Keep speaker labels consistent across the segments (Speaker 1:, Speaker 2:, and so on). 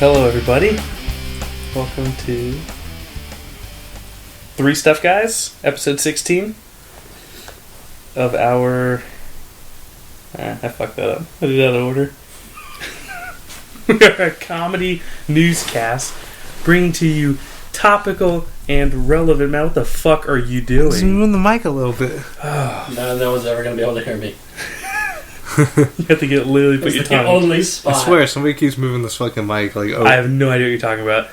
Speaker 1: Hello, everybody. Welcome to Three Stuff Guys, episode 16 of our... I fucked that up. I did that out of order. We are a comedy newscast bringing to you topical and relevant... Man, what the fuck are you doing?
Speaker 2: Just moving the mic a little bit.
Speaker 3: No one's ever going to be able to hear me.
Speaker 1: You have to get literally put your tongue.
Speaker 3: The only spot.
Speaker 2: I swear, somebody keeps moving this fucking mic. Like, oh.
Speaker 1: I have no idea what you're talking about.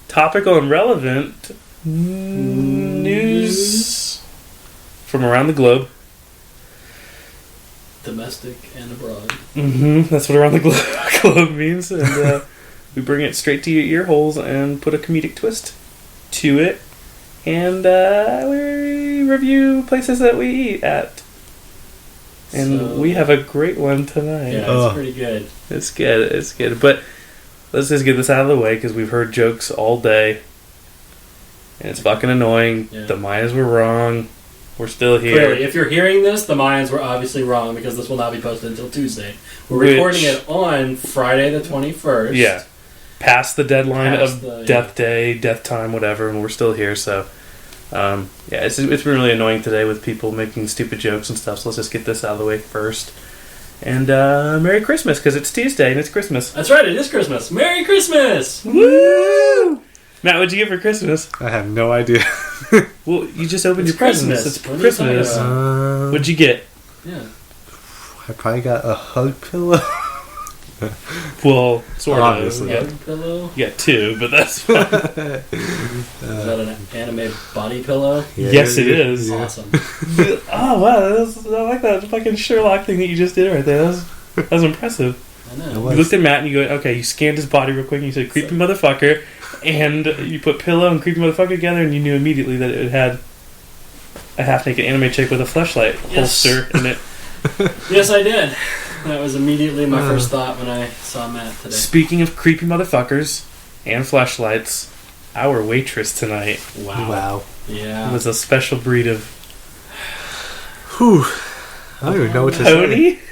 Speaker 1: Topical and relevant news from around the globe.
Speaker 3: Domestic and abroad.
Speaker 1: That's what around the globe means. And we bring it straight to your ear holes and put a comedic twist to it. And we review places that we eat at. And we have a great one tonight.
Speaker 3: Yeah, it's pretty good.
Speaker 1: It's good. But let's just get this out of the way because we've heard jokes all day. And it's fucking annoying.
Speaker 3: Yeah.
Speaker 1: The Mayans were wrong. We're still here.
Speaker 3: Clearly, if you're hearing this, the Mayans were obviously wrong because this will not be posted until Tuesday. We're recording it on Friday the 21st.
Speaker 1: Yeah. Past the deadline of death day, death time, whatever, and we're still here, so... it's been really annoying today with people making stupid jokes and stuff, so let's just get this out of the way first. And Merry Christmas, because it's Tuesday and it's Christmas.
Speaker 3: That's right, it is Christmas. Merry Christmas!
Speaker 1: Woo! Matt, what'd you get for Christmas?
Speaker 2: I have no idea.
Speaker 1: Well, you just opened your
Speaker 3: Christmas.
Speaker 1: presents. It's
Speaker 3: What are you
Speaker 1: Christmas.
Speaker 3: talking about?
Speaker 1: What'd you get?
Speaker 3: Yeah.
Speaker 2: I probably got a hug pillow.
Speaker 1: Well, sort
Speaker 2: Obviously.
Speaker 1: of.
Speaker 3: Hug pillow?
Speaker 1: You got two, but that's fine.
Speaker 3: Is that an anime body pillow?
Speaker 2: Yeah,
Speaker 1: Yes, it is.
Speaker 2: Yeah.
Speaker 3: Awesome.
Speaker 1: Oh, wow. I like that fucking Sherlock thing that you just did right there. That was impressive.
Speaker 3: I know.
Speaker 1: You looked at Matt and you go, okay, you scanned his body real quick and you said, creepy motherfucker. And you put pillow and creepy motherfucker together and you knew immediately that it had a half-naked anime chick with a fleshlight holster in it.
Speaker 3: Yes, I did. That was immediately my first thought when I saw Matt today.
Speaker 1: Speaking of creepy motherfuckers and fleshlights, our waitress tonight
Speaker 2: Wow.
Speaker 3: Yeah.
Speaker 1: was a special breed of...
Speaker 2: Whew. I don't even know what to
Speaker 1: Pony?
Speaker 2: say.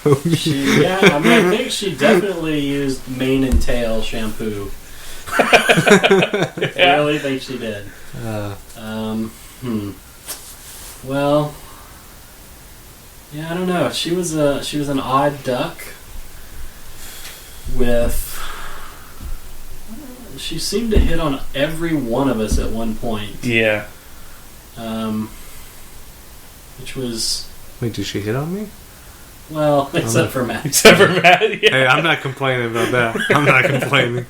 Speaker 3: I think she definitely used mane and tail shampoo. I really think she did. Well, yeah, I don't know. She was an odd duck. She seemed to hit on every one of us at one point.
Speaker 1: Yeah.
Speaker 3: Which was...
Speaker 2: Wait, did she hit on me?
Speaker 3: Well, except for Matt.
Speaker 1: Except for Matt, yeah.
Speaker 2: Hey, I'm not complaining about that. I'm not complaining.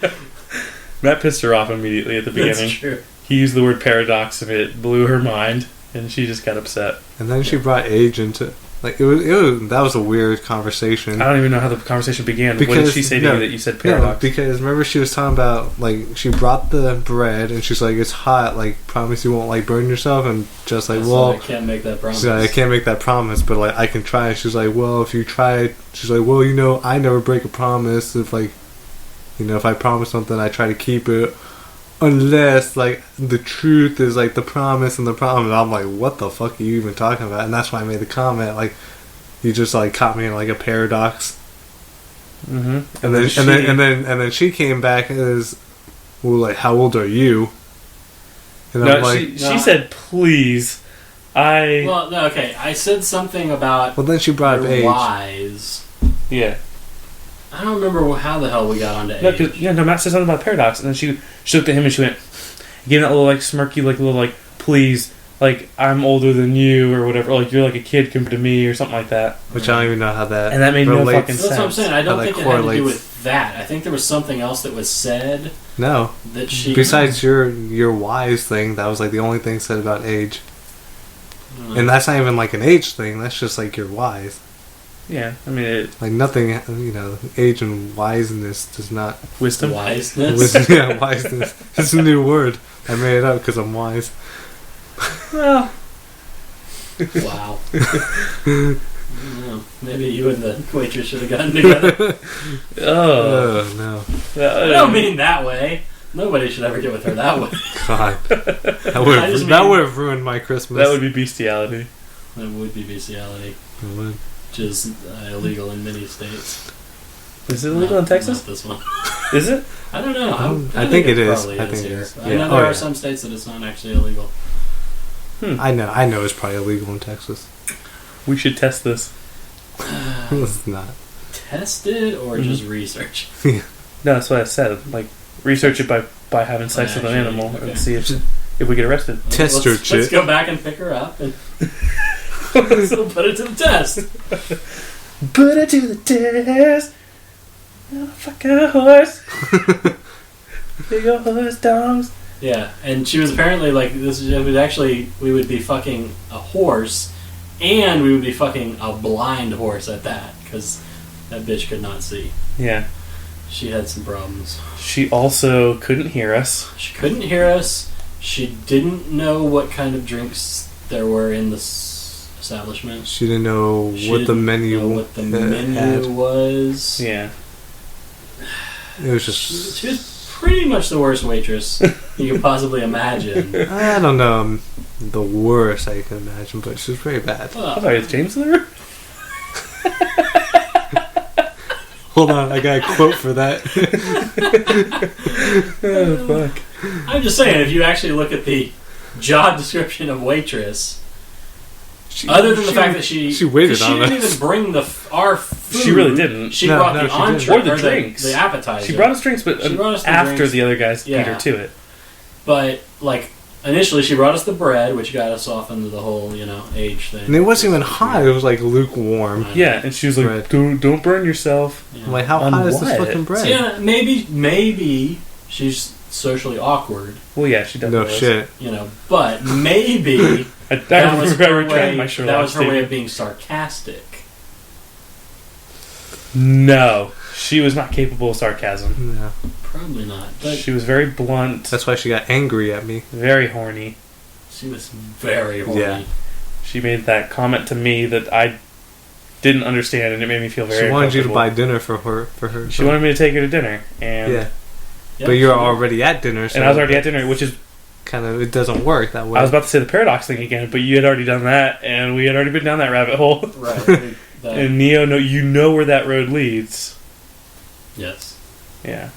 Speaker 1: Matt pissed her off immediately at the beginning.
Speaker 3: That's true.
Speaker 1: He used the word paradox and it blew her mind, and she just got upset.
Speaker 2: And then she brought age into... Like, that was a weird conversation.
Speaker 1: I don't even know how the conversation began. What did she say to you that you said paradox?
Speaker 2: No, because remember she was talking about, like, she brought the bread and she's like, it's hot, like, promise you won't, like, burn yourself, and just like, well...
Speaker 3: I can't make that promise.
Speaker 2: She's like, I can't make that promise, but, like, I can try. She's like, well, if you try it... She's like, well, I never break a promise. If, like, if I promise something, I try to keep it. Unless, like, the truth is, like, the promise and the promise. I'm like, what the fuck are you even talking about? And that's why I made the comment, like, you just, like, caught me in, like, a paradox.
Speaker 1: Mm-hmm.
Speaker 2: And then she came back as, well, like, how old are you? And
Speaker 1: No,
Speaker 2: I'm like...
Speaker 1: she said, please.
Speaker 3: Well, no, okay. I said something about...
Speaker 2: Well, then she brought up age.
Speaker 3: Wise.
Speaker 1: Yeah.
Speaker 3: I don't remember how the hell we got onto age.
Speaker 1: Matt said something about paradox, and then she looked at him and she went, gave that little, like, smirky, like, little, like, please, like, I'm older than you, or whatever, like, you're like a kid compared to me, or something like that.
Speaker 2: Which I don't even know how that
Speaker 1: And that made no
Speaker 2: relates.
Speaker 1: fucking sense.
Speaker 3: That's what I'm saying. I don't think it had to
Speaker 2: correlates.
Speaker 3: do with that. I think there was something else that was said
Speaker 2: No.
Speaker 3: that she...
Speaker 2: Besides your wise thing, that was, like, the only thing said about age. And that's not even, like, an age thing. That's just, like, you're wise.
Speaker 1: Yeah, I mean,
Speaker 2: Like, nothing, age and wiseness does not...
Speaker 1: wisdom.
Speaker 3: Wiseness?
Speaker 2: Yeah, wiseness. It's a new word. I made it up because I'm wise.
Speaker 1: Well.
Speaker 3: Wow. I don't know. Maybe you and the waitress should have gotten together.
Speaker 2: Oh, no.
Speaker 3: I don't mean that way. Nobody should ever get with her that way.
Speaker 2: God. That would have ruined my Christmas.
Speaker 1: That would be bestiality.
Speaker 3: That would be bestiality.
Speaker 2: It would.
Speaker 3: Which is illegal in many states.
Speaker 1: Is it illegal in Texas?
Speaker 3: Not this one.
Speaker 1: Is it?
Speaker 3: I don't know.
Speaker 2: I think it is.
Speaker 3: Probably
Speaker 2: I think it
Speaker 3: here.
Speaker 2: is.
Speaker 3: I
Speaker 2: Yeah.
Speaker 3: know there are some states that it's not actually illegal.
Speaker 2: I know it's probably illegal in Texas.
Speaker 1: We should test this.
Speaker 2: It's not.
Speaker 3: Test it or just research?
Speaker 1: No, that's what I said. Like, research it by having sex with an animal and see if we get arrested.
Speaker 2: Test her shit.
Speaker 3: Let's go back and pick her up and we'll put it to the test.
Speaker 1: Put it to the test. Oh, fuck a horse. Big ol' horse dogs.
Speaker 3: Yeah, and she was apparently like, we would be fucking a horse, and we would be fucking a blind horse at that, because that bitch could not see.
Speaker 1: Yeah.
Speaker 3: She had some problems.
Speaker 1: She also couldn't hear us.
Speaker 3: She couldn't hear us. She didn't know what kind of drinks there were in the establishment.
Speaker 2: She didn't know what the menu
Speaker 3: was.
Speaker 2: Yeah. It was just...
Speaker 3: She was pretty much the worst waitress you could possibly imagine.
Speaker 2: I don't know the worst I can imagine, but she was very bad.
Speaker 1: I thought it was James in the room.
Speaker 2: Hold on, I got a quote for that.
Speaker 1: Oh, fuck.
Speaker 3: I'm just saying, if you actually look at the job description of waitress, other than the fact that she
Speaker 2: waited on us.
Speaker 3: She didn't even bring our food.
Speaker 1: She really didn't.
Speaker 3: She brought the entree
Speaker 1: or the drinks.
Speaker 3: The appetizer.
Speaker 1: She brought us drinks, but after the other guys beat her to it.
Speaker 3: But like initially, she brought us the bread, which got us off into the whole age thing.
Speaker 2: And it wasn't even hot; it was like lukewarm.
Speaker 1: Yeah, and she was like, "Don't burn yourself."
Speaker 2: Yeah. I'm like, how hot is this fucking bread?
Speaker 3: So, yeah, maybe she's socially awkward.
Speaker 1: Well, yeah, she does.
Speaker 2: No shit.
Speaker 3: But maybe. That was her way of being sarcastic.
Speaker 1: No, she was not capable of sarcasm.
Speaker 2: No,
Speaker 3: probably not. But
Speaker 1: she was very blunt.
Speaker 2: That's why she got angry at me.
Speaker 1: Very horny.
Speaker 3: She was very horny. Yeah.
Speaker 1: She made that comment to me that I didn't understand, and it made me feel very.
Speaker 2: She wanted you to buy dinner for her.
Speaker 1: She wanted me to take her to dinner, and
Speaker 2: yeah. But you're already at dinner, so
Speaker 1: and I was already at dinner, which is.
Speaker 2: Kind of, it doesn't work that way.
Speaker 1: I was about to say the paradox thing again, but you had already done that, and we had already been down that rabbit hole.
Speaker 3: Right.
Speaker 1: And Neo, you know where that road leads.
Speaker 3: Yes.
Speaker 1: Yeah.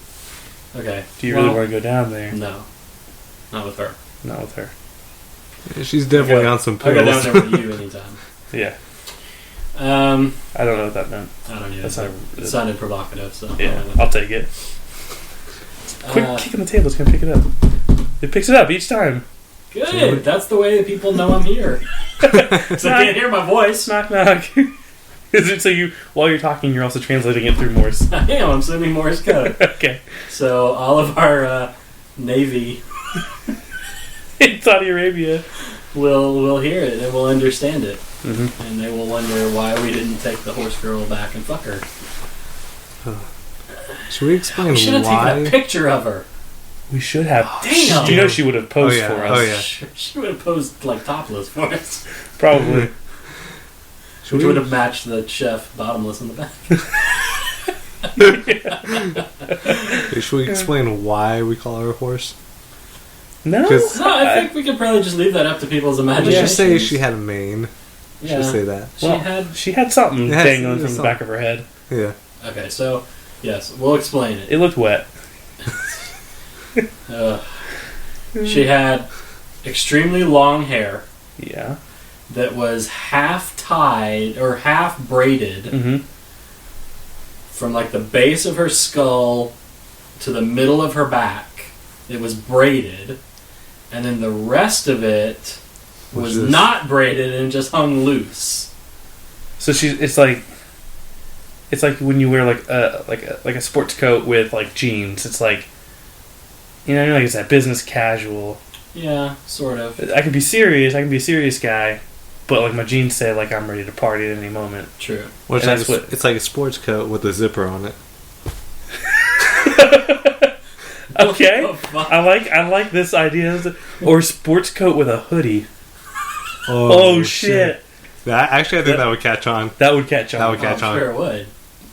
Speaker 3: Okay.
Speaker 1: Do you really want to go down there?
Speaker 3: No. Not with her.
Speaker 1: Not with her.
Speaker 2: Yeah, she's definitely on some pills.
Speaker 3: I'll go down there with you anytime.
Speaker 1: Yeah. I don't know what that meant.
Speaker 3: I don't either. It sounded provocative, so...
Speaker 1: Yeah, I'll take it. Quick kick on the table, it's going to pick it up. It picks it up each time.
Speaker 3: Good. That's the way that people know I'm here. So they can't hear my voice.
Speaker 1: Knock, knock. Is it so while you're talking, you're also translating it through Morse?
Speaker 3: I am. I'm sending Morse code.
Speaker 1: Okay.
Speaker 3: So all of our Navy
Speaker 1: in Saudi Arabia
Speaker 3: will hear it and will understand it.
Speaker 1: Mm-hmm.
Speaker 3: And they will wonder why we didn't take the horse girl back and fuck her.
Speaker 2: Should we explain why?
Speaker 3: We should have taken a picture of her.
Speaker 1: We should have.
Speaker 3: Damn!
Speaker 1: You know she would have posed for us.
Speaker 2: Oh, yeah.
Speaker 3: She would have posed, topless for us.
Speaker 1: Probably.
Speaker 3: Which would have matched the chef bottomless in the back.
Speaker 2: Should we explain why we call her a horse?
Speaker 1: No.
Speaker 3: I think we could probably just leave that up to people's imagination.
Speaker 2: Let's just say she had a mane.
Speaker 3: Yeah.
Speaker 2: Just say that.
Speaker 3: She
Speaker 1: had something dangling from the back of her head.
Speaker 2: Yeah.
Speaker 3: Okay, so, yes, we'll explain it.
Speaker 1: It looked wet.
Speaker 3: She had extremely long hair.
Speaker 1: Yeah.
Speaker 3: That was half tied or half braided from the base of her skull to the middle of her back. It was braided, and then the rest of it was not braided and just hung loose.
Speaker 1: So it's like when you wear a sports coat with jeans. It's it's that business casual.
Speaker 3: Yeah, sort of.
Speaker 1: I can be serious. I can be a serious guy, but my jeans say I'm ready to party at any moment.
Speaker 3: True.
Speaker 2: Well, it's like a sports coat with a zipper on it.
Speaker 1: Okay, I like this idea. Or sports coat with a hoodie. Oh shit!
Speaker 2: I think that would catch on.
Speaker 1: That would catch on.
Speaker 3: I'm sure it would.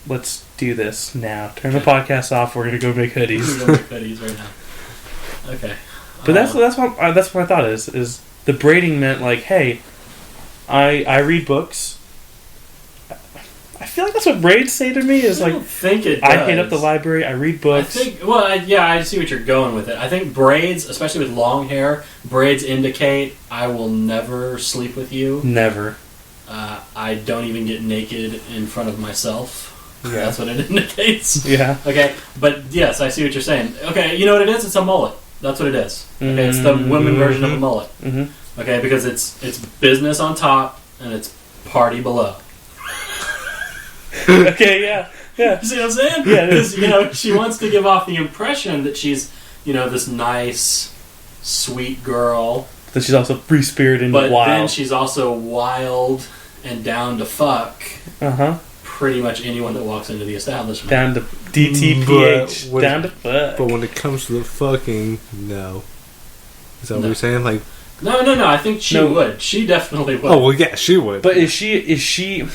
Speaker 1: Let's do this now. Turn the podcast off. We're gonna go make hoodies.
Speaker 3: We're gonna make hoodies right now. Okay.
Speaker 1: But that's what I thought is the braiding meant hey, I read books. I feel like that's what braids say to me. Is
Speaker 3: I
Speaker 1: like
Speaker 3: don't think it does.
Speaker 1: I hit up the library. I read books.
Speaker 3: I see what you're going with it. I think braids, especially with long hair, braids indicate I will never sleep with you.
Speaker 1: Never.
Speaker 3: I don't even get naked in front of myself.
Speaker 1: Yeah.
Speaker 3: That's what it indicates.
Speaker 1: Yeah.
Speaker 3: Okay, but yes, I see what you're saying. Okay, you know what it is? It's a mullet. That's what it is. Okay, it's the women version of a mullet.
Speaker 1: Mm-hmm.
Speaker 3: Okay, because it's business on top and it's party below.
Speaker 1: Okay, yeah.
Speaker 3: You see what I'm saying?
Speaker 1: Yeah,
Speaker 3: because she wants to give off the impression that she's this nice, sweet girl.
Speaker 1: But she's also free spirited and
Speaker 3: But
Speaker 1: wild.
Speaker 3: then she's also wild and down to fuck pretty much anyone that walks into the establishment.
Speaker 1: Down to DTPH. Down to fuck.
Speaker 2: But when it comes to the fucking, no. Is that what
Speaker 3: No.
Speaker 2: you're saying? Like,
Speaker 3: No. I think she would. She definitely would.
Speaker 2: oh well, yeah, she would.
Speaker 1: But is she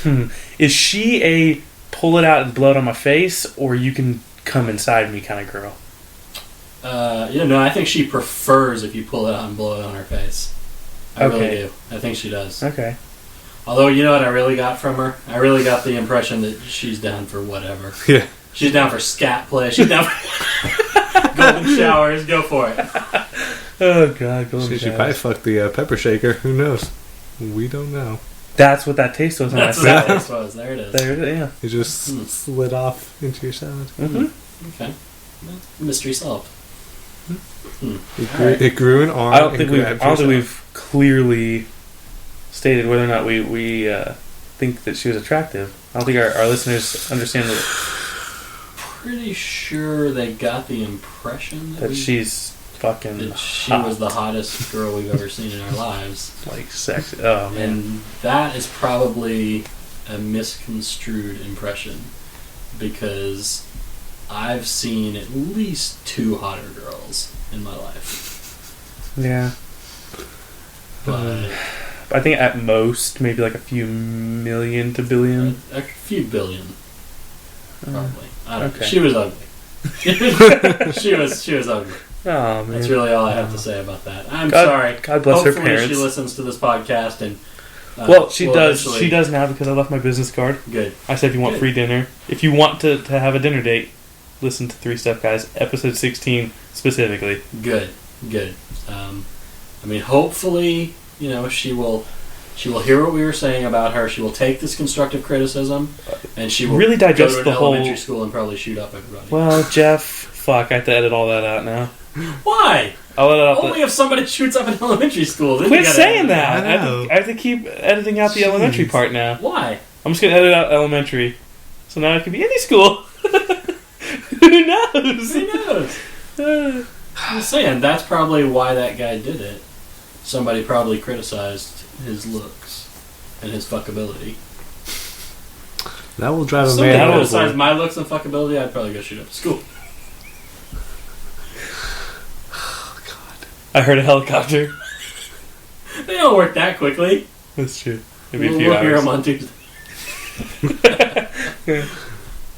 Speaker 1: a pull it out and blow it on my face, or you can come inside me kind of girl?
Speaker 3: I think she prefers if you pull it out and blow it on her face. I really do. I think she does.
Speaker 1: Okay.
Speaker 3: Although, you know what I really got from her? I really got the impression that she's down for whatever.
Speaker 2: Yeah.
Speaker 3: She's down for scat play. She's down for golden showers. Go for it.
Speaker 1: Oh god, golden
Speaker 2: She probably fucked the pepper shaker. Who knows? We don't know.
Speaker 1: That's what that taste was on
Speaker 3: That's
Speaker 1: my
Speaker 3: what that
Speaker 1: salad.
Speaker 3: taste was. There it is.
Speaker 1: There it is, yeah.
Speaker 2: It just slid off into your salad.
Speaker 1: Mm-hmm.
Speaker 3: Okay. Mystery solved.
Speaker 2: It grew an arm.
Speaker 1: I don't think we've clearly stated whether or not we think that she was attractive. I don't think our listeners understand
Speaker 3: Pretty sure they got the impression
Speaker 1: that she's fucking
Speaker 3: that she
Speaker 1: hot.
Speaker 3: was the hottest girl we've ever seen in our lives.
Speaker 1: Like sexy. Oh man.
Speaker 3: And that is probably a misconstrued impression because I've seen at least 2 hotter girls in my life.
Speaker 1: Yeah.
Speaker 3: But
Speaker 1: I think at most maybe like a few million to billion.
Speaker 3: a few billion, probably. I don't know.
Speaker 1: Okay.
Speaker 3: She was ugly. she was ugly.
Speaker 1: Oh man.
Speaker 3: That's really all I have to say about that. I'm
Speaker 1: God-
Speaker 3: sorry.
Speaker 1: God bless her
Speaker 3: Hopefully
Speaker 1: parents.
Speaker 3: she listens to this podcast and.
Speaker 1: Well, she does.
Speaker 3: eventually-
Speaker 1: She does now because I left my business card.
Speaker 3: Good.
Speaker 1: I said if you want
Speaker 3: Good.
Speaker 1: free dinner, if you want to have a dinner date, listen to 3 Step Guys, episode 16 specifically.
Speaker 3: Good. Hopefully, she will hear what we were saying about her. She will take this constructive criticism, and she will
Speaker 1: Really
Speaker 3: go
Speaker 1: digest
Speaker 3: to an
Speaker 1: the whole-
Speaker 3: elementary school and probably shoot up everybody.
Speaker 1: Well, Jeff, fuck, I have to edit all that out now.
Speaker 3: Why?
Speaker 1: I'll edit out
Speaker 3: Only if somebody shoots up an elementary school. Then
Speaker 1: Quit
Speaker 3: you gotta
Speaker 1: saying
Speaker 3: edit it
Speaker 1: that.
Speaker 2: I know.
Speaker 1: I have to keep editing out the elementary part now.
Speaker 3: out. Why?
Speaker 1: I'm just gonna edit out elementary, so now it could be any school. Who knows?
Speaker 3: Who knows? I'm just saying, that's probably why that guy did it. Somebody probably criticized his looks and his fuckability.
Speaker 2: That will drive a
Speaker 3: Somebody
Speaker 2: man
Speaker 3: criticized
Speaker 2: overboard.
Speaker 3: my looks and fuckability, I'd probably go shoot up a school.
Speaker 1: I heard a helicopter.
Speaker 3: They don't work that quickly.
Speaker 1: That's true. Maybe a
Speaker 3: We'll
Speaker 1: few
Speaker 3: hear
Speaker 1: hours.
Speaker 3: them on Tuesday.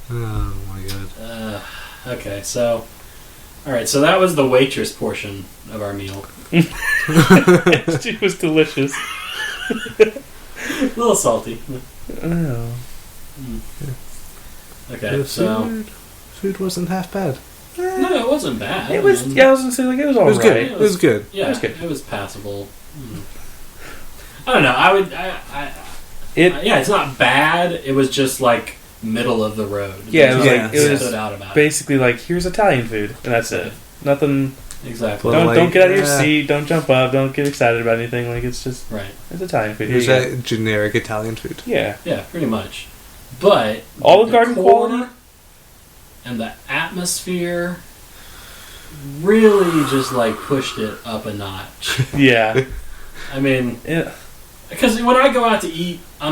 Speaker 2: Oh my god.
Speaker 3: Okay, so... Alright, so that was the waitress portion of our meal.
Speaker 1: It was delicious.
Speaker 3: A little salty.
Speaker 1: Oh.
Speaker 3: Okay,
Speaker 2: The
Speaker 3: so...
Speaker 2: food wasn't half bad.
Speaker 3: No, it wasn't bad.
Speaker 1: It was. Yeah, I was gonna say like it was
Speaker 2: It was
Speaker 1: alright.
Speaker 2: good. It was good.
Speaker 3: Yeah,
Speaker 1: It was good.
Speaker 3: it was passable. I don't know. I would. Yeah, it's not bad. It was just like middle of the road.
Speaker 1: Yeah, it was
Speaker 2: Yeah.
Speaker 1: like it
Speaker 3: stood
Speaker 1: was
Speaker 3: out about
Speaker 1: basically like here's Italian food and that's it. Nothing.
Speaker 3: it. Exactly.
Speaker 2: Well,
Speaker 1: Don't get out of your
Speaker 2: yeah.
Speaker 1: seat. Don't jump up. Don't get excited about anything. Like it's just
Speaker 3: Right.
Speaker 1: it's Italian food. Here
Speaker 2: Here's
Speaker 1: you go.
Speaker 2: that generic Italian food.
Speaker 1: Yeah.
Speaker 3: Yeah, pretty much. But
Speaker 1: Olive Garden quality?
Speaker 3: and the atmosphere really just like pushed it up a notch.
Speaker 1: Yeah.
Speaker 3: I mean,
Speaker 1: Yeah.
Speaker 3: because when I go out to eat, I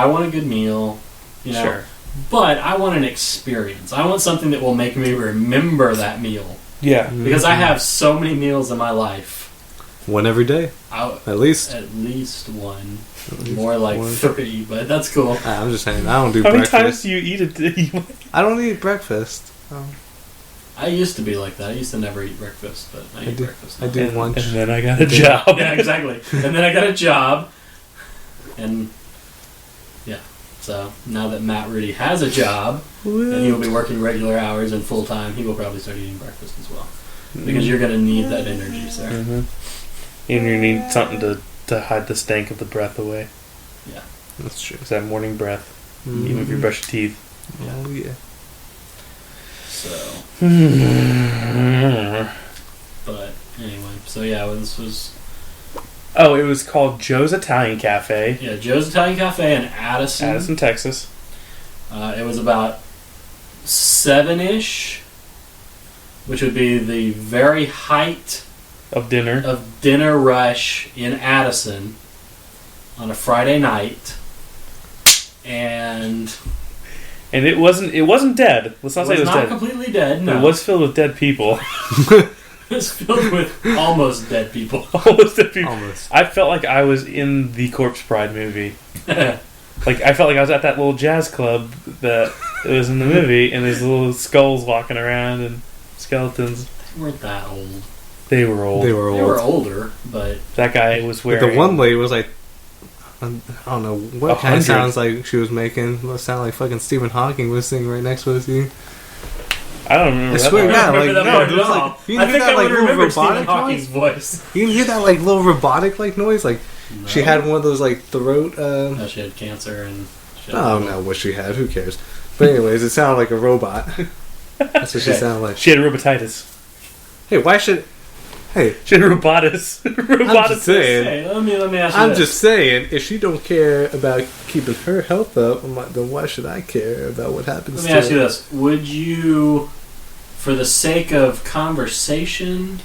Speaker 3: want a good meal,
Speaker 1: Sure.
Speaker 3: but I want an experience. I want something that will make me remember that meal.
Speaker 1: Yeah.
Speaker 3: Because I have so many meals in my life.
Speaker 2: One every day, at least.
Speaker 3: At least one.
Speaker 2: At least
Speaker 3: More like
Speaker 2: one.
Speaker 3: 3, but that's cool.
Speaker 2: I'm just saying, I don't do
Speaker 1: How many
Speaker 2: breakfast.
Speaker 1: times do you eat it?
Speaker 2: I don't eat breakfast.
Speaker 3: I used to be like that. I used to never eat breakfast, but I eat
Speaker 2: do-
Speaker 3: breakfast
Speaker 2: I
Speaker 3: now.
Speaker 2: do
Speaker 1: and,
Speaker 2: lunch.
Speaker 1: and then I got a job.
Speaker 3: Yeah, exactly. And then I got a job. And, yeah. So now that Matt Rudy has a job and he will be working regular hours and full time, he will probably start eating breakfast as well. Because you're going to need that energy, sir.
Speaker 1: And you need something to hide the stank of the breath away.
Speaker 3: Yeah.
Speaker 2: That's true.
Speaker 1: It's that morning breath. Even if you brush your teeth.
Speaker 2: Oh, yeah.
Speaker 3: So. But anyway, so yeah, this was.
Speaker 1: Oh, it was called Joe's Italian Cafe.
Speaker 3: Yeah, Joe's Italian Cafe in Addison,
Speaker 1: Texas.
Speaker 3: It was about 7-ish, which would be the very height
Speaker 1: of dinner
Speaker 3: rush in Addison on a Friday night, and
Speaker 1: it wasn't dead. Let's not say it was dead.
Speaker 3: It was not completely dead. No,
Speaker 1: it was filled with dead people.
Speaker 3: It was filled with almost dead people.
Speaker 1: Almost dead people.
Speaker 2: Almost.
Speaker 1: I felt like I was in the Corpse Bride movie. Like I felt like I was at that little jazz club that it was in the movie, and there's little skulls walking around and skeletons.
Speaker 3: They weren't that old.
Speaker 1: They were old.
Speaker 2: They were old.
Speaker 3: They were older, but
Speaker 1: that guy was wearing.
Speaker 2: Like the one lady was like, I don't know what kind
Speaker 1: 100.
Speaker 2: of sounds like she was making. It sounded like fucking Stephen Hawking was sitting right next to us.
Speaker 1: I don't remember.
Speaker 2: I swear to God, like
Speaker 3: that
Speaker 2: no,
Speaker 3: part
Speaker 2: there was
Speaker 3: at all.
Speaker 2: like you
Speaker 3: I
Speaker 2: can hear
Speaker 3: think
Speaker 2: that
Speaker 3: I
Speaker 2: like
Speaker 3: would
Speaker 2: little
Speaker 3: remember Stephen
Speaker 2: robotic
Speaker 3: Hawking's
Speaker 2: noise.
Speaker 3: voice.
Speaker 2: You can hear that like little robotic like noise. Like
Speaker 3: No.
Speaker 2: she had one of those like throat.
Speaker 3: No, she had cancer and.
Speaker 2: I don't know what she had. Who cares? But anyways, it sounded like a robot. That's what she sounded like.
Speaker 1: She had robotitis.
Speaker 2: Hey, why should? Hey,
Speaker 1: she had robotis.
Speaker 2: I'm just saying.
Speaker 3: Hey, let me ask you
Speaker 2: I'm
Speaker 3: this.
Speaker 2: just saying. If she don't care about keeping her health up, I'm like, then why should I care about what happens?
Speaker 3: Let me ask you this: would you, for the sake of conversation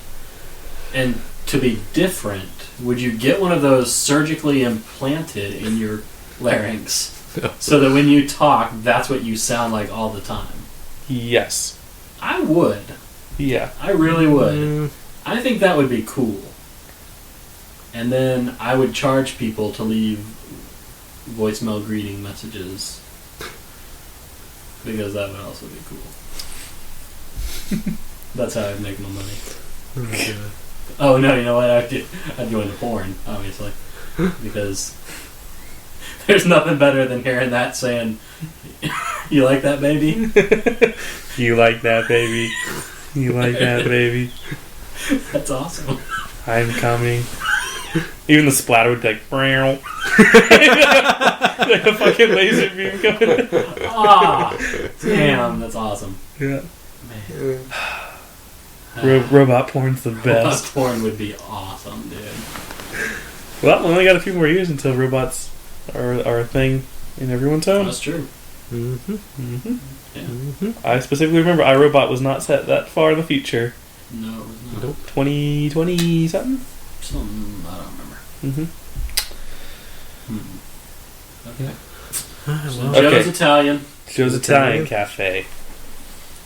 Speaker 3: and to be different, would you get one of those surgically implanted in your larynx so that when you talk, that's what you sound like all the time?
Speaker 1: Yes.
Speaker 3: I would.
Speaker 1: Yeah.
Speaker 3: I really would. I think that would be cool. And then I would charge people to leave voicemail greeting messages. Because that would also be cool. That's how I'd make my money. Oh no, you know what? I'd go into porn, obviously. Because there's nothing better than hearing that saying, "You like that, baby?
Speaker 1: You like that, baby? You like that, baby?"
Speaker 3: That's awesome.
Speaker 1: I'm coming. Even the splatter would be like, like a fucking laser beam coming.
Speaker 3: Ah, damn, that's awesome.
Speaker 1: Yeah.
Speaker 3: Man.
Speaker 1: Robot porn's the best.
Speaker 3: Robot porn would be awesome, dude.
Speaker 1: Well, we only got a few more years until robots are a thing in everyone's home.
Speaker 3: That's true. Yeah.
Speaker 1: I specifically remember iRobot was not set that far in the future.
Speaker 3: No, it was not.
Speaker 2: Nope.
Speaker 1: 2020 something?
Speaker 3: Something, I don't remember. Okay. So Joe's Italian.
Speaker 1: Joe's Italian Cafe.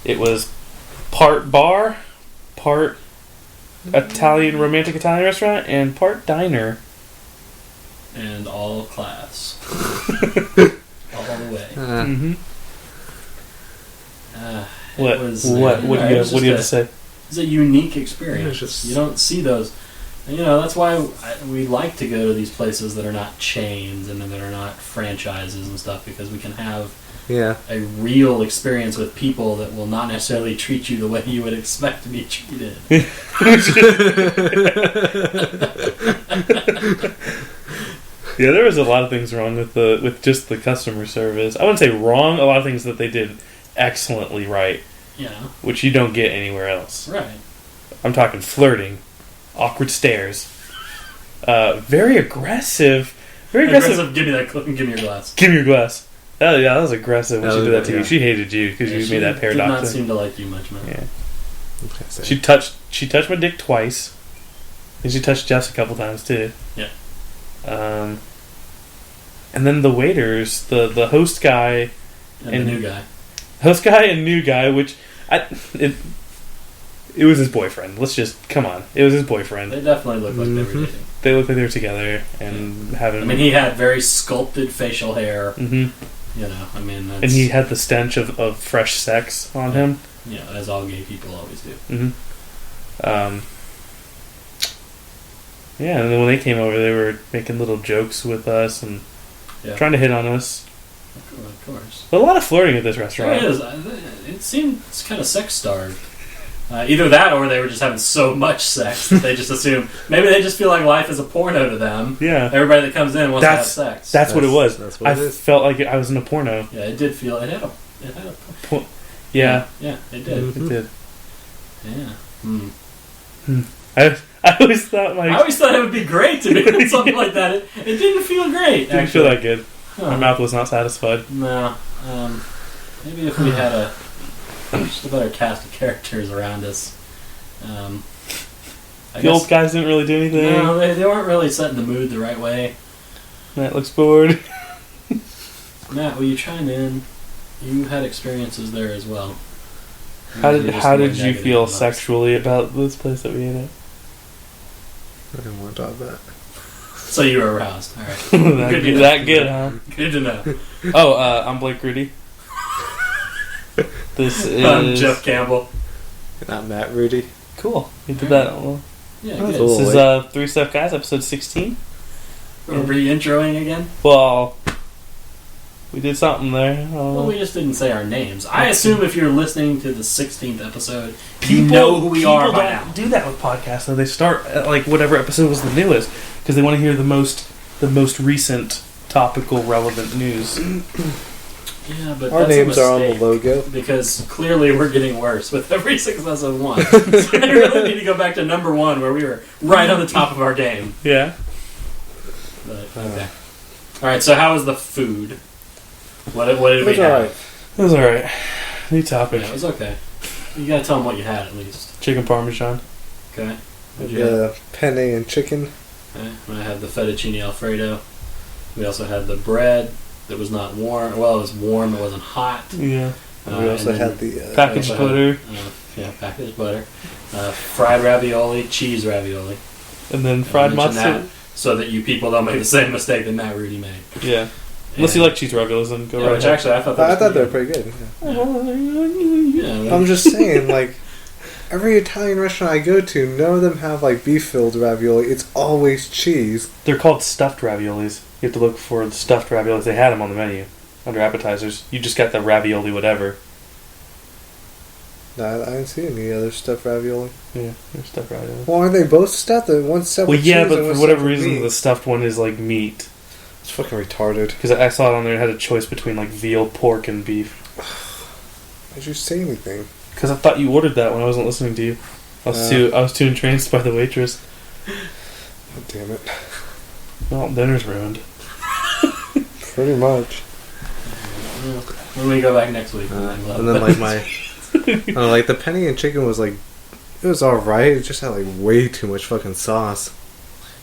Speaker 1: It was part bar, part Italian, romantic Italian restaurant, and part diner.
Speaker 3: And all class. All the way.
Speaker 1: What do you have to say?
Speaker 3: It's a unique experience.
Speaker 2: Just,
Speaker 3: you don't see those. And, that's why we like to go to these places that are not chains and that are not franchises and stuff, because we can have a real experience with people that will not necessarily treat you the way you would expect to be treated.
Speaker 1: Yeah, there was a lot of things wrong with just the customer service. I wouldn't say wrong. A lot of things that they did excellently right.
Speaker 3: Yeah.
Speaker 1: Which you don't get anywhere else.
Speaker 3: Right.
Speaker 1: I'm talking flirting, awkward stares, very aggressive. Very aggressive.
Speaker 3: Give me that clip and give me your glass.
Speaker 1: Give me your glass. Oh yeah, that was aggressive when she did that to you. She hated you because you made that paradox.
Speaker 3: Did not seem to like you much, man.
Speaker 1: Yeah. She touched my dick twice, and she touched Jeff's a couple times too.
Speaker 3: Yeah.
Speaker 1: And then the waiters, the host guy,
Speaker 3: and the new guy.
Speaker 1: Host guy and new guy, which it was his boyfriend. Let's just come on. It was his boyfriend.
Speaker 3: They definitely looked like they were dating.
Speaker 1: They looked like they were together and having.
Speaker 3: I mean, he had very sculpted facial hair.
Speaker 1: Mm-hmm.
Speaker 3: That's...
Speaker 1: And he had the stench of fresh sex on him.
Speaker 3: Yeah, as all gay people always do.
Speaker 1: Mm-hmm. Yeah, and then when they came over, they were making little jokes with us and trying to hit on us.
Speaker 3: Of course.
Speaker 1: But a lot of flirting at this
Speaker 3: There
Speaker 1: restaurant.
Speaker 3: is. It seemed kind of sex-starved. Either that or they were just having so much sex that they just assume. Maybe they just feel like life is a porno to them.
Speaker 1: Yeah.
Speaker 3: Everybody that comes in wants to have sex.
Speaker 1: That's what it was.
Speaker 2: That's what
Speaker 1: I
Speaker 2: it is.
Speaker 1: felt like I was in a porno.
Speaker 3: Yeah, it did feel. It had a.
Speaker 1: Yeah.
Speaker 3: Yeah, it did.
Speaker 2: Mhm.
Speaker 1: It did.
Speaker 3: Yeah.
Speaker 1: I always thought
Speaker 3: I always thought it would be great to do something like that. It didn't feel great.
Speaker 1: didn't feel that good.
Speaker 3: Huh.
Speaker 1: My mouth was not satisfied.
Speaker 3: No. Maybe if we had just a better cast of characters around us.
Speaker 1: The old guys didn't really do anything.
Speaker 3: No, they weren't really setting the mood the right way.
Speaker 1: Matt looks bored.
Speaker 3: Matt, will you chime in? You had experiences there as well.
Speaker 1: How
Speaker 3: You're just
Speaker 1: did
Speaker 3: more
Speaker 1: you
Speaker 3: negative
Speaker 1: feel
Speaker 3: than us.
Speaker 1: sexually about this place that we ate at?
Speaker 2: I didn't want to talk about it.
Speaker 3: So you were aroused. All right.
Speaker 1: that good, huh?
Speaker 3: Good to know.
Speaker 1: Oh, I'm Blake Rudy. This is
Speaker 3: I'm Jeff Campbell.
Speaker 2: Not Matt Rudy.
Speaker 1: Cool. You did that. Well,
Speaker 3: Yeah,
Speaker 2: Oh,
Speaker 3: good.
Speaker 2: cool.
Speaker 1: this is Three Step Guys, episode 16.
Speaker 3: We're re-introing again?
Speaker 1: Well, we did something there.
Speaker 3: Well, we just didn't say our names. I assume if you're listening to the 16th episode, you
Speaker 1: People
Speaker 3: know who we are
Speaker 1: people
Speaker 3: by
Speaker 1: don't
Speaker 3: now.
Speaker 1: do that with podcasts, though. They start at, like, whatever episode was the newest, because they want to hear the most recent, topical, relevant news.
Speaker 3: Yeah, but
Speaker 2: Our
Speaker 3: that's
Speaker 2: names
Speaker 3: a
Speaker 2: are on the
Speaker 3: mistake,
Speaker 2: logo.
Speaker 3: because clearly we're getting worse with every successive one. So they really need to go back to number one, where we were right on the top of our game.
Speaker 1: Yeah.
Speaker 3: But, okay. All right. So how was the food? What did we
Speaker 2: It was
Speaker 3: have?
Speaker 2: alright.
Speaker 1: It was alright. New topic.
Speaker 3: Yeah, it was okay. You gotta tell them what you had at least.
Speaker 1: Chicken parmesan.
Speaker 3: Okay. What'd you have?
Speaker 2: Penne and chicken.
Speaker 3: Okay. I had the fettuccine alfredo. We also had the bread that was not warm. Well, it was warm. It wasn't hot.
Speaker 1: Yeah.
Speaker 2: We also
Speaker 3: and then
Speaker 2: had the
Speaker 1: Packaged
Speaker 3: we also
Speaker 1: butter.
Speaker 3: had, packaged butter. Fried ravioli, cheese ravioli.
Speaker 1: And then fried
Speaker 3: I mentioned
Speaker 1: matzo.
Speaker 3: that so that you people don't make the same mistake that Matt Rudy made.
Speaker 1: Yeah. Unless you like cheese raviolis, then go
Speaker 3: Yeah,
Speaker 1: right
Speaker 3: which
Speaker 1: ahead.
Speaker 3: actually I thought that
Speaker 2: I
Speaker 3: was
Speaker 2: thought they were
Speaker 3: pretty
Speaker 2: pretty good.
Speaker 3: good. Yeah,
Speaker 2: I'm just saying, like, every Italian restaurant I go to, none of them have, like, beef-filled ravioli. It's always cheese.
Speaker 1: They're called stuffed raviolis. You have to look for the stuffed raviolis. They had them on the menu under appetizers. You just got the ravioli whatever.
Speaker 2: No, I didn't see any other stuffed ravioli.
Speaker 1: Yeah, they're stuffed raviolis.
Speaker 2: Well, aren't they both stuffed? One's stuffed
Speaker 1: Well,
Speaker 2: with
Speaker 1: yeah,
Speaker 2: cheese
Speaker 1: but
Speaker 2: and
Speaker 1: for
Speaker 2: one's
Speaker 1: whatever
Speaker 2: stuffed with
Speaker 1: reason,
Speaker 2: meat.
Speaker 1: the stuffed one is like meat.
Speaker 2: It's fucking retarded.
Speaker 1: Because I saw it on there. It had a choice between like veal, pork, and beef.
Speaker 2: Why'd you say anything?
Speaker 1: Because I thought you ordered that when I wasn't listening to you. I was too entranced by the waitress.
Speaker 2: Oh, damn it.
Speaker 1: Well, dinner's ruined.
Speaker 2: Pretty much.
Speaker 3: When we go back next week.
Speaker 2: And then, like, my... like, the penne and chicken was, like... It was alright. It just had, like, way too much fucking sauce.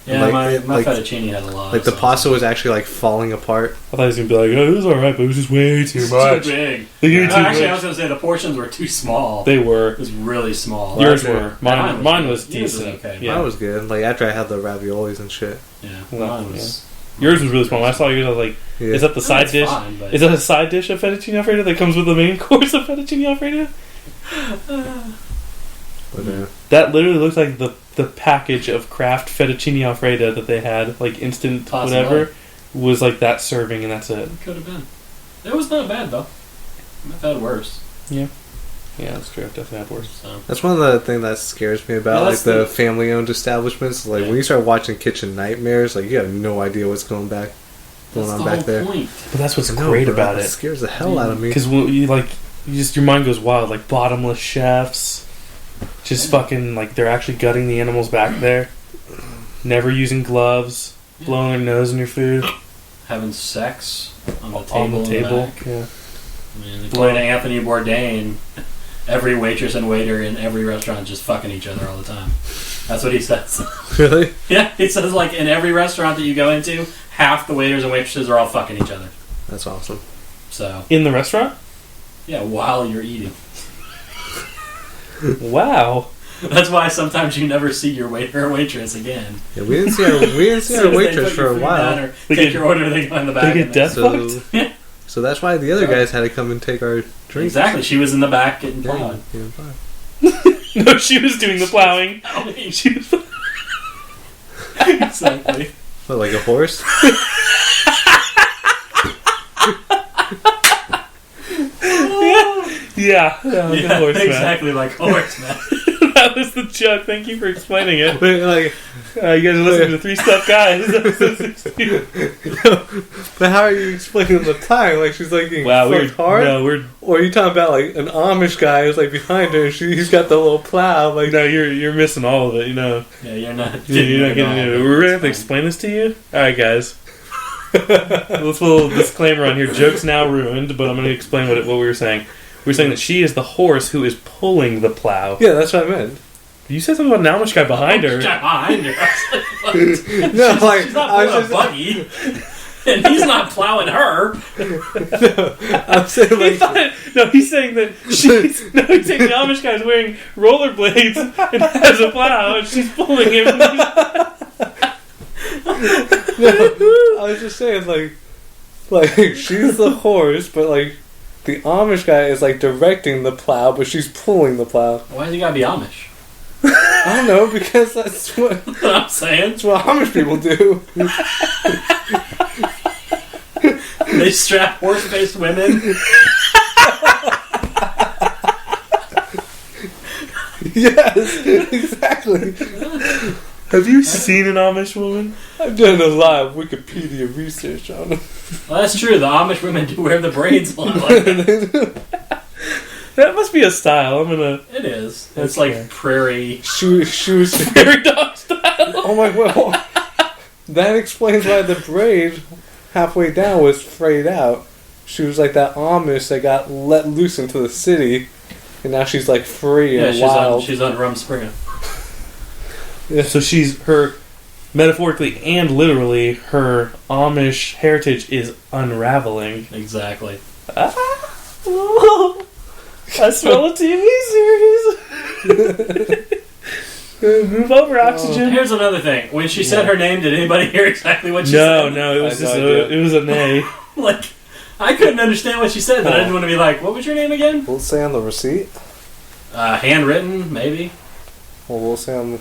Speaker 3: Yeah,
Speaker 2: like,
Speaker 3: my
Speaker 2: like-
Speaker 3: fettuccine had a lot.
Speaker 2: Like, the
Speaker 3: of
Speaker 2: pasta was actually, like, falling apart.
Speaker 1: I thought he was going to be like, oh, it was alright, but it was just way too
Speaker 3: It's
Speaker 1: much.
Speaker 3: too big.
Speaker 1: They were too
Speaker 3: Actually, I
Speaker 1: much.
Speaker 3: was going to say the portions were too small.
Speaker 1: They were.
Speaker 3: It was really small.
Speaker 1: Yours
Speaker 2: Well,
Speaker 1: were. Mine was
Speaker 3: yours was
Speaker 1: decent.
Speaker 3: okay.
Speaker 1: Yeah.
Speaker 2: That was good. Like, after I had the raviolis and shit.
Speaker 3: Yeah,
Speaker 1: Well,
Speaker 3: mine was.
Speaker 1: Yours was really small. When I saw yours, I was like,
Speaker 2: Yeah.
Speaker 1: is that the side
Speaker 3: That's
Speaker 1: dish?
Speaker 3: fine, but-
Speaker 1: Is that a side dish of fettuccine alfredo that comes with the main course of fettuccine alfredo?
Speaker 2: But,
Speaker 1: That literally looked like the package of Kraft fettuccine alfredo that they had, like instant
Speaker 3: Possibly.
Speaker 1: whatever, was like that serving and that's it.
Speaker 3: Could have been. It was not bad though. I've had worse.
Speaker 1: Yeah, that's true. I've definitely had worse.
Speaker 3: So.
Speaker 2: that's one of the things that scares me about,
Speaker 3: Yeah,
Speaker 2: like,
Speaker 3: that's
Speaker 2: the
Speaker 3: the-
Speaker 2: family-owned establishments. Like,
Speaker 3: Yeah.
Speaker 2: when you start watching Kitchen Nightmares, like, you have no idea what's going
Speaker 3: That's
Speaker 2: on
Speaker 3: the
Speaker 2: back
Speaker 3: whole
Speaker 2: there.
Speaker 3: point.
Speaker 1: But that's what's
Speaker 2: No,
Speaker 1: great
Speaker 2: bro,
Speaker 1: about
Speaker 2: that
Speaker 1: it.
Speaker 2: scares the hell out of me.
Speaker 1: Because your mind goes wild, like bottomless chefs, just fucking like they're actually gutting the animals back there, never using gloves, blowing their nose in your food
Speaker 3: Having sex on the table.
Speaker 1: on the
Speaker 3: in
Speaker 1: table.
Speaker 3: back.
Speaker 1: Yeah,
Speaker 3: I mean, according to Anthony Bourdain, every waitress and waiter in every restaurant just fucking each other all the time. That's what he says.
Speaker 2: Really?
Speaker 3: Yeah, he says like in every restaurant that you go into, half the waiters and waitresses are all fucking each other.
Speaker 2: That's awesome.
Speaker 3: So
Speaker 1: in the restaurant.
Speaker 3: yeah, while you're eating.
Speaker 1: Wow.
Speaker 3: That's why sometimes you never see your waiter or waitress again.
Speaker 2: Yeah, we didn't see our
Speaker 3: As soon as they
Speaker 2: waitress
Speaker 3: put
Speaker 2: for
Speaker 3: your
Speaker 2: a
Speaker 3: food
Speaker 2: while.
Speaker 3: down or
Speaker 1: They
Speaker 3: take
Speaker 1: get-
Speaker 3: your order, they go in the
Speaker 1: They
Speaker 3: back.
Speaker 1: get
Speaker 3: and
Speaker 1: death
Speaker 2: So,
Speaker 1: fucked.
Speaker 2: so that's why the other guys had to come and take our drinks.
Speaker 3: Exactly, she was in the back getting
Speaker 2: Yeah,
Speaker 3: plowed.
Speaker 2: yeah, fine.
Speaker 1: No, she was doing the plowing. She was.
Speaker 3: Exactly.
Speaker 2: What, like a horse?
Speaker 1: Yeah, like a horse, man.
Speaker 3: Exactly like horse, man.
Speaker 1: That was the joke. Thank you for explaining it.
Speaker 2: But, like,
Speaker 1: You guys are listening to 3 Step Guys.
Speaker 2: but how are you explaining the time? Like, she's like getting
Speaker 1: Wow,
Speaker 2: fucked hard?
Speaker 1: No, we're
Speaker 2: Or are you talking about like an Amish guy who's like behind her and he's got the little plow? Like,
Speaker 1: no, you're missing all of it.
Speaker 3: Yeah, you're not.
Speaker 1: You're not getting it. We're gonna have to explain this to you. All right, guys. Let's put a little disclaimer on here. Joke's now ruined, but I'm going to explain what we were saying. We were saying that she is the horse who is pulling the plow.
Speaker 2: Yeah, that's what I meant.
Speaker 1: You said something about an Amish guy behind her.
Speaker 3: Guy behind her. I was like, what?
Speaker 2: No, like
Speaker 3: She's not
Speaker 2: I was
Speaker 3: pulling a buggy, and he's not plowing her.
Speaker 2: I'm saying like
Speaker 1: He's saying that he's saying the Amish guy's wearing rollerblades and has a plow, and she's pulling him.
Speaker 2: I was just saying like she's the horse, but like the Amish guy is like directing the plow, but she's pulling the plow.
Speaker 3: Why does he gotta be Amish?
Speaker 2: I don't know, because that's what
Speaker 3: I'm saying.
Speaker 2: that's what Amish people do.
Speaker 3: They strap horse-faced women.
Speaker 2: Yes, exactly.
Speaker 1: Have you seen an Amish woman?
Speaker 2: I've done a lot of Wikipedia research on them.
Speaker 3: Well, that's true. The Amish women do wear the braids a lot like that.
Speaker 1: That must be a style. I'm gonna.
Speaker 3: It is.
Speaker 1: That's
Speaker 3: It's like
Speaker 1: fair.
Speaker 3: prairie.
Speaker 2: She was.
Speaker 1: Prairie dog style.
Speaker 2: Oh my god. That explains why the braid halfway down was frayed out. She was like that Amish that got let loose into the city, and now she's like free and wild.
Speaker 3: She's on Rumspringa.
Speaker 2: Yeah.
Speaker 1: So she's her, metaphorically and literally, her Amish heritage is unraveling.
Speaker 3: Exactly.
Speaker 1: I smell a TV series. Move over, Oxygen.
Speaker 3: Here's another thing. When she said her name, did anybody hear exactly what she said?
Speaker 1: No, it was
Speaker 2: I
Speaker 1: just
Speaker 2: had no idea.
Speaker 1: it was a nay.
Speaker 3: Like, I couldn't understand what she said, but I didn't want to be like, what was your name again?
Speaker 2: We'll say on the receipt.
Speaker 3: Handwritten, maybe?
Speaker 2: Well, we'll say on the...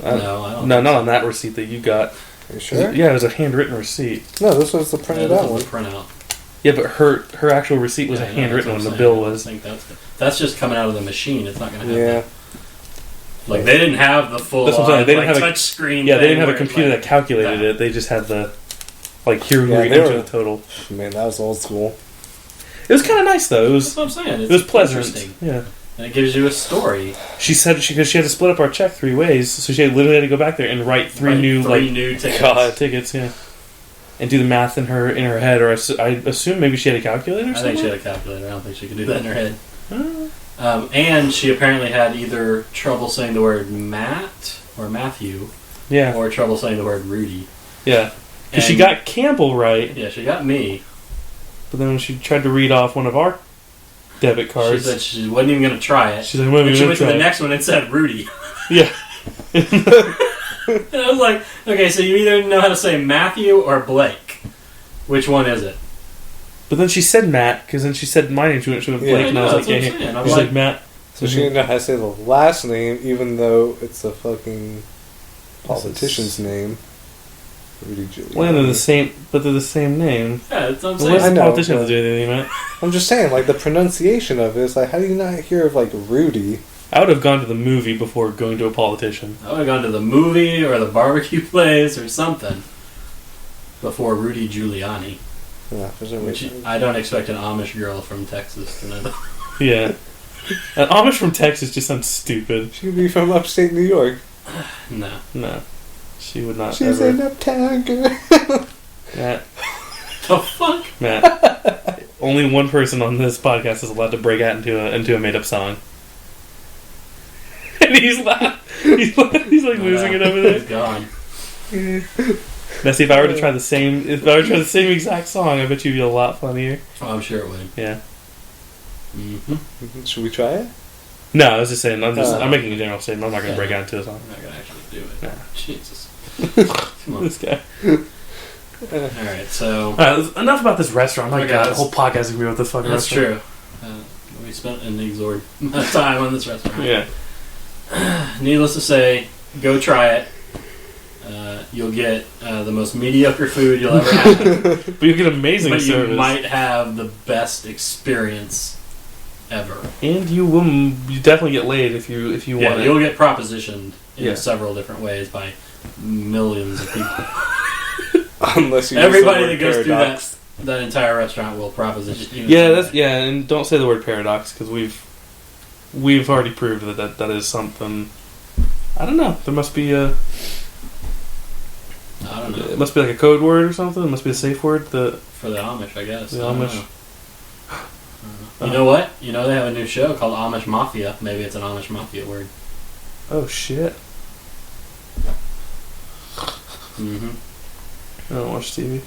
Speaker 3: No, I don't
Speaker 1: No,
Speaker 3: think
Speaker 1: not
Speaker 3: so.
Speaker 1: on that receipt that you got.
Speaker 2: Are you sure?
Speaker 1: Yeah, it was a handwritten receipt.
Speaker 2: No, this was the printed
Speaker 3: Yeah,
Speaker 2: out
Speaker 3: this
Speaker 2: one.
Speaker 3: is the printout.
Speaker 1: Yeah, but her actual receipt was a handwritten one.
Speaker 3: That's
Speaker 1: The
Speaker 3: what I'm
Speaker 1: bill
Speaker 3: saying.
Speaker 1: was.
Speaker 3: I think that's just coming out of the machine. It's not going to have
Speaker 2: Yeah.
Speaker 3: that. Like, they didn't have the full
Speaker 1: That's what I'm saying. They didn't have a
Speaker 3: touch screen.
Speaker 1: Yeah, they didn't
Speaker 3: thing
Speaker 1: have a
Speaker 3: where it's
Speaker 1: computer
Speaker 3: like,
Speaker 1: that calculated
Speaker 3: that.
Speaker 1: it. They just had the here we
Speaker 2: Yeah, they
Speaker 1: enter
Speaker 2: were-
Speaker 1: the total.
Speaker 2: Man, that was old school.
Speaker 1: It was kind of nice though. It
Speaker 3: That's
Speaker 1: was
Speaker 3: what I'm saying.
Speaker 1: it was pleasant.
Speaker 3: Interesting.
Speaker 1: Yeah.
Speaker 3: And it gives you a story.
Speaker 1: She said because she had to split up our check 3 ways, so she literally had to go back there and write three new
Speaker 3: tickets.
Speaker 1: tickets, yeah, and do the math in her head. Or I assume maybe she had a calculator.
Speaker 3: I think she had a calculator. I don't think she could do that in her head.
Speaker 1: Oh.
Speaker 3: And she apparently had either trouble saying the word Matt or Matthew,
Speaker 1: Yeah,
Speaker 3: or trouble saying the word Rudy.
Speaker 1: yeah. Because she
Speaker 3: And-
Speaker 1: got Campbell right,
Speaker 3: Yeah, she got me.
Speaker 1: but then when she tried to read off one of our debit
Speaker 3: She
Speaker 1: cards,
Speaker 3: said she wasn't even going to try it.
Speaker 1: she's like, "Well,
Speaker 3: And she went to the
Speaker 1: try it."
Speaker 3: next one and said Rudy.
Speaker 1: Yeah.
Speaker 3: And I was like, okay, so you either know how to say Matthew or Blake. Which one is it?
Speaker 1: But then she said Matt, because then she said my name. She went to Blake,
Speaker 2: Yeah,
Speaker 1: and I was
Speaker 3: that's
Speaker 1: like,
Speaker 3: what
Speaker 1: "Yeah."
Speaker 3: I'm saying. I
Speaker 1: She's
Speaker 3: was
Speaker 1: like,
Speaker 3: like,
Speaker 1: Matt.
Speaker 2: So she didn't know how to say the last name, even though it's a fucking politician's name. Rudy Giuliani.
Speaker 1: Well, they're the same, but they're the same name.
Speaker 3: yeah, that's what I'm
Speaker 1: What does
Speaker 3: saying.
Speaker 2: I
Speaker 1: the
Speaker 2: know,
Speaker 1: politician have
Speaker 2: but-
Speaker 1: to do with anything, Matt?
Speaker 2: I'm just saying, like, the pronunciation of it is like, how do you not hear of, like, Rudy?
Speaker 1: I would have gone to the movie before going to a politician.
Speaker 3: I would have gone to the movie or the barbecue place or something before Rudy Giuliani.
Speaker 2: Yeah, for some
Speaker 3: Which
Speaker 2: reason.
Speaker 3: I don't expect an Amish girl from Texas to know.
Speaker 1: Yeah. An Amish from Texas just sounds stupid.
Speaker 2: She'd be from upstate New York.
Speaker 3: No.
Speaker 1: No. She would not
Speaker 2: She's
Speaker 1: ever.
Speaker 2: an uptown girl.
Speaker 1: Matt,
Speaker 3: The fuck?
Speaker 1: Matt. Only one person on this podcast is allowed to break out into a made up song. And he's laughing. He's like losing it over
Speaker 3: He's
Speaker 1: there.
Speaker 3: gone.
Speaker 1: Now see, if I were to try the same exact song, I bet you'd be a lot funnier.
Speaker 3: Oh, I'm sure it would.
Speaker 1: Yeah.
Speaker 3: Mm-hmm.
Speaker 2: Should we try it?
Speaker 1: No, I was just saying. I'm making a general statement. I'm not going to
Speaker 3: Yeah.
Speaker 1: break out into a song.
Speaker 3: I'm not gonna actually do it.
Speaker 1: Nah.
Speaker 3: Jesus. Come on.
Speaker 1: This guy.
Speaker 3: Alright, so
Speaker 1: Alright, enough about this restaurant. My
Speaker 3: Okay,
Speaker 1: God, the
Speaker 3: that's-
Speaker 1: whole podcast is going to be about this fucking
Speaker 3: that's
Speaker 1: restaurant.
Speaker 3: true. We spent an exorbitant amount of time on this restaurant.
Speaker 1: Yeah.
Speaker 3: Needless to say, go try it. You'll get the most mediocre food you'll ever have,
Speaker 1: But you get amazing
Speaker 3: but
Speaker 1: service.
Speaker 3: you might have the best experience ever.
Speaker 1: And you definitely get laid if you want it.
Speaker 3: You'll get propositioned in
Speaker 1: Yeah.
Speaker 3: several different ways by millions of people.
Speaker 2: Unless you
Speaker 3: Everybody that goes through that entire restaurant will proposition you.
Speaker 1: Yeah, and don't say the word paradox because we've already proved that is something. I don't know. There must be a.
Speaker 3: I don't know.
Speaker 1: It must be like a code word or something. It must be a safe word.
Speaker 3: For the Amish, I guess.
Speaker 1: The
Speaker 3: I don't
Speaker 1: Amish.
Speaker 3: know. You know what? You know they have a new show called Amish Mafia. Maybe it's an Amish Mafia word.
Speaker 1: Oh shit! I don't watch TV.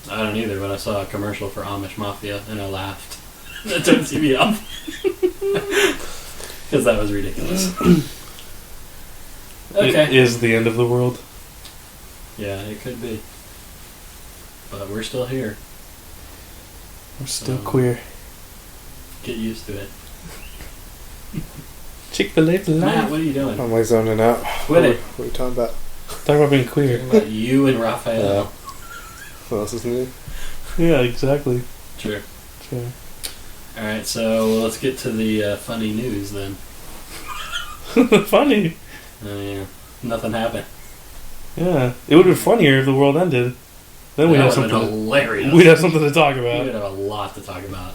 Speaker 3: I don't either, but I saw a commercial for Amish Mafia and I laughed. That turned TV off. Because that was ridiculous. Okay.
Speaker 1: It is the end of the world.
Speaker 3: Yeah, it could be. But we're still here.
Speaker 1: We're still queer.
Speaker 3: Get used to it.
Speaker 1: Chick-fil-A for
Speaker 3: Matt,
Speaker 1: life.
Speaker 3: what are you doing?
Speaker 2: I'm like zoning out.
Speaker 3: Quit it.
Speaker 2: What are you talking about?
Speaker 1: Talk about being queer.
Speaker 3: About you and Raphael.
Speaker 2: What else is new?
Speaker 1: Yeah, exactly.
Speaker 3: Sure.
Speaker 1: Sure.
Speaker 3: Alright, so let's get to the funny news then.
Speaker 1: Funny.
Speaker 3: Oh, yeah. Nothing happened.
Speaker 1: Yeah, it would have been funnier if the world ended. Then we'd
Speaker 3: That
Speaker 1: have
Speaker 3: would've been
Speaker 1: something.
Speaker 3: hilarious.
Speaker 1: We'd have something to talk
Speaker 3: We
Speaker 1: about.
Speaker 3: would have a lot to talk about.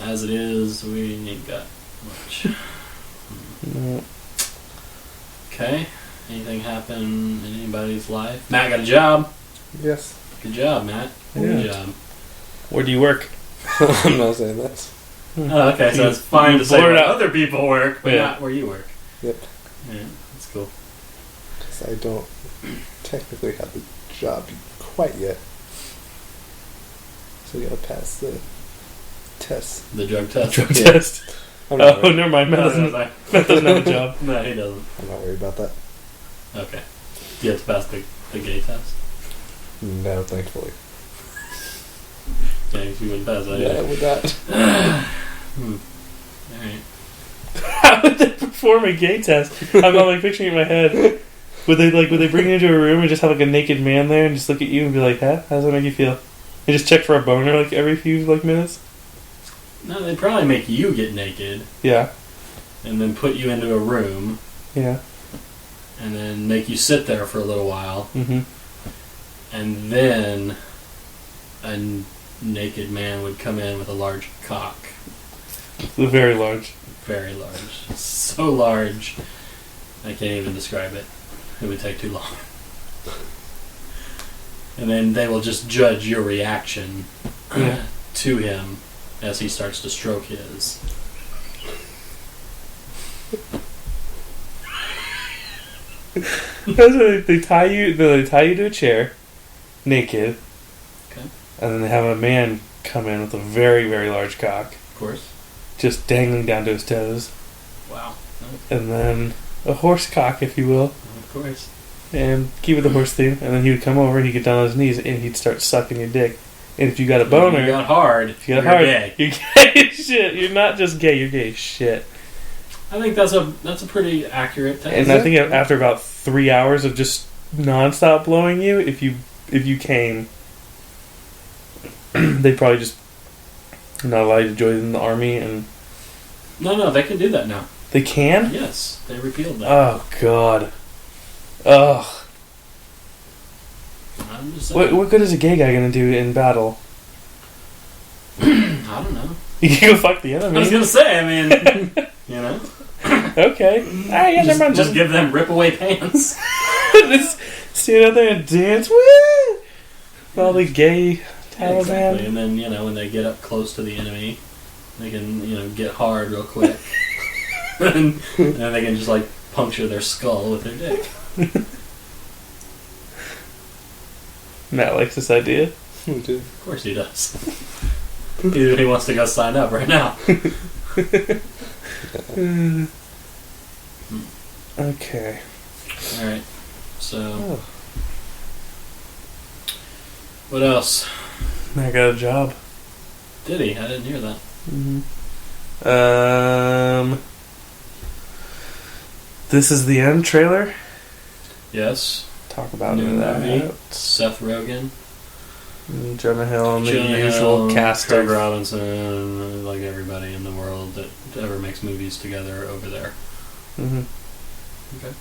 Speaker 3: As it is, we ain't got much.
Speaker 1: No.
Speaker 3: Okay. Anything happen in anybody's life? Matt got a job.
Speaker 2: Yes.
Speaker 3: Good job, Matt.
Speaker 1: Yeah.
Speaker 3: Good job.
Speaker 1: Where do you work?
Speaker 2: I'm not saying that.
Speaker 3: Oh, okay, so it's fine
Speaker 1: You
Speaker 3: to say
Speaker 1: blurt
Speaker 3: where
Speaker 1: out.
Speaker 3: other people work, but
Speaker 1: Yeah.
Speaker 3: not where you work.
Speaker 2: Yep.
Speaker 3: Yeah, that's cool.
Speaker 2: Because I don't technically have the job quite yet. So you gotta pass the test.
Speaker 3: The drug test.
Speaker 1: Drug
Speaker 2: Yeah.
Speaker 1: test.
Speaker 2: I'm not,
Speaker 1: Oh,
Speaker 2: worried.
Speaker 1: never mind. Matt
Speaker 3: No,
Speaker 1: doesn't,
Speaker 3: no,
Speaker 1: Matt doesn't have a job.
Speaker 3: no, he doesn't.
Speaker 2: I'm not worried about that.
Speaker 3: Okay. Do you have to pass the gay test?
Speaker 2: No, thankfully.
Speaker 3: Yeah, if you wouldn't pass that.
Speaker 2: Yeah, with that.
Speaker 3: Alright.
Speaker 1: How would they perform a gay test? I'm like picturing it in my head. Would they bring you into a room and just have like a naked man there and just look at you and be like, "Huh? How does that make you feel?" And just check for a boner like every few minutes.
Speaker 3: No, they'd probably make you get naked
Speaker 1: Yeah.
Speaker 3: and then put you into a room
Speaker 1: Yeah.
Speaker 3: and then make you sit there for a little while
Speaker 1: Mm-hmm.
Speaker 3: and then a naked man would come in with a large cock.
Speaker 1: Very large.
Speaker 3: Very large. So large, I can't even describe it. It would take too long. And then they will just judge your reaction
Speaker 1: Yeah.
Speaker 3: to him as he starts to stroke his.
Speaker 1: They tie you to a chair, naked.
Speaker 3: Okay.
Speaker 1: And then they have a man come in with a very, very large cock,
Speaker 3: Of course.
Speaker 1: just dangling down to his toes.
Speaker 3: Wow.
Speaker 1: And then a horse cock, if you will.
Speaker 3: Of course.
Speaker 1: And keep it the horse theme. And then he would come over, he'd get down on his knees, and he'd start sucking your dick. And if you got a boner,
Speaker 3: If you got hard,
Speaker 1: if you got
Speaker 3: you're
Speaker 1: hard,
Speaker 3: gay.
Speaker 1: you're gay as shit. You're not just gay, you're gay as shit.
Speaker 3: I think that's a pretty accurate test.
Speaker 1: And I think after about 3 hours of just nonstop blowing you, if you came, they'd probably just not allow you to join the army. And
Speaker 3: No, they can do that now.
Speaker 1: they can.
Speaker 3: Yes, they repealed that.
Speaker 1: Oh God. Ugh.
Speaker 3: I'm just saying.
Speaker 1: What good is a gay guy gonna do in battle?
Speaker 3: I don't know.
Speaker 1: You can go fuck the
Speaker 3: I was
Speaker 1: enemy.
Speaker 3: gonna say. I mean, you know,
Speaker 1: Okay. Ah, yeah, never mind.
Speaker 3: just give them rip away pants.
Speaker 1: Just stand out there and dance. Woo! All the gay Taliban.
Speaker 3: Exactly. And then when they get up close to the enemy, they can get hard real quick, and then they can just like puncture their skull with their dick.
Speaker 1: Matt likes this idea.
Speaker 3: Of course he does. He wants to go sign up right now.
Speaker 1: Okay.
Speaker 3: All right. So,
Speaker 1: Oh.
Speaker 3: what else?
Speaker 1: Matt got a job.
Speaker 3: Did he? I didn't hear that.
Speaker 1: This is the end trailer.
Speaker 3: Yes.
Speaker 1: Talk about
Speaker 3: New
Speaker 1: that.
Speaker 3: movie. Seth Rogen.
Speaker 1: Jonah Hill and the
Speaker 3: Jonah
Speaker 1: usual
Speaker 3: Hill,
Speaker 1: cast
Speaker 3: Craig
Speaker 1: of...
Speaker 3: Robinson, like everybody in the world that ever makes movies together over there.
Speaker 1: Mm-hmm.
Speaker 3: Okay.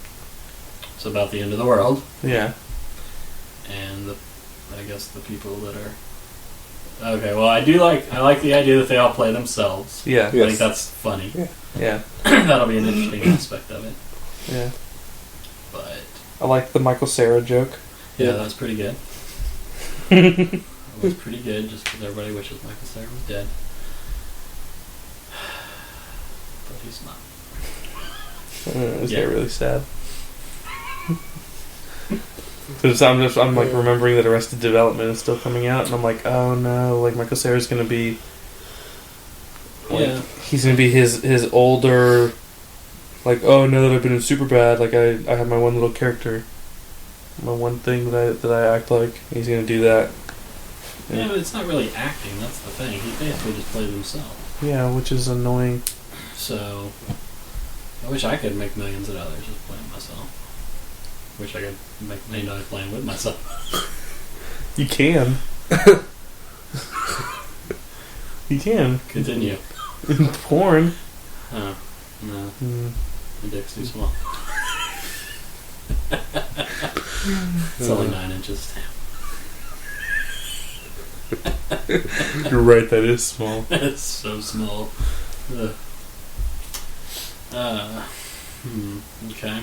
Speaker 3: It's about the end of the world,
Speaker 1: Yeah.
Speaker 3: and I guess the people that are... Okay, well, I like the idea that they all play themselves.
Speaker 1: Yeah.
Speaker 3: I think that's funny.
Speaker 1: Yeah.
Speaker 3: That'll be an interesting aspect of it.
Speaker 1: Yeah.
Speaker 3: But
Speaker 1: I like the Michael Cera joke.
Speaker 3: yeah, that was pretty good. It was pretty good, just because everybody wishes Michael Cera was dead. But he's not.
Speaker 1: It's get really sad. Because I'm like remembering that Arrested Development is still coming out, and I'm like, oh no, like Michael Cera's gonna be, like, he's gonna be his older, like, oh, now that I've been in Superbad, like I have my one little character, my one thing that I act like. He's gonna do that.
Speaker 3: Yeah, but it's not really acting. That's the thing. He basically just plays himself.
Speaker 1: Yeah, which is annoying.
Speaker 3: So I wish I could make millions of dollars just playing myself. Wish I could make $1 million playing with myself.
Speaker 1: You can. You can.
Speaker 3: Continue.
Speaker 1: In porn.
Speaker 3: Oh, no.
Speaker 1: Mm.
Speaker 3: My dick's too small. It's only 9 inches.
Speaker 1: You're right, that is small.
Speaker 3: It's so small. Ugh. Okay.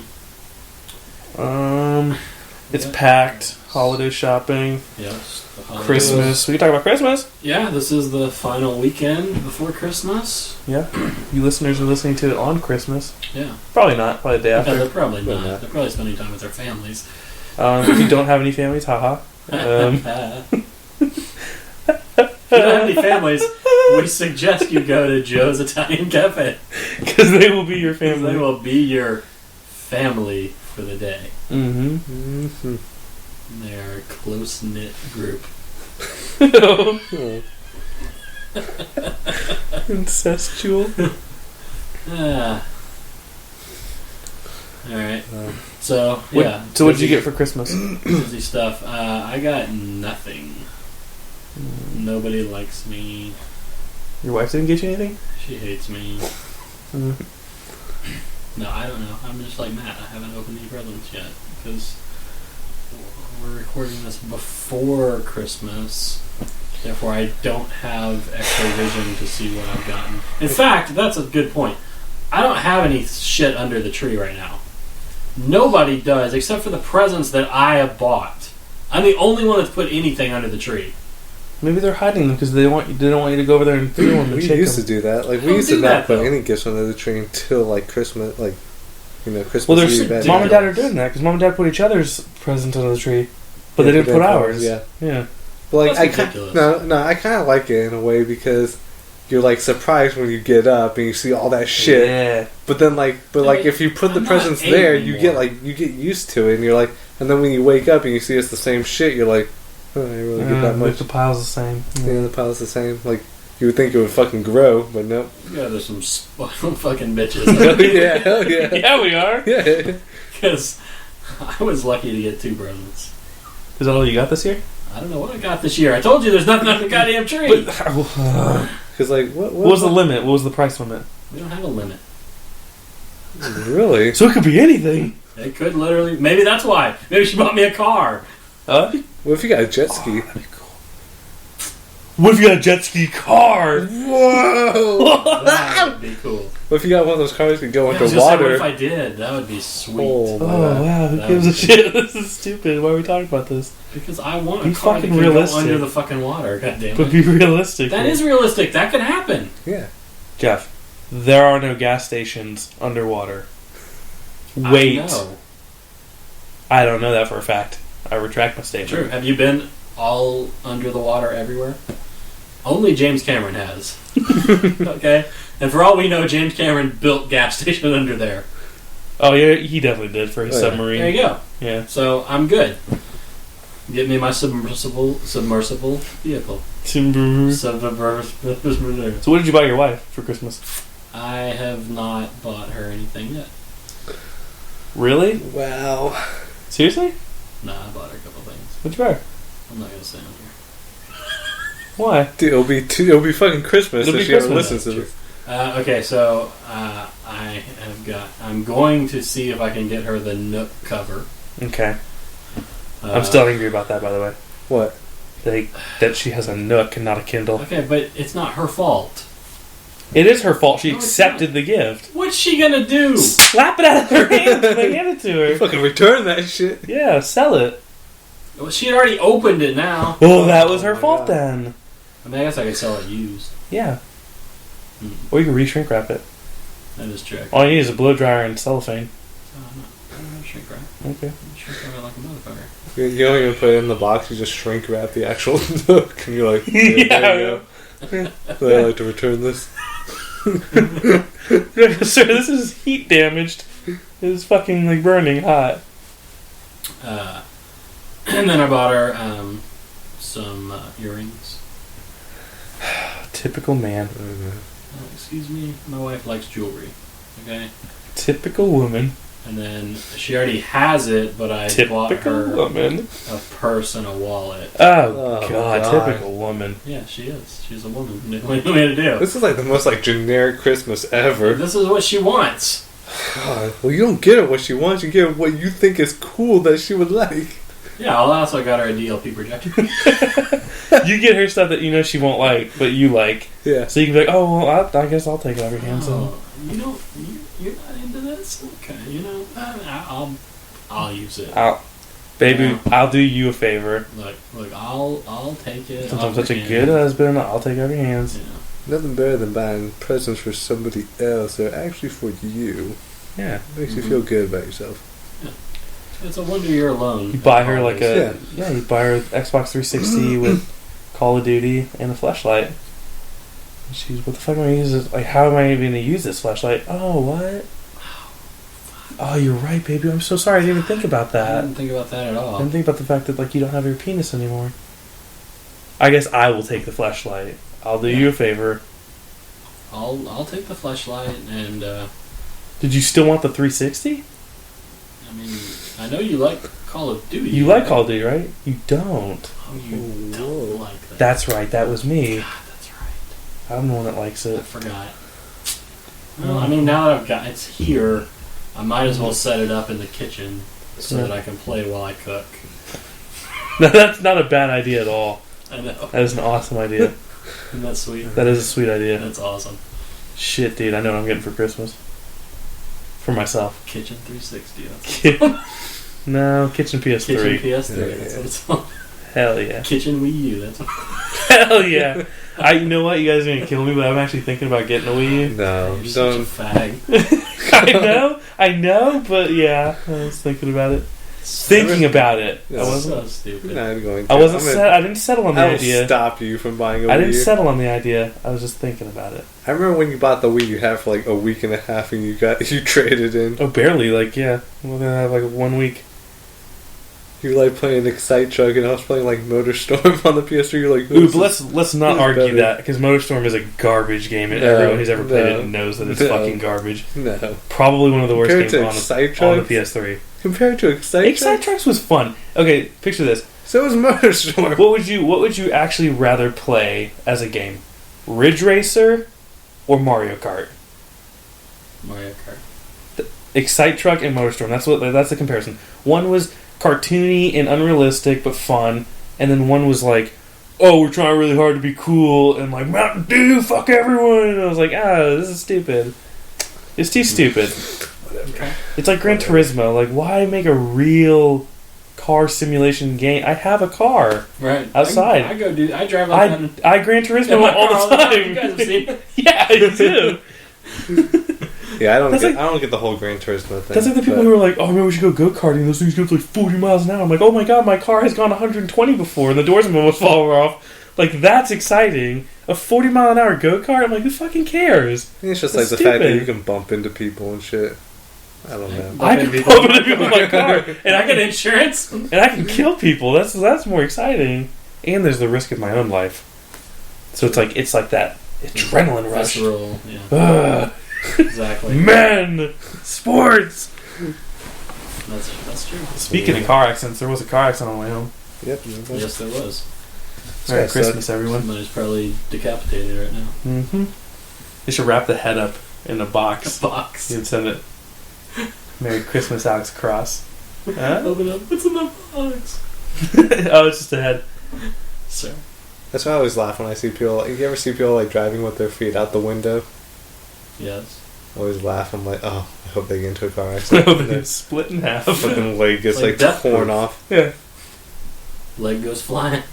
Speaker 1: It's
Speaker 3: Yeah.
Speaker 1: packed. Holiday shopping.
Speaker 3: Yes. the holidays.
Speaker 1: Christmas. We can talk about Christmas.
Speaker 3: Yeah, this is the final weekend before Christmas.
Speaker 1: Yeah. You listeners are listening to it on Christmas.
Speaker 3: Yeah.
Speaker 1: Probably not. Probably the day
Speaker 3: No,
Speaker 1: after.
Speaker 3: they're probably not.
Speaker 2: not.
Speaker 3: They're probably spending time with their families.
Speaker 1: If you don't have any families, haha.
Speaker 3: If you don't have any families, we suggest you go to Joe's Italian Cafe.
Speaker 1: Because they will be your family.
Speaker 3: They will be your family for the day.
Speaker 1: Mm-hmm.
Speaker 2: Mm-hmm.
Speaker 3: They are a close-knit group.
Speaker 1: Incestual.
Speaker 3: Alright. So, yeah.
Speaker 1: So what did you get for Christmas?
Speaker 3: Busy stuff. I got nothing. Nobody likes me.
Speaker 1: Your wife didn't get you anything?
Speaker 3: She hates me.
Speaker 1: Mm.
Speaker 3: No, I don't know. I'm just like Matt. I haven't opened any presents yet because we're recording this before Christmas. Therefore, I don't have extra vision to see what I've gotten. In fact, that's a good point. I don't have any shit under the tree right now. Nobody does, except for the presents that I have bought. I'm the only one that's put anything under the tree.
Speaker 1: Maybe they're hiding them because they don't want you to go over there and feel them and
Speaker 2: We
Speaker 1: shake
Speaker 2: used
Speaker 1: them.
Speaker 2: to do that. Like we
Speaker 3: Don't
Speaker 2: used to
Speaker 3: do
Speaker 2: not
Speaker 3: that,
Speaker 2: put
Speaker 3: though.
Speaker 2: any gifts under the tree until like Christmas, like Christmas
Speaker 1: Well,
Speaker 2: Eve.
Speaker 1: there's
Speaker 2: that
Speaker 1: mom
Speaker 2: day.
Speaker 1: and dad are doing that because mom and dad put each other's presents under the tree, but they
Speaker 2: Yeah,
Speaker 1: didn't put ours.
Speaker 2: Yeah,
Speaker 1: Yeah.
Speaker 2: but like
Speaker 3: That's
Speaker 2: I
Speaker 3: ridiculous.
Speaker 2: no, I kind of like it in a way because you're like surprised when you get up and you see all that shit.
Speaker 1: Yeah.
Speaker 2: But then like,
Speaker 3: I mean,
Speaker 2: if you put the
Speaker 3: I'm not
Speaker 2: presents
Speaker 3: 8
Speaker 2: there, you
Speaker 3: anymore.
Speaker 2: get used to it, and you're like, and then when you wake up and you see it's the same shit, you're like, oh, I didn't really get that
Speaker 1: Like
Speaker 2: much.
Speaker 1: the pile's the same.
Speaker 2: Yeah, the pile's the same. Like you would think it would fucking grow, but nope.
Speaker 3: Yeah, there's some spoiled fucking bitches.
Speaker 2: Hell yeah.
Speaker 1: Yeah, we are.
Speaker 2: Yeah.
Speaker 3: Because I was lucky to get 2 presents.
Speaker 1: Is that all you got this year?
Speaker 3: I don't know what I got this year. I told you there's nothing on the goddamn tree.
Speaker 2: Because like, what
Speaker 1: was the limit? What was the price limit?
Speaker 3: We don't have a limit.
Speaker 2: Really?
Speaker 1: So it could be anything.
Speaker 3: It could literally. Maybe that's why. Maybe she bought me a car.
Speaker 2: What if you got a jet ski?
Speaker 1: That'd be cool. What if you got a jet ski car?
Speaker 2: Whoa!
Speaker 3: That would be cool.
Speaker 2: What if you got one of those cars that can go
Speaker 3: I was
Speaker 2: into
Speaker 3: gonna say, what
Speaker 2: water?
Speaker 3: if I did? That would be sweet.
Speaker 2: Oh, my
Speaker 1: Oh
Speaker 2: God.
Speaker 1: wow, who
Speaker 3: That
Speaker 1: gives a
Speaker 3: would be-
Speaker 1: shit? This is stupid. Why are we talking about this?
Speaker 3: Because I want
Speaker 1: Be
Speaker 3: a car that
Speaker 1: fucking
Speaker 3: can
Speaker 1: realistic.
Speaker 3: go under the fucking water. God damn
Speaker 1: But
Speaker 3: it.
Speaker 1: be realistic.
Speaker 3: That
Speaker 1: here.
Speaker 3: is realistic. That could happen.
Speaker 2: Yeah.
Speaker 1: Jeff. There are no gas stations underwater. Wait.
Speaker 3: I know.
Speaker 1: I don't know that for a fact. I retract my statement.
Speaker 3: True. Have you been all under the water everywhere? Only James Cameron has. Okay? And for all we know, James Cameron built gas station under there.
Speaker 1: Oh yeah, he definitely did for his
Speaker 2: Oh, yeah.
Speaker 1: submarine.
Speaker 3: There you go.
Speaker 1: Yeah.
Speaker 3: So I'm good. Get me my submersible vehicle. So
Speaker 1: So what did you buy your wife for Christmas?
Speaker 3: I have not bought her anything yet.
Speaker 1: Really?
Speaker 2: Wow.
Speaker 1: Seriously?
Speaker 3: Nah, I bought her a couple things.
Speaker 1: What'd you buy her?
Speaker 3: I'm not gonna say on here.
Speaker 1: Why?
Speaker 2: Dude, it'll be fucking Christmas
Speaker 1: It'll
Speaker 2: if
Speaker 1: be
Speaker 2: she ever
Speaker 1: Christmas.
Speaker 2: listens to this.
Speaker 3: Okay, so I'm going to see if I can get her the Nook cover.
Speaker 1: Okay. I'm still angry about that, by the way.
Speaker 2: What?
Speaker 1: That she has a Nook and not a Kindle.
Speaker 3: Okay, but it's not her fault.
Speaker 1: It is her fault. She
Speaker 3: No, it's
Speaker 1: accepted the gift.
Speaker 3: What's she gonna do?
Speaker 1: Slap it out of her hand when they hand it to her.
Speaker 2: Fucking return that shit.
Speaker 1: Yeah, sell it.
Speaker 3: Well, she had already opened it now.
Speaker 1: Oh, that was her
Speaker 2: my
Speaker 1: fault
Speaker 2: God.
Speaker 1: then.
Speaker 3: I mean, I guess I could sell it used.
Speaker 1: Yeah. Or you can re-shrink wrap it.
Speaker 3: That is true.
Speaker 1: All you need is a blow dryer and cellophane.
Speaker 3: I don't have shrink wrap.
Speaker 1: Okay.
Speaker 3: I shrink wrap it like a motherfucker.
Speaker 2: You don't even put it in the box, you just shrink wrap the actual Nook, and you're like, there you go. Would I like to return this?
Speaker 1: Sir, this is heat damaged. It's fucking like burning hot.
Speaker 3: And then I bought her some earrings.
Speaker 1: Typical man.
Speaker 3: Excuse me, my wife likes jewelry. Okay?
Speaker 1: Typical woman.
Speaker 3: And then she already has it, but I bought
Speaker 1: Typical
Speaker 3: her
Speaker 1: woman.
Speaker 3: a purse and a wallet.
Speaker 1: Oh,
Speaker 2: Oh,
Speaker 1: God,
Speaker 2: God.
Speaker 1: typical woman.
Speaker 3: Yeah, she is. She's a woman. What do we have to do?
Speaker 2: This is like the most like generic Christmas ever.
Speaker 3: This is what she wants.
Speaker 2: God. Well, you don't get her what she wants, you get her what you think is cool that she would like.
Speaker 3: Yeah, I also got her a DLP projector.
Speaker 1: You get her stuff that you know she won't like, but you like.
Speaker 2: Yeah.
Speaker 1: So you can be like, oh, well, I guess I'll take it off your hands.
Speaker 3: Oh, you're not into this? Okay, I'll use it.
Speaker 1: Baby,
Speaker 3: Yeah.
Speaker 1: I'll do you a favor.
Speaker 3: Look, I'll take it.
Speaker 1: Since I'm
Speaker 3: off
Speaker 1: such a
Speaker 3: your
Speaker 1: good
Speaker 3: hands.
Speaker 1: husband, I'll take it off your hands.
Speaker 3: Yeah.
Speaker 2: Nothing better than buying presents for somebody else. They're actually for you.
Speaker 1: Yeah.
Speaker 2: Makes you feel good about yourself.
Speaker 3: It's a wonder you're alone.
Speaker 1: You buy her like
Speaker 2: Yeah.
Speaker 1: you buy her Xbox 360 with Call of Duty and a flashlight. And she's, what the fuck am I use this? Like, how am I even gonna use this flashlight? Oh, what? Oh, you're right, baby. I'm so sorry. I didn't even think about
Speaker 3: I
Speaker 1: that.
Speaker 3: didn't think about that at
Speaker 1: I
Speaker 3: all.
Speaker 1: didn't think about the fact that like you don't have your penis anymore. I guess I will take the flashlight. I'll do you a favor.
Speaker 3: I'll take the flashlight and
Speaker 1: Did you still want the 360?
Speaker 3: I mean, I know you like Call of Duty.
Speaker 1: You like Call of Duty, right? You don't.
Speaker 3: Oh, you don't like that.
Speaker 1: That's right. That was me.
Speaker 3: God, that's right.
Speaker 1: I'm the one that likes
Speaker 3: I
Speaker 1: it.
Speaker 3: forgot. Well, I mean, now that I've got it's here, I might as well set it up in the kitchen so that I can play while I cook.
Speaker 1: No, that's not a bad idea at all.
Speaker 3: I know.
Speaker 1: That is an awesome idea.
Speaker 3: Isn't that sweet?
Speaker 1: That is a sweet idea.
Speaker 3: That's awesome.
Speaker 1: Shit, dude. I know what I'm getting for Christmas. For myself.
Speaker 3: Kitchen 360. That's
Speaker 1: No, kitchen PS3.
Speaker 3: Kitchen PS3.
Speaker 2: Yeah,
Speaker 3: That's
Speaker 2: yeah.
Speaker 3: what it's called.
Speaker 1: Hell yeah.
Speaker 3: Kitchen Wii U. That's what
Speaker 1: Hell yeah. You know what? You guys are gonna kill me, but I'm actually thinking about getting a Wii U.
Speaker 2: No,
Speaker 3: You're such a
Speaker 2: don't.
Speaker 3: fag.
Speaker 1: I know, but yeah, I was thinking about it. Thinking about it. I
Speaker 2: That's
Speaker 1: wasn't.
Speaker 3: So stupid.
Speaker 2: Not going to.
Speaker 1: I wasn't. I didn't settle on the
Speaker 2: I will
Speaker 1: idea.
Speaker 2: stop you from buying a Wii
Speaker 1: I didn't
Speaker 2: U.
Speaker 1: settle on the idea. I was just thinking about it.
Speaker 2: I remember when you bought the Wii, you had it for like a week and a half, and you traded in.
Speaker 1: Oh, barely. Like, yeah, we're gonna have like 1 week.
Speaker 2: You were like playing Excite Truck, and I was playing like Motor Storm on the PS3. You're like,
Speaker 1: Ooh,
Speaker 2: this
Speaker 1: but
Speaker 2: is-
Speaker 1: let's not
Speaker 2: this is
Speaker 1: argue
Speaker 2: better.
Speaker 1: that because MotorStorm is a garbage game, and
Speaker 2: No,
Speaker 1: everyone who's ever played
Speaker 2: no,
Speaker 1: it knows that it's
Speaker 2: no.
Speaker 1: fucking garbage.
Speaker 2: No.
Speaker 1: Probably one of the worst
Speaker 2: Compared
Speaker 1: games
Speaker 2: to
Speaker 1: on
Speaker 2: Excite
Speaker 1: on the
Speaker 2: Trucks?
Speaker 1: PS3.
Speaker 2: Compared to Excite
Speaker 1: Excite
Speaker 2: Truck,
Speaker 1: Trucks was fun. Okay, picture this.
Speaker 2: so was Motor Storm.
Speaker 1: What would you actually rather play as a game? Ridge Racer or Mario Kart?
Speaker 3: Mario Kart.
Speaker 1: Excite Truck and MotorStorm. That's the comparison. One was cartoony and unrealistic but fun, and then one was like, oh, we're trying really hard to be cool and like Mountain Dew, fuck everyone. And I was like, this is stupid. It's too stupid.
Speaker 3: Okay.
Speaker 1: It's like Gran Turismo. Like, why make a real car simulation game? I have a car
Speaker 3: Right.
Speaker 1: outside.
Speaker 3: I drive like that.
Speaker 1: I Gran Turismo
Speaker 3: in my
Speaker 1: all
Speaker 3: car
Speaker 1: the time.
Speaker 3: You guys have seen it.
Speaker 1: Yeah, I do.
Speaker 2: Yeah, I
Speaker 1: That's
Speaker 2: don't get the whole Gran Turismo thing.
Speaker 1: That's like the people who are like, oh man, we should go go-karting. Those things go to like 40 miles an hour. I'm like, oh my god, my car has gone 120 before and the doors have almost fallen off. Like, that's exciting. A 40 mile an hour go-kart? I'm like, who fucking cares?
Speaker 2: It's just
Speaker 1: That's
Speaker 2: like the fact that
Speaker 1: stupid.
Speaker 2: you can bump into people and shit. I don't know.
Speaker 1: I can pump into people in my car.
Speaker 3: And I get insurance.
Speaker 1: And I can kill people. That's more exciting. And there's the risk of my own life. So it's like that adrenaline rush.
Speaker 3: Visceral. Yeah.
Speaker 1: Ugh.
Speaker 3: Exactly.
Speaker 1: Men! Sports!
Speaker 3: That's true.
Speaker 1: Speaking of car accidents, there was a car accident on the way home.
Speaker 2: Yep.
Speaker 3: Yes, there was.
Speaker 1: Merry
Speaker 2: That's
Speaker 1: Christmas, everyone.
Speaker 3: Somebody's probably decapitated right now.
Speaker 1: Mm-hmm. They should wrap the head up in a box.
Speaker 3: A box.
Speaker 1: You'd send it. Merry Christmas, Alex Cross. Huh?
Speaker 3: Open up. What's in the box?
Speaker 1: Oh, it's just a head.
Speaker 3: Sir.
Speaker 2: That's why I always laugh when I see people. You ever see people like driving with their feet out the window?
Speaker 3: Yes.
Speaker 2: I always laugh. I'm like, oh, I hope they get into a car
Speaker 1: They
Speaker 2: accident.
Speaker 1: get split in half.
Speaker 2: Fucking leg gets
Speaker 3: Like
Speaker 2: like
Speaker 3: death
Speaker 2: torn
Speaker 3: proof.
Speaker 2: off.
Speaker 1: Yeah.
Speaker 3: Leg goes flying.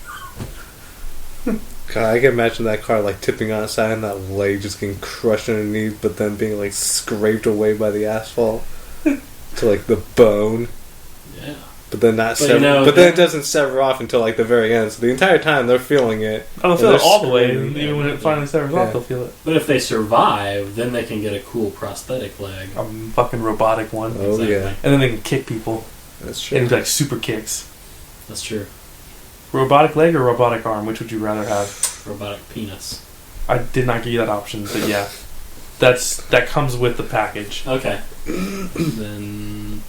Speaker 2: God, I can imagine that car like tipping on its side and that leg just getting crushed underneath, but then being like scraped away by the asphalt to like the bone.
Speaker 3: Yeah.
Speaker 2: But then not
Speaker 3: But
Speaker 2: sever.
Speaker 3: you know,
Speaker 2: but then it doesn't sever off until like the very end. So the entire time they're feeling it.
Speaker 1: I don't feel it
Speaker 2: they're
Speaker 1: all the way.
Speaker 2: screaming.
Speaker 1: Even when it finally severs
Speaker 2: Yeah.
Speaker 1: off, they'll feel it.
Speaker 3: But if they survive, then they can get a cool prosthetic leg.
Speaker 1: A fucking robotic one.
Speaker 2: Oh
Speaker 3: Exactly.
Speaker 2: yeah,
Speaker 1: And then they can kick people.
Speaker 2: that's
Speaker 1: And
Speaker 2: true.
Speaker 1: it'd be like super kicks.
Speaker 3: That's true.
Speaker 1: Robotic leg or robotic arm? Which would you rather have?
Speaker 3: Robotic penis.
Speaker 1: I did not give you that option, but yeah. That comes with the package.
Speaker 3: Okay. Then.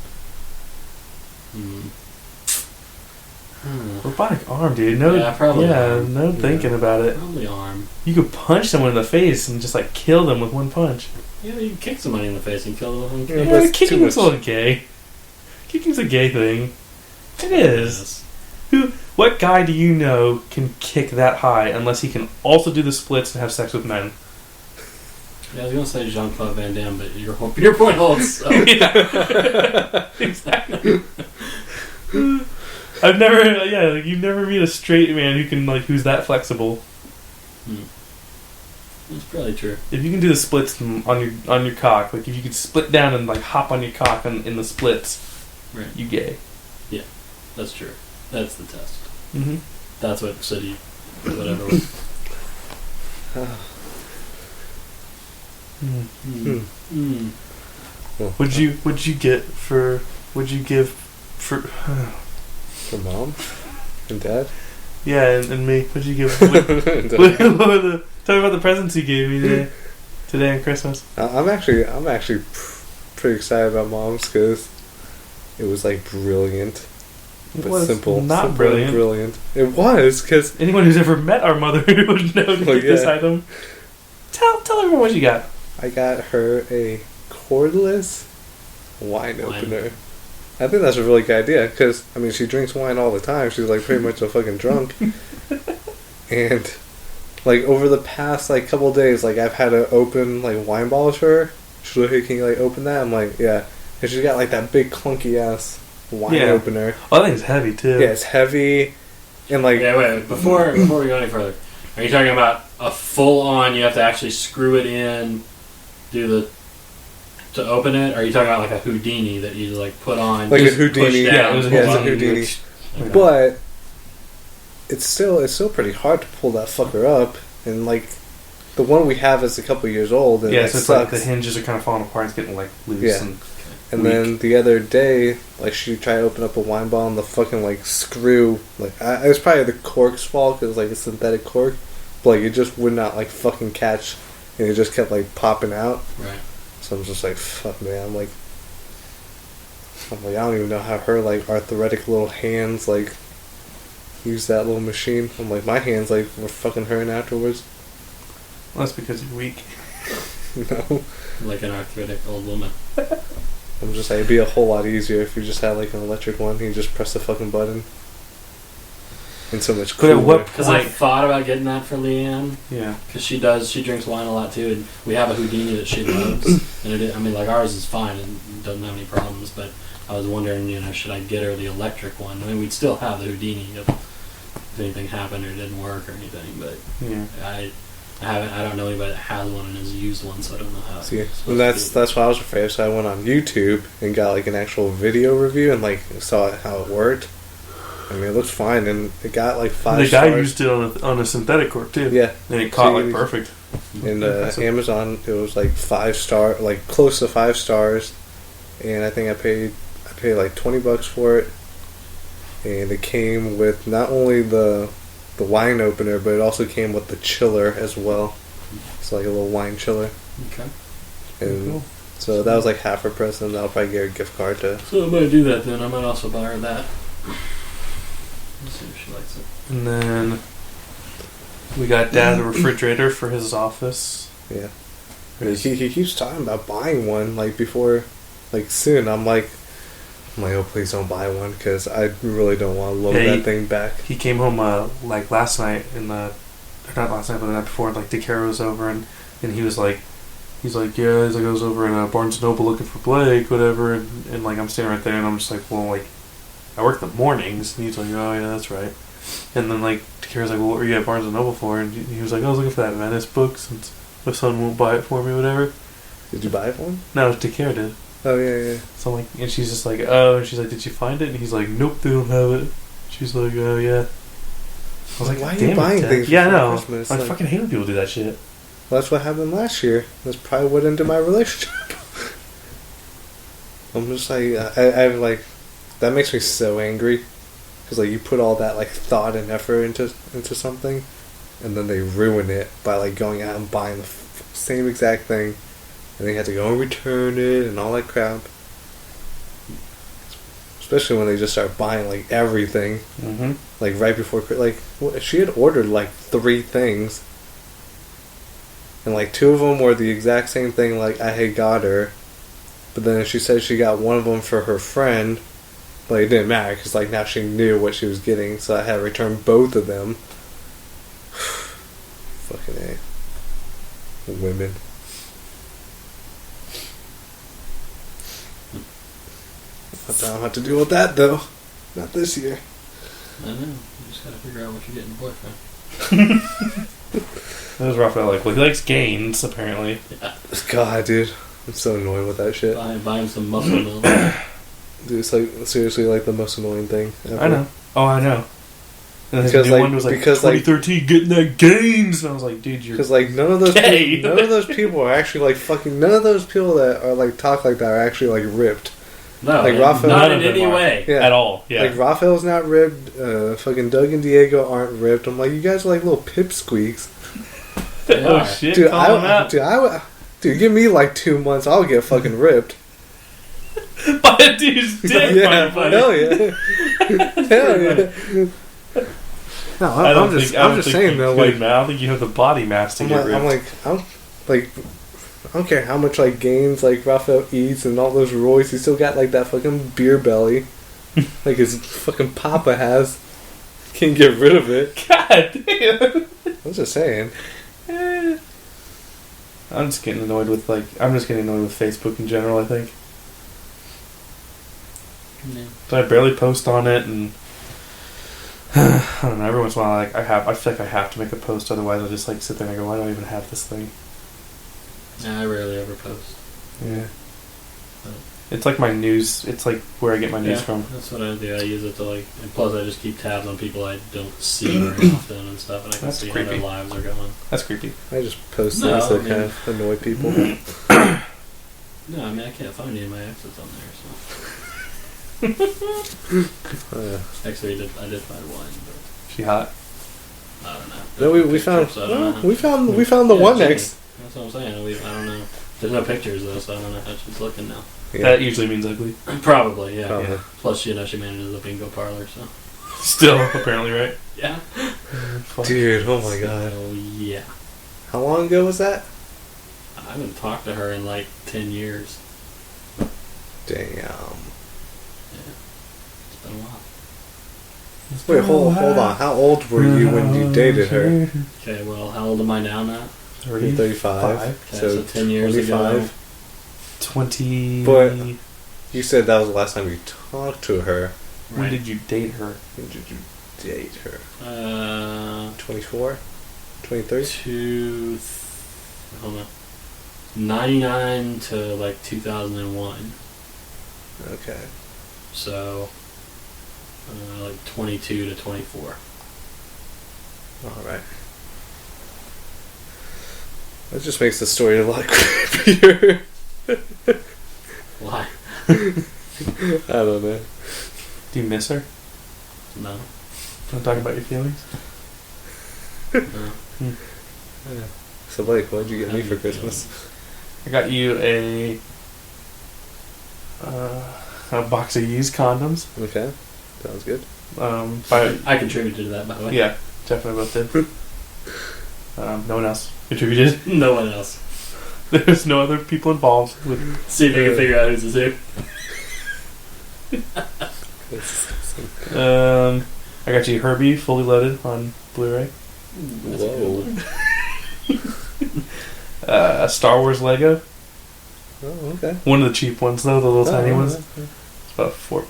Speaker 1: Robotic arm, dude. No,
Speaker 3: Yeah, probably
Speaker 1: Yeah,
Speaker 3: arm.
Speaker 1: no thinking about it.
Speaker 3: Probably arm.
Speaker 1: You could punch someone in the face and just like kill them with one punch.
Speaker 3: Yeah, you can kick somebody in the face and kill them with one
Speaker 2: Yeah,
Speaker 3: kick.
Speaker 2: but
Speaker 1: Yeah,
Speaker 2: it's
Speaker 1: kicking
Speaker 2: too
Speaker 1: is a
Speaker 2: much.
Speaker 1: little gay. Kicking's a gay thing. It is. What guy do you know can kick that high unless he can also do the splits and have sex with men?
Speaker 3: Yeah, I was gonna say Jean-Claude Van Damme, but your point holds. So.
Speaker 1: Yeah. Exactly. I've never, like you never meet a straight man who can who's that flexible.
Speaker 3: That's probably true.
Speaker 1: If you can do the splits on your cock, like if you could split down and like hop on your cock in the splits,
Speaker 3: Right.
Speaker 1: you gay.
Speaker 3: Yeah, that's true. That's the test.
Speaker 1: Mm-hmm.
Speaker 3: That's what city, whatever.
Speaker 1: What'd you get for? What'd you give for?
Speaker 2: For mom and dad.
Speaker 1: Yeah, and me. What'd you give? What were the? Tell me about the presents you gave me today on Christmas.
Speaker 2: I'm actually pretty excited about mom's because it was like brilliant,
Speaker 1: It
Speaker 2: but
Speaker 1: was
Speaker 2: simple.
Speaker 1: not
Speaker 2: simple
Speaker 1: brilliant.
Speaker 2: and brilliant. It was because
Speaker 1: Anyone who's ever met our mother would know to get this
Speaker 2: yeah.
Speaker 1: item. Tell everyone what you got.
Speaker 2: I got her a cordless wine opener. I think that's a really good idea because I mean she drinks wine all the time. She's like pretty much a fucking drunk, and like over the past like couple days, like I've had to open like wine bottles for her. She's like, "Hey, can you like open that?" I'm like, "Yeah," and she's got like that big clunky ass wine opener.
Speaker 1: Oh, I think it's heavy too.
Speaker 2: Yeah, it's heavy, and like
Speaker 3: Yeah, wait. Before we go any further, are you talking about a full-on? You have to actually screw it in, to open it. Or are you talking about like a Houdini that you like put on,
Speaker 2: like a
Speaker 3: push
Speaker 2: Houdini.
Speaker 3: down,
Speaker 1: Yeah, it was a
Speaker 3: pull
Speaker 2: it's a
Speaker 3: on?
Speaker 2: Houdini.
Speaker 3: Okay.
Speaker 2: But it's still pretty hard to pull that fucker up, and like the one we have is a couple years old, and
Speaker 1: Yeah,
Speaker 2: it
Speaker 1: so it's like
Speaker 2: sucks.
Speaker 1: the hinges are kind of falling apart. It's getting like loose.
Speaker 2: Yeah. And then the other day, like she tried to open up a wine bottle, and the fucking like screw, like it was probably the cork's fault because like a synthetic cork, but like it just would not like fucking catch, and it just kept like popping out.
Speaker 3: Right.
Speaker 2: So I'm just like, fuck man, I'm like I don't even know how her like arthritic little hands like use that little machine. I'm like my hands like were fucking hurting afterwards.
Speaker 1: Well, that's because you're weak.
Speaker 2: No.
Speaker 3: Like an arthritic old woman.
Speaker 2: I'm just like, it'd be a whole lot easier if you just had like an electric one. You just press the fucking button. And so much
Speaker 1: But at
Speaker 2: cooler.
Speaker 1: what
Speaker 3: Because I
Speaker 1: point?
Speaker 3: thought about getting that for Leanne.
Speaker 1: Yeah.
Speaker 3: Because she drinks wine a lot too, and we have a Houdini that she loves. And I mean, like ours is fine and doesn't have any problems. But I was wondering, should I get her the electric one? I mean, we'd still have the Houdini if anything happened or didn't work or anything. But
Speaker 1: Yeah.
Speaker 3: I don't know anybody that has one and has used one, so I don't know how.
Speaker 2: See,
Speaker 3: it's supposed
Speaker 2: and
Speaker 3: to
Speaker 2: that's why I was afraid. So I went on YouTube and got like an actual video review and like saw how it worked. I mean, it looks fine, and it got like 5
Speaker 1: The
Speaker 2: stars.
Speaker 1: guy used it on a synthetic cork too.
Speaker 2: Yeah,
Speaker 1: And it caught
Speaker 2: So
Speaker 1: like
Speaker 2: you-
Speaker 1: perfect.
Speaker 2: and
Speaker 1: Impressive.
Speaker 2: Amazon it was like 5 star, like close to 5 stars, and I think I paid like $20 for it, and it came with not only the wine opener, but it also came with the chiller as well. It's like a little wine chiller,
Speaker 3: Okay.
Speaker 2: and
Speaker 1: Cool.
Speaker 2: so that was like half her present. I'll probably get her a gift card to.
Speaker 3: So I might do that then. I might also buy her that. Let's see if she likes it.
Speaker 1: And then We got Dad a refrigerator for his office.
Speaker 2: Yeah. He keeps talking about buying one, like, before, like, soon. I'm like, oh, please don't buy one, because I really don't want to load that thing back.
Speaker 1: He came home, like, last night, or not last night, but the night before, like, DeCaro was over, and he was like, yeah, I was over in Barnes & Noble looking for Blake, whatever, and, like, I'm standing right there, and I'm just like, well, like, I work the mornings, and he's like, oh, yeah, that's right. And then, like, DeCaro's like, well, what were you at Barnes & Noble for? And he was like, I was looking for that Venice book, since my son won't buy it for me, whatever.
Speaker 2: Did you buy it for him?
Speaker 1: No, DeCaro did.
Speaker 2: Oh, yeah.
Speaker 1: So I'm like, and she's just like, oh, and she's like, did you find it? And he's like, nope, they don't have it. She's like, oh, yeah. I was like,
Speaker 2: why are you buying things
Speaker 1: for I
Speaker 2: Christmas?
Speaker 1: I fucking hate when people do that shit.
Speaker 2: Well, that's what happened last year. That's probably what ended my relationship. I'm just like, I'm like, that makes me so angry. Because, like, you put all that, like, thought and effort into something, and then they ruin it by, like, going out and buying the same exact thing, and then you have to go and return it and all that crap. Especially when they just start buying, like, everything.
Speaker 1: Mm-hmm.
Speaker 2: Like, right before, like, she had ordered, like, 3 things, and, like, 2 of them were the exact same thing, like, I had got her, but then she said she got one of them for her friend. But it didn't matter, because, like, now she knew what she was getting, so I had to return both of them. Fucking A. Women. I don't have to deal with that, though. Not this year.
Speaker 3: I know. You just gotta figure out what you're getting your boyfriend.
Speaker 1: That was Raphael, like, well, he likes gains, apparently.
Speaker 3: Yeah.
Speaker 2: God, dude. I'm so annoyed with that shit.
Speaker 3: Buy him some muscle milk.
Speaker 2: Dude, it's, like, seriously, like, the most annoying thing ever.
Speaker 1: I know. Oh, I know. And his
Speaker 2: because,
Speaker 1: new
Speaker 2: like,
Speaker 1: one was like,
Speaker 2: because,
Speaker 1: 2013, getting that gains! And I was like, dude, you're
Speaker 2: because, like, none of those people are actually, like, fucking... None of those people that are, like, talk like that are actually, like, ripped.
Speaker 3: No,
Speaker 2: like, Raphael,
Speaker 3: not in any way.
Speaker 2: Yeah.
Speaker 1: At all, yeah.
Speaker 2: Like, Raphael's not ripped, fucking Doug and Diego aren't ripped. I'm like, you guys are like little pipsqueaks.
Speaker 1: Oh, shit,
Speaker 2: dude, dude, give me, like, 2 months, I'll get fucking ripped.
Speaker 1: By a dude's dick,
Speaker 2: yeah,
Speaker 1: buddy.
Speaker 2: hell yeah. Hell yeah. No, I'm just saying though, like,
Speaker 1: man, I don't think you have the body mass to get ripped.
Speaker 2: I don't care how much, like, gains, like, Raphael eats and all those roids, he's still got, like, that fucking beer belly. Like his fucking papa has. Can't get rid of it.
Speaker 1: God damn.
Speaker 2: I'm just saying.
Speaker 1: I'm just getting annoyed with Facebook in general, I think.
Speaker 3: Yeah.
Speaker 1: So I barely post on it, and I don't know, every once in a while, like, I feel like I have to make a post, otherwise I'll just, like, sit there and go, why do I even have this thing?
Speaker 3: Yeah, I rarely ever post.
Speaker 1: Yeah. It's like my news, it's like where I get my news from.
Speaker 3: That's what I do. I use it to, like, and plus I just keep tabs on people I don't see very often and stuff, and I can see how their lives are going.
Speaker 1: That's creepy.
Speaker 2: I just post things that kind of annoy people.
Speaker 3: No, I mean, I can't find any of my exes on there, so. Actually, I did find one, but
Speaker 1: She hot?
Speaker 3: I don't know.
Speaker 2: No, we found the one
Speaker 3: Jimmy.
Speaker 2: ex.
Speaker 3: That's what I'm saying. I don't know. There's no pictures though, so I don't know how she's looking now.
Speaker 1: Yeah. That usually means ugly.
Speaker 3: Probably, yeah.
Speaker 2: Probably.
Speaker 3: Yeah. Plus, she manages a bingo parlor, so.
Speaker 1: Still, apparently, right?
Speaker 3: Yeah.
Speaker 2: Dude, oh my god.
Speaker 3: Oh yeah.
Speaker 2: How long ago was that?
Speaker 3: I haven't talked to her in like 10 years.
Speaker 2: Damn.
Speaker 3: Yeah. It's been a while.
Speaker 2: Wait, hold on. How old were you when you dated her?
Speaker 3: Okay, well, how old am I now, Matt?
Speaker 2: 35.
Speaker 3: Okay, so 10 years
Speaker 2: 25.
Speaker 3: ago.
Speaker 1: 20.
Speaker 2: But you said that was the last time you talked to her.
Speaker 1: When
Speaker 3: Right.
Speaker 1: did you date her?
Speaker 2: When did you date her? 24? 23?
Speaker 3: Hold on. 99 to like 2001.
Speaker 2: Okay.
Speaker 3: So, like 22 to 24.
Speaker 2: Alright. That just makes the story a lot creepier.
Speaker 3: Why?
Speaker 2: I don't know.
Speaker 1: Do you miss her?
Speaker 3: No.
Speaker 1: Want to talk about your feelings?
Speaker 3: No.
Speaker 2: So, Blake, what did you get me for Christmas?
Speaker 1: I got you a box of used condoms.
Speaker 2: Okay. Sounds good.
Speaker 3: I contributed to that, by the way.
Speaker 1: Yeah, definitely both did. No one else contributed.
Speaker 3: No one else.
Speaker 1: There's no other people involved. With
Speaker 3: See if you can figure out who's the who.
Speaker 1: I got you Herbie fully loaded on Blu-ray.
Speaker 2: Whoa.
Speaker 1: A Star Wars Lego.
Speaker 2: Oh, okay.
Speaker 1: One of the cheap ones though, the little tiny ones. It's about $4.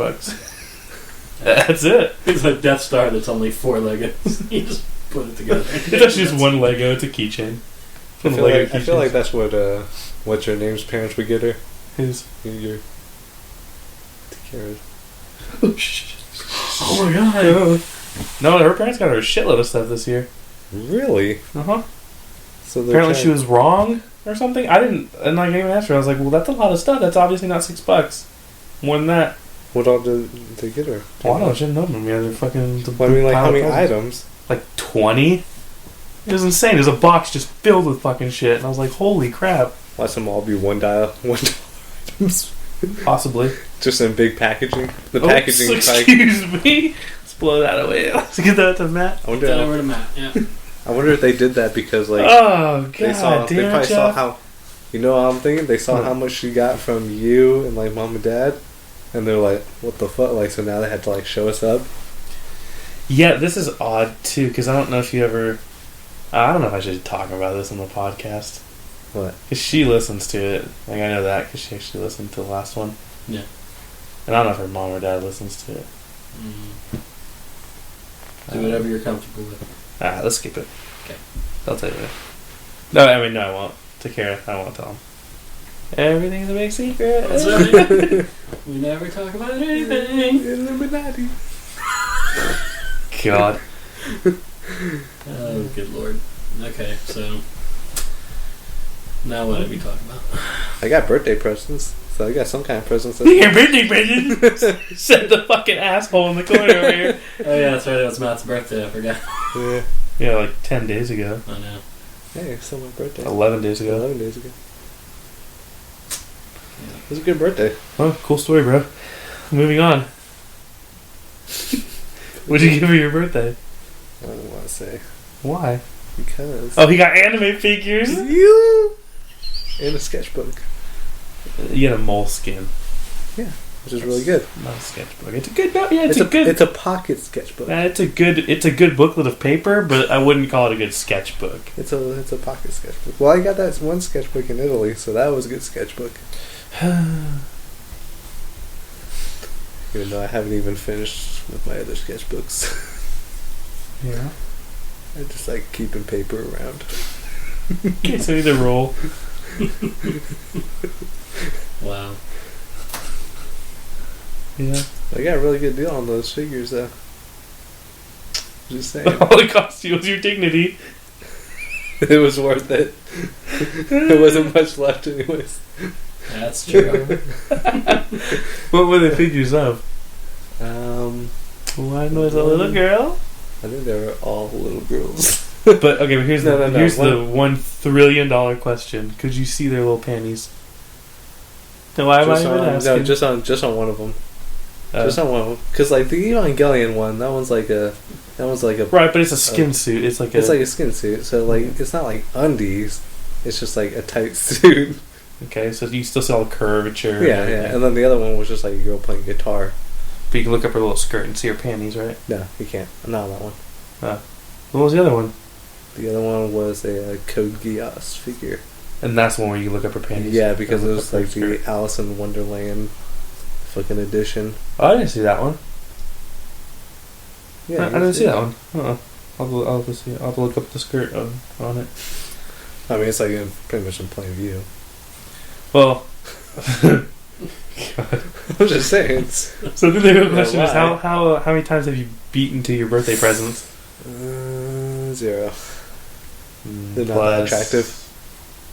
Speaker 1: That's it.
Speaker 3: It's a Death Star that's only 4 Legos. You just put it together.
Speaker 1: It's actually just one Lego. It's a keychain.
Speaker 2: I feel like that's what what's her name's parents would get her.
Speaker 1: Who's?
Speaker 2: Your Takara's.
Speaker 3: Oh my god.
Speaker 1: No, her parents got her a shitload of stuff this year.
Speaker 2: Really?
Speaker 1: Uh-huh.
Speaker 2: So
Speaker 1: apparently she was wrong or something. I didn't even ask her. I was like, well, that's a lot of stuff. That's obviously not $6. More than that.
Speaker 2: What all did they get her?
Speaker 1: Well, I don't know. She didn't know them. Yeah, they're fucking...
Speaker 2: Well, I mean, like, how many items?
Speaker 1: Like 20? It was insane. There's a box just filled with fucking shit. And I was like, holy crap.
Speaker 2: Watch them all be $1 items.
Speaker 1: Possibly.
Speaker 2: Just in big packaging. The packaging.
Speaker 1: Excuse me. Let's blow that away. Let's get that to Matt.
Speaker 3: Send over to Matt, yeah.
Speaker 2: I wonder if they did that because, like...
Speaker 1: Oh, God
Speaker 2: they probably saw how... You know what I'm thinking? They saw how much she got from you and, like, mom and dad. And they're like, what the fuck? Like, so now they had to, like, show us up.
Speaker 1: Yeah, this is odd, too, because I don't know if you ever... I don't know if I should talk about this on the podcast.
Speaker 2: What?
Speaker 1: Because she listens to it. Like, I know that because she actually listened to the last one.
Speaker 3: Yeah.
Speaker 1: And I don't know if her mom or dad listens to it.
Speaker 3: Do whatever you're comfortable with.
Speaker 1: Let's skip it.
Speaker 3: Okay.
Speaker 1: I'll tell you later. No, I mean, no, I won't. Take care. I won't tell them. Everything's a big secret.
Speaker 3: That's right. We never talk about anything.
Speaker 2: Illuminati.
Speaker 1: God.
Speaker 3: Oh, good lord. Okay, so... Now what did we talk about?
Speaker 2: I got birthday presents. So I got some kind of presents.
Speaker 1: Your birthday present? Said the fucking asshole in the corner over here.
Speaker 3: Oh yeah, that's right. It was Matt's birthday. I forgot.
Speaker 2: Yeah.
Speaker 1: Yeah, like 10 days ago.
Speaker 3: I know.
Speaker 2: Hey, it's still my birthday.
Speaker 1: 11 days ago.
Speaker 2: 11 days ago. Yeah. It was a good birthday.
Speaker 1: Well, cool story, bro. Moving on. What'd you give for your birthday?
Speaker 2: I don't want to say.
Speaker 1: Why?
Speaker 2: Because.
Speaker 1: Oh, he got anime figures?
Speaker 2: You! And a sketchbook.
Speaker 1: You had a moleskin.
Speaker 2: Yeah, which is really good.
Speaker 1: Not a sketchbook. It's a good. Yeah, it's a good.
Speaker 2: It's a pocket sketchbook.
Speaker 1: It's a good booklet of paper, but I wouldn't call it a good sketchbook.
Speaker 2: It's a pocket sketchbook. Well, I got that one sketchbook in Italy, so that was a good sketchbook. Even though I haven't even finished with my other sketchbooks.
Speaker 1: Yeah.
Speaker 2: I just like keeping paper around.
Speaker 1: Okay, so either roll.
Speaker 3: Wow.
Speaker 1: Yeah.
Speaker 2: I got a really good deal on those figures, though. Just saying.
Speaker 1: All it cost you was your dignity.
Speaker 2: It was worth it. There wasn't much left, anyways.
Speaker 3: That's true.
Speaker 1: What were the figures of?
Speaker 2: One
Speaker 1: was a little girl.
Speaker 2: I think they were all little girls.
Speaker 1: But okay, but here's
Speaker 2: No,
Speaker 1: here's
Speaker 2: one-
Speaker 1: the $1 trillion question. Could you see their little panties? No, why am I even asking?
Speaker 2: No, just on one of them. Just on one of them. Because like the Evangelion one, that one's like a
Speaker 1: right, but it's a skin suit. It's like
Speaker 2: a skin suit. So like it's not like undies. It's just like a tight suit.
Speaker 1: Okay, so you still see all the curvature.
Speaker 2: Yeah. And then the other one was just like a girl playing guitar.
Speaker 1: But you can look up her little skirt and see her panties, right?
Speaker 2: No, you can't. Not on that one.
Speaker 1: What was the other one?
Speaker 2: The other one was a Code Geass figure.
Speaker 1: And that's the one where you look up her panties.
Speaker 2: Yeah, because it
Speaker 1: Look
Speaker 2: was
Speaker 1: up her
Speaker 2: like the
Speaker 1: skirt.
Speaker 2: Alice in Wonderland fucking edition.
Speaker 1: Oh, I didn't see that one.
Speaker 2: Yeah,
Speaker 1: I didn't see that one. I'll have to see it. I'll have to look up the skirt on it.
Speaker 2: I mean, it's like pretty much in plain view.
Speaker 1: Well,
Speaker 2: God. I'm just saying.
Speaker 1: So the real question is
Speaker 2: why?
Speaker 1: how many times have you beaten to your birthday presents?
Speaker 2: 0. They're not that attractive.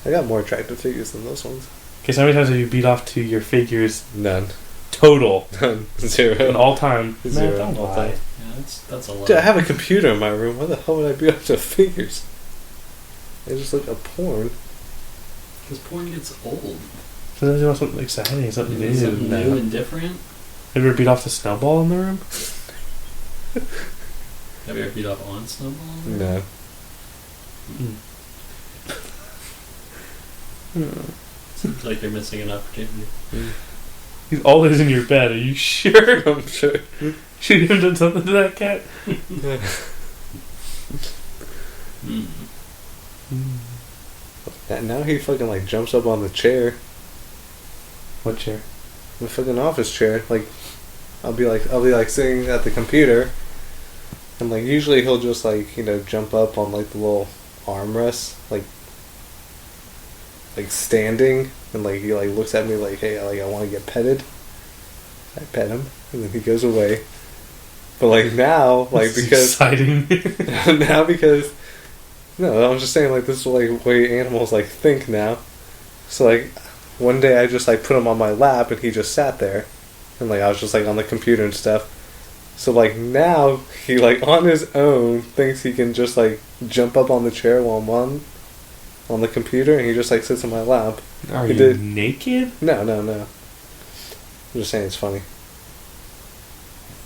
Speaker 2: I got more attractive figures than those ones.
Speaker 1: Okay, so how many times have you beat off to your figures
Speaker 2: None.
Speaker 1: total?
Speaker 2: None. 0.
Speaker 1: In all time?
Speaker 2: 0.
Speaker 1: Man, don't
Speaker 2: All
Speaker 1: lie.
Speaker 2: time.
Speaker 3: Yeah, that's a lot.
Speaker 2: Dude, I have a computer in my room. Why the hell would I be up to figures? They just look at porn.
Speaker 3: Because porn gets old.
Speaker 1: Sometimes you want something exciting, something new.
Speaker 3: Something new and different.
Speaker 1: Have you ever beat off the snowball in the room?
Speaker 3: Have you ever beat off on Snowball?
Speaker 2: No.
Speaker 3: Seems like you're missing an opportunity.
Speaker 1: He's always in your bed. Are you sure?
Speaker 2: I'm sure.
Speaker 1: Should you have done something to that cat?
Speaker 2: Now he fucking like jumps up on the chair.
Speaker 1: What chair?
Speaker 2: The fucking office chair. Like, I'll be like sitting at the computer, and like usually he'll just like, you know, jump up on like the little armrest, like standing, and like he like looks at me like, hey, like I want to get petted. I pet him, and then he goes away. But like now, like because
Speaker 1: exciting.
Speaker 2: now because no, I'm just saying like this is like the way animals like think now. So like one day I just like put him on my lap and he just sat there, and like I was just like on the computer and stuff. So like now he like on his own thinks he can just like jump up on the chair while I'm on the computer, and he just like sits on my lap.
Speaker 1: Are you naked?
Speaker 2: No. I'm just saying it's funny.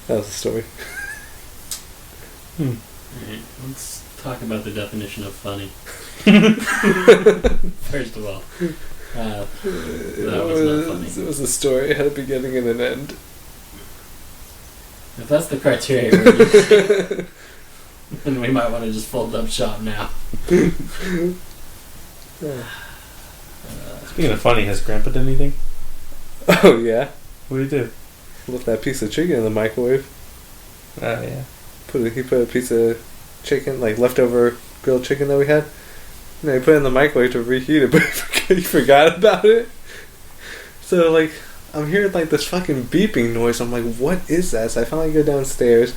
Speaker 2: That was the story.
Speaker 3: Alright, let's talk about the definition of funny. First of all, that was not funny.
Speaker 2: It was a story. It had a beginning and an end.
Speaker 3: If that's the criteria, then we might want to just fold up shop now.
Speaker 1: Speaking of funny, has Grandpa done anything?
Speaker 2: Oh yeah.
Speaker 1: What did he do?
Speaker 2: Left that piece of chicken in the microwave.
Speaker 1: Oh yeah.
Speaker 2: He put a piece of chicken, like leftover grilled chicken that we had. And he put it in the microwave to reheat it, but he forgot about it. So like, I'm hearing like this fucking beeping noise. I'm like, what is that? So I finally go downstairs,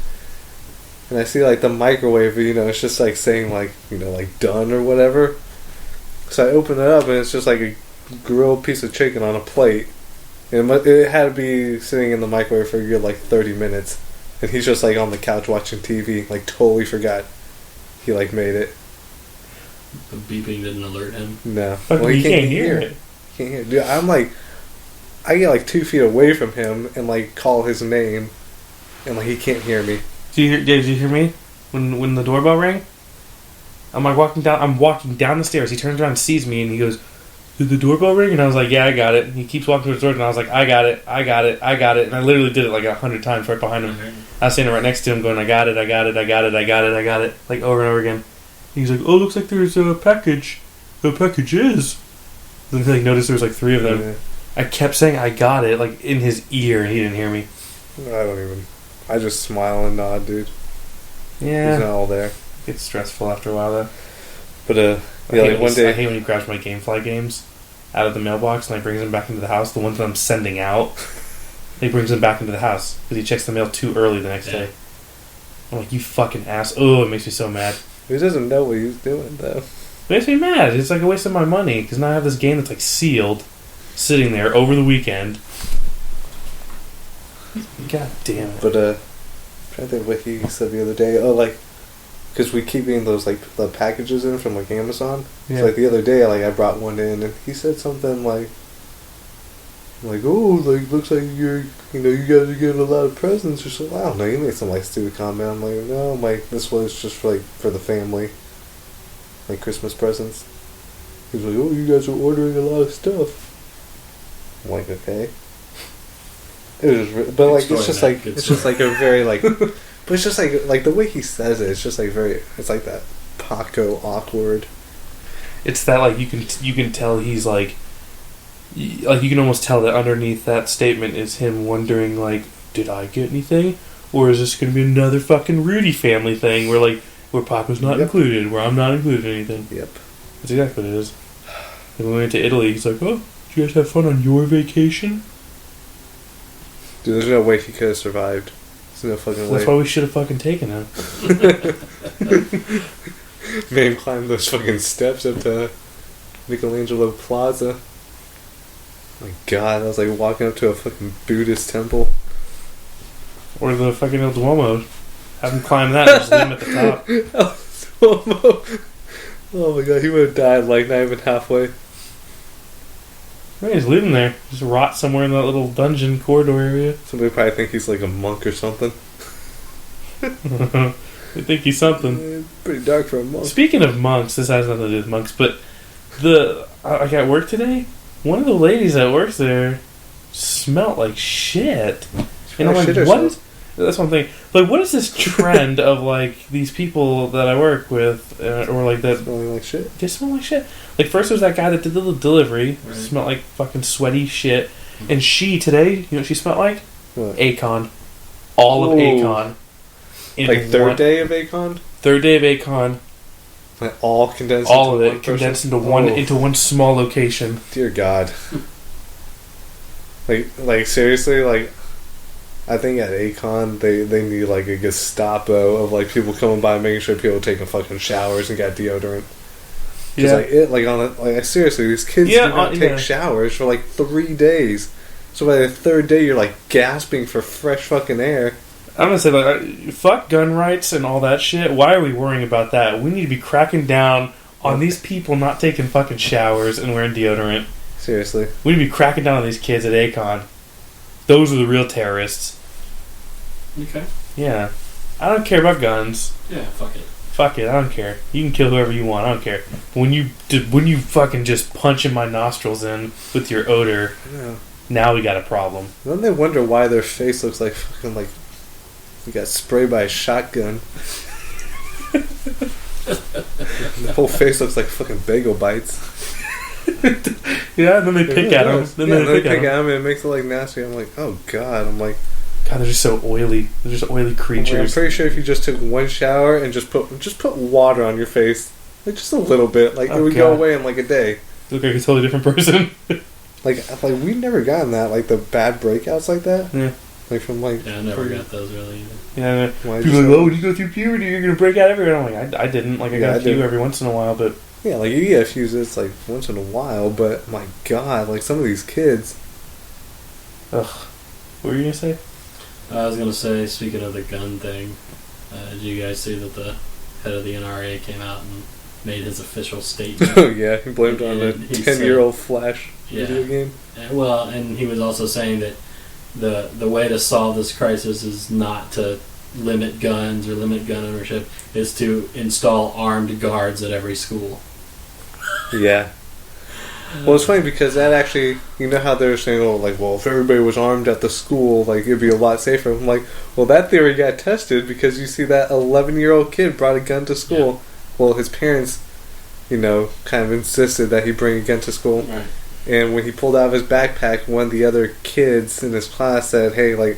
Speaker 2: and I see like the microwave. You know, it's just like saying like, you know, like done or whatever. So I open it up, and it's just like a grilled piece of chicken on a plate. And it had to be sitting in the microwave for a good like 30 minutes. And he's just like on the couch watching TV, like totally forgot he like made it.
Speaker 3: The beeping didn't alert him.
Speaker 2: No.
Speaker 1: Well, he can't hear it.
Speaker 2: Can't hear it. Dude, I'm like, I get like 2 feet away from him and like call his name, and like he can't hear me.
Speaker 1: Did you hear me when the doorbell rang? I'm like walking down the stairs. He turns around and sees me, and he goes, "Did the doorbell ring?" And I was like, "Yeah, I got it." And he keeps walking towards the door, and I was like, "I got it. And I literally did it like 100 times right behind him. I was standing right next to him going, I got it, like over and over again. And he's like, "Oh, looks like there's a package. The package is." Then he like noticed there was like 3 of them.
Speaker 2: Yeah.
Speaker 1: I kept saying I got it, like in his ear, and he didn't hear me.
Speaker 2: I just smile and nod, dude.
Speaker 1: Yeah.
Speaker 2: He's not all there.
Speaker 1: It gets stressful after a while though.
Speaker 2: But yeah, like one day
Speaker 1: I hate when he grabs my GameFly games out of the mailbox and like brings them back into the house. The ones that I'm sending out, he brings them back into the house because he checks the mail too early the next day. I'm like, you fucking ass! Oh, it makes me so mad.
Speaker 2: He doesn't know what he's doing though.
Speaker 1: It makes me mad. It's like a waste of my money because now I have this game that's like sealed, sitting there over the weekend. God damn it!
Speaker 2: But I'm trying to think what he said the other day. Oh, like, because we keep getting those like the packages in from like Amazon.
Speaker 1: Yeah.
Speaker 2: So like the other day, like I brought one in, and he said something like, "Oh, like looks like you guys are getting a lot of presents or something." I don't know. He made some like stupid comment. I'm like, no, I'm like this was just for the family, like Christmas presents. He's like, "Oh, you guys are ordering a lot of stuff." I'm like, okay. It was, but like it's just like a very like, but it's just like the way he says it. It's just like very. It's like that Paco awkward.
Speaker 1: It's that like you can tell he's like you can almost tell that underneath that statement is him wondering like, did I get anything, or is this going to be another fucking Rudy family thing where Paco's not included, where I'm not included in anything.
Speaker 2: Yep,
Speaker 1: that's exactly what it is. And when we went to Italy, he's like, "Oh, did you guys have fun on your vacation?"
Speaker 2: Dude, there's no way he could have survived. There's no fucking way.
Speaker 1: That's why we should have fucking taken him.
Speaker 2: Made him climb those fucking steps up to Michelangelo Plaza. My God, I was like walking up to a fucking Buddhist temple.
Speaker 1: Or the fucking El Duomo. Have him climb that and just leave him at the top.
Speaker 2: El Duomo. Oh my God, he would have died like not even halfway.
Speaker 1: Right, just leave him there. Just rot somewhere in that little dungeon corridor area.
Speaker 2: Somebody probably think he's like a monk or something.
Speaker 1: They think he's something.
Speaker 2: Pretty dark for a monk.
Speaker 1: Speaking of monks, this has nothing to do with monks, but I got work today. One of the ladies that works there smelled like shit. And I'm like, what is... That's one thing. Like, what is this trend of, like, these people that I work with, or, like, that...
Speaker 2: Smelling like shit?
Speaker 1: They smell like shit. Like, first there was that guy that did the delivery.
Speaker 3: Right.
Speaker 1: Smelled like fucking sweaty shit. And she, today, you know what she smelled like?
Speaker 2: What?
Speaker 1: Acon. All of Acon.
Speaker 2: Like, third day of Acon?
Speaker 1: Third day of Acon.
Speaker 2: Like, all condensed
Speaker 1: All of
Speaker 2: into
Speaker 1: it
Speaker 2: one
Speaker 1: condensed
Speaker 2: person?
Speaker 1: into one small location.
Speaker 2: Dear God. like, seriously, like... I think at Acon, they need, like, a Gestapo of, like, people coming by and making sure people are taking fucking showers and got deodorant. Because, seriously, these kids do not take showers for, like, 3 days. So by the third day, you're, like, gasping for fresh fucking air.
Speaker 1: I'm gonna say, like, fuck gun rights and all that shit. Why are we worrying about that? We need to be cracking down on these people not taking fucking showers and wearing deodorant.
Speaker 2: Seriously.
Speaker 1: We need to be cracking down on these kids at Acon. Those are the real terrorists.
Speaker 3: Okay.
Speaker 1: Yeah. I don't care about guns.
Speaker 3: Yeah, fuck it.
Speaker 1: Fuck it, I don't care. You can kill whoever you want, I don't care. But when you fucking just punching my nostrils in with your odor,
Speaker 2: Yeah.
Speaker 1: now we got a problem.
Speaker 2: Then they wonder why their face looks like fucking, like, you got sprayed by a shotgun. The whole face looks like fucking bagel bites.
Speaker 1: Yeah, and then they pick at them.
Speaker 2: Then they pick at them and it makes it, like, nasty. I'm like, oh God. I'm like...
Speaker 1: God, they're just so oily. They're just oily creatures.
Speaker 2: I'm pretty sure if you just took one shower and just put water on your face, like just a little bit, like it would go away in like a day.
Speaker 1: You look like a totally different person.
Speaker 2: like we've never gotten that, like the bad breakouts like that.
Speaker 1: Yeah.
Speaker 2: Like from like.
Speaker 3: Yeah, I never got those really either.
Speaker 1: Yeah. People are like, oh, when you go through puberty, you're gonna break out everywhere. I'm like, I didn't. Like I got a few every once in a while, but.
Speaker 2: Yeah, like you get a few it's like once in a while, but my God, like some of these kids.
Speaker 1: Ugh. What were you gonna say?
Speaker 3: I was gonna say, speaking of the gun thing, did you guys see that the head of the NRA came out and made his official statement?
Speaker 2: Oh yeah, he blamed on a 10-year-old Flash video game.
Speaker 3: And he was also saying that the way to solve this crisis is not to limit guns or limit gun ownership, is to install armed guards at every school.
Speaker 2: Yeah. Well, it's funny because that actually, you know how they're saying, oh, like, well, if everybody was armed at the school, like, it'd be a lot safer. I'm like, well, that theory got tested because you see that 11-year-old kid brought a gun to school. Yeah. Well, his parents, you know, kind of insisted that he bring a gun to school.
Speaker 3: Right.
Speaker 2: And when he pulled out of his backpack, one of the other kids in his class said, hey, like,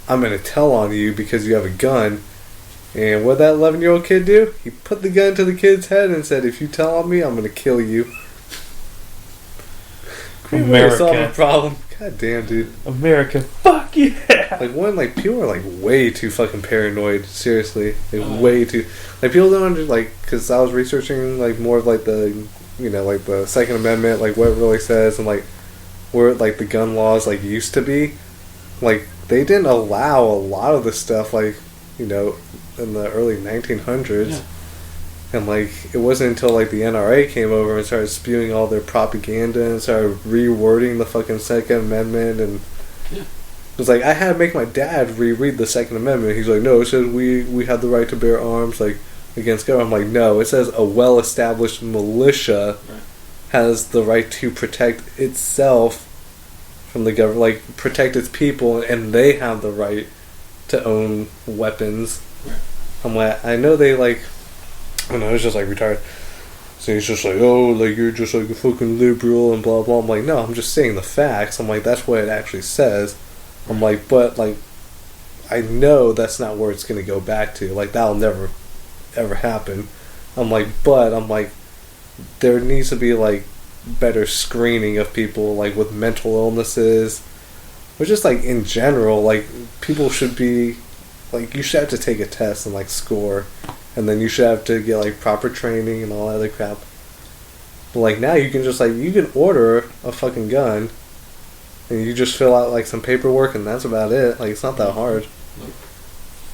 Speaker 2: I'm going to tell on you because you have a gun. And what did that 11-year-old kid do? He put the gun to the kid's head and said, if you tell on me, I'm going to kill you.
Speaker 1: America.
Speaker 2: Solve a problem. God damn, dude.
Speaker 1: America. Fuck yeah.
Speaker 2: Like, like, people are, like, way too fucking paranoid. Seriously. Like, way too... Like, people don't understand, like, because I was researching, like, more of, like, the, you know, like, the Second Amendment, like, what it really says, and, like, where, like, the gun laws, like, used to be. Like, they didn't allow a lot of the stuff, like, you know, in the early 1900s. Yeah. And, like, it wasn't until, like, the NRA came over and started spewing all their propaganda and started rewording the fucking Second Amendment. And it was like, I had to make my dad reread the Second Amendment. He's like, no, it says we have the right to bear arms, like, against government. I'm like, no, it says a well-established militia has the right to protect itself from the government, like, protect its people, and they have the right to own weapons. Right. I'm like, I know they, like... I know, it's just like retired. So he's just like, oh, like you're just like a fucking liberal and blah blah. I'm like, no, I'm just saying the facts. I'm like, that's what it actually says. I'm like, but like, I know that's not where it's gonna go back to. Like, that'll never, ever happen. I'm like, but I'm like, there needs to be like better screening of people like with mental illnesses, or just like in general. Like, people should be, like, you should have to take a test and like score. And then you should have to get, like, proper training and all that other crap. But, like, now you can just, like, you can order a fucking gun. And you just fill out, like, some paperwork and that's about it. Like, it's not that hard.